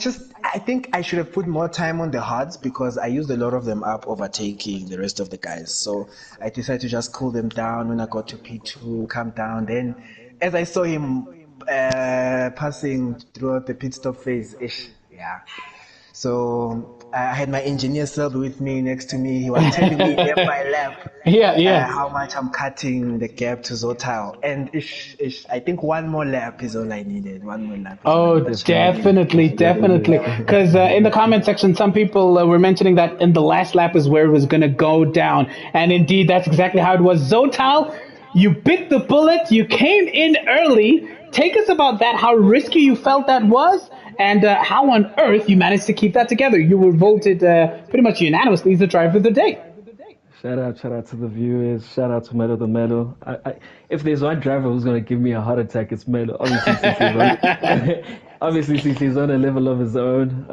S3: think I should have put more time on the hards because I used a lot of them up overtaking the rest of the guys. So I decided to just cool them down when I got to P2, calm down. Then as I saw him passing throughout the pit stop phase, yeah. So I had my engineer sub with me next to me. He was telling me lap by lap how much I'm cutting the gap to Zotal. And I think one more lap is all I needed. One more lap.
S1: Oh, definitely. Because in the comment section, some people were mentioning that in the last lap is where it was going to go down. And indeed, that's exactly how it was. Zotal, you bit the bullet. You came in early. Take us about that, how risky you felt that was, and how on earth you managed to keep that together. You were voted pretty much unanimously as the driver of the day.
S4: Shout out to the viewers. Shout out to Melo the Melo. If there's one driver who's going to give me a heart attack, it's Melo. Obviously, Sisli's on a level of his own.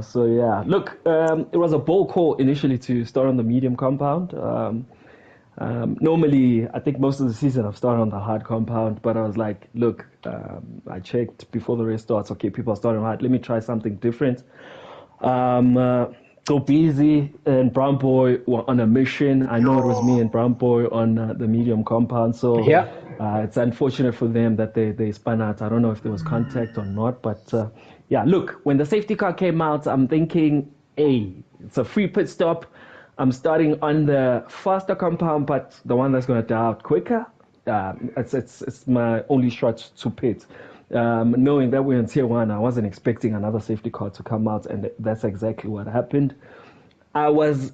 S4: So, yeah. Look, it was a bold call initially to start on the medium compound. Normally, I think most of the season I've started on the hard compound, but I was like, look, I checked before the race starts. Okay, people are starting hard. Let me try something different. So Busy and Brown Boy were on a mission. I know it was me and Brown Boy on the medium compound. So it's unfortunate for them that they spun out. I don't know if there was contact or not, but yeah, look, when the safety car came out, I'm thinking, hey, it's a free pit stop. I'm starting on the faster compound, but the one that's going to die out quicker. It's my only shot to pit. Knowing that we're in tier 1, I wasn't expecting another safety car to come out, and that's exactly what happened. I was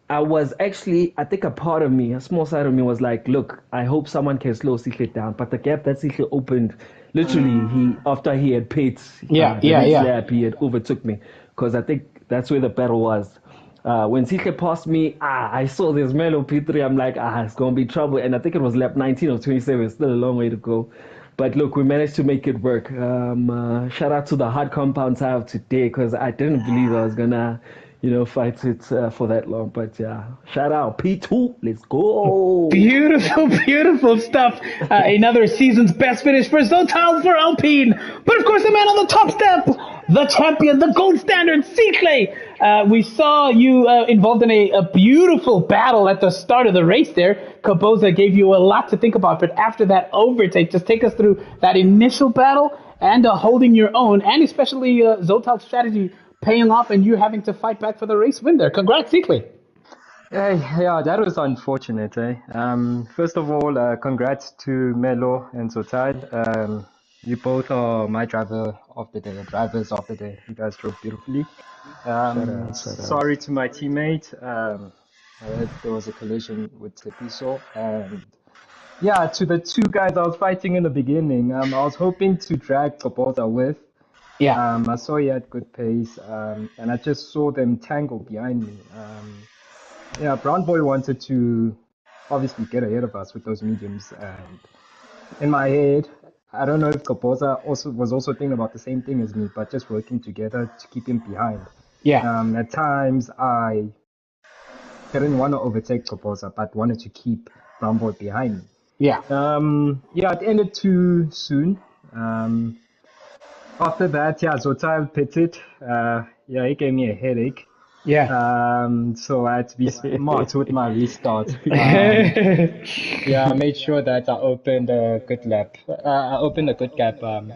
S4: actually, I think a small side of me was like, look, I hope someone can slow Sihle down. But the gap that Sihle opened, literally, after he had pit, lap, he had overtook me, because I think that's where the battle was. When Sihle passed me, I saw this Melo P3. I'm like, it's going to be trouble. And I think it was lap 19 or 27. Still a long way to go. But look, we managed to make it work. Shout out to the hard compounds I have today, because I didn't believe I was going to, fight it for that long. But yeah, shout out P2. Let's go.
S1: Beautiful stuff. Another season's best finish for Zotal for Alpine. But of course, the man on the top step, the champion, the gold standard, Sihle. We saw you involved in a beautiful battle at the start of the race there. Kaboza gave you a lot to think about, but after that overtake, just take us through that initial battle and holding your own, and especially Zotal's strategy paying off and you having to fight back for the race win there. Congrats, Sihle.
S5: Yeah, that was unfortunate. First of all, congrats to Melo and Zotal. You both are my drivers of the day. You guys drove beautifully. Sorry to my teammate. I heard there was a collision with Tepiso. And yeah, to the two guys I was fighting in the beginning, I was hoping to drag Kaboza with.
S1: Yeah.
S5: I saw he had good pace, and I just saw them tangle behind me. Brown Boy wanted to obviously get ahead of us with those mediums, and in my head, I don't know if Kaboza was also thinking about the same thing as me, but just working together to keep him behind.
S1: Yeah.
S5: At times, I didn't want to overtake Proposa, but wanted to keep Brown Boy behind me.
S1: Yeah.
S5: It ended too soon. After that, Zotal pitted. He gave me a headache.
S1: Yeah.
S5: So I had to be smart with my restart. I made sure that I opened a good lap. I opened a good gap. In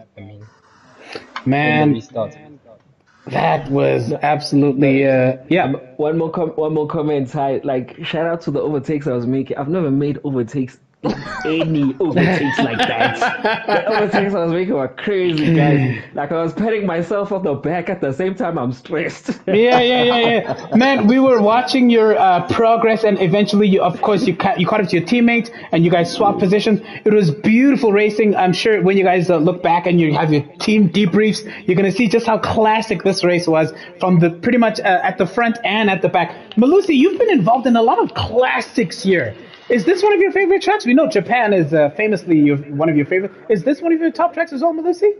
S5: the restart.
S1: That was absolutely
S4: One more comment. Like, shout out to the overtakes I was making. I've never made overtakes. Any overtakes like that. The overtakes I was making were crazy, guys. Like, I was patting myself on the back at the same time I'm stressed.
S1: Yeah. Man, we were watching your progress, and eventually, you caught up to your teammates, and you guys swapped positions. It was beautiful racing. I'm sure when you guys look back and you have your team debriefs, you're gonna see just how classic this race was from the pretty much at the front and at the back. Malusi, you've been involved in a lot of classics here. Is this one of your favorite tracks? We know Japan is famously one of your favorite. Is this one of your top tracks as well, Malusi?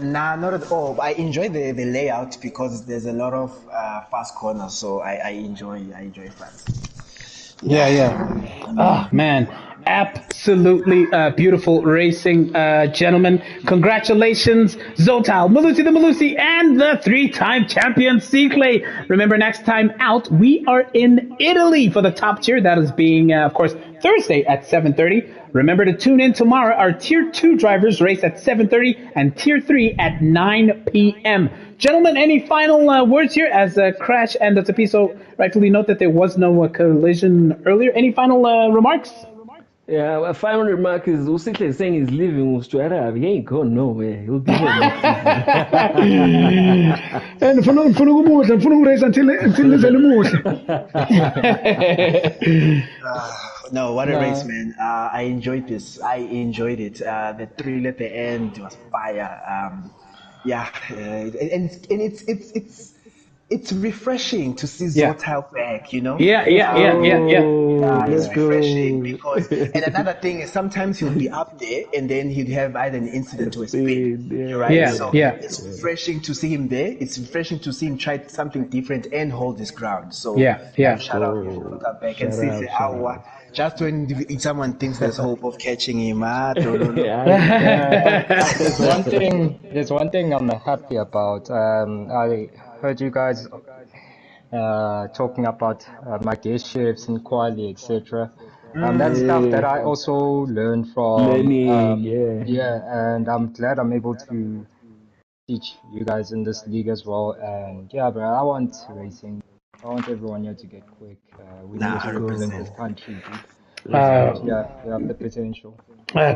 S3: Nah, not at all. I enjoy the layout because there's a lot of fast corners, so I enjoy fast.
S1: Yeah. Oh man, absolutely beautiful racing, gentlemen. Congratulations, Zotal, Malusi the Malusi, and the 3-time champion Cycle. Remember, next time out, we are in Italy for the top tier. That is being, of course, Thursday at 7:30. Remember to tune in tomorrow. Our Tier 2 drivers race at 7:30 and Tier 3 at 9 p.m. Gentlemen, any final words here as Crash and Tapiso rightfully note that there was no collision earlier? Any final remarks?
S4: Yeah, my final remark is Usikle saying he's leaving Australia. He ain't going nowhere. He'll be here next season.
S2: And ngifuna ukureyisa until nizele umuhle.
S3: No, what a race, man. I enjoyed this. I enjoyed it. The thrill at the end was fire. It's refreshing to see Zotal back, you know?
S1: Yeah.
S3: It's refreshing because, and another thing is sometimes he'll be up there and then he'd have either an incident or a spin, right? So it's refreshing to see him there. It's refreshing to see him try something different and hold his ground. So shout out, look back and see, just when someone thinks there's hope of catching him, don't know.
S5: There's one thing I'm happy about. I heard you guys talking about my guest shifts and quality, etc. That's stuff that I also learned from. And I'm glad I'm able to teach you guys in this league as well. And bro, I want racing. I want everyone here to get quick. We need to represent this country, dude. We have the potential.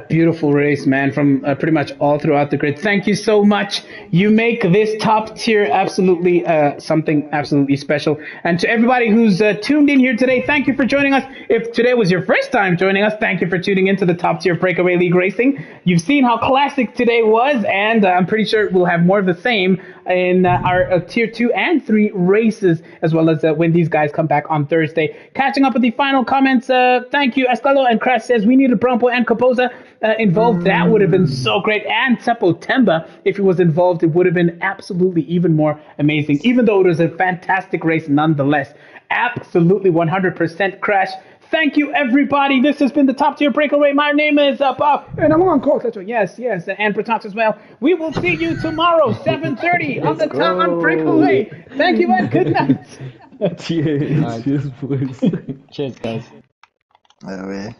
S1: Beautiful race, man, from pretty much all throughout the grid. Thank you so much. You make this top tier absolutely something absolutely special. And to everybody who's tuned in here today, thank you for joining us. If today was your first time joining us, thank you for tuning into the top tier Breakaway League Racing. You've seen how classic today was, and I'm pretty sure we'll have more of the same in our tier 2 and 3 races, as well as when these guys come back on Thursday. Catching up with the final comments, thank you. Estelo and Crash says we need a Bronco and Kaposa involved. That would have been so great. And Seppo Temba, if he was involved, it would have been absolutely even more amazing, even though it was a fantastic race nonetheless. Absolutely 100% Crash. Thank you, everybody. This has been the Top Tier Breakaway. My name is Bob.
S2: And I'm on call.
S1: Yes, and Pratox as well. We will see you tomorrow, 7:30 on the Top on Breakaway. Thank you, and good night.
S4: Cheers. Cheers, boys.
S5: Cheers, guys.
S3: By the way.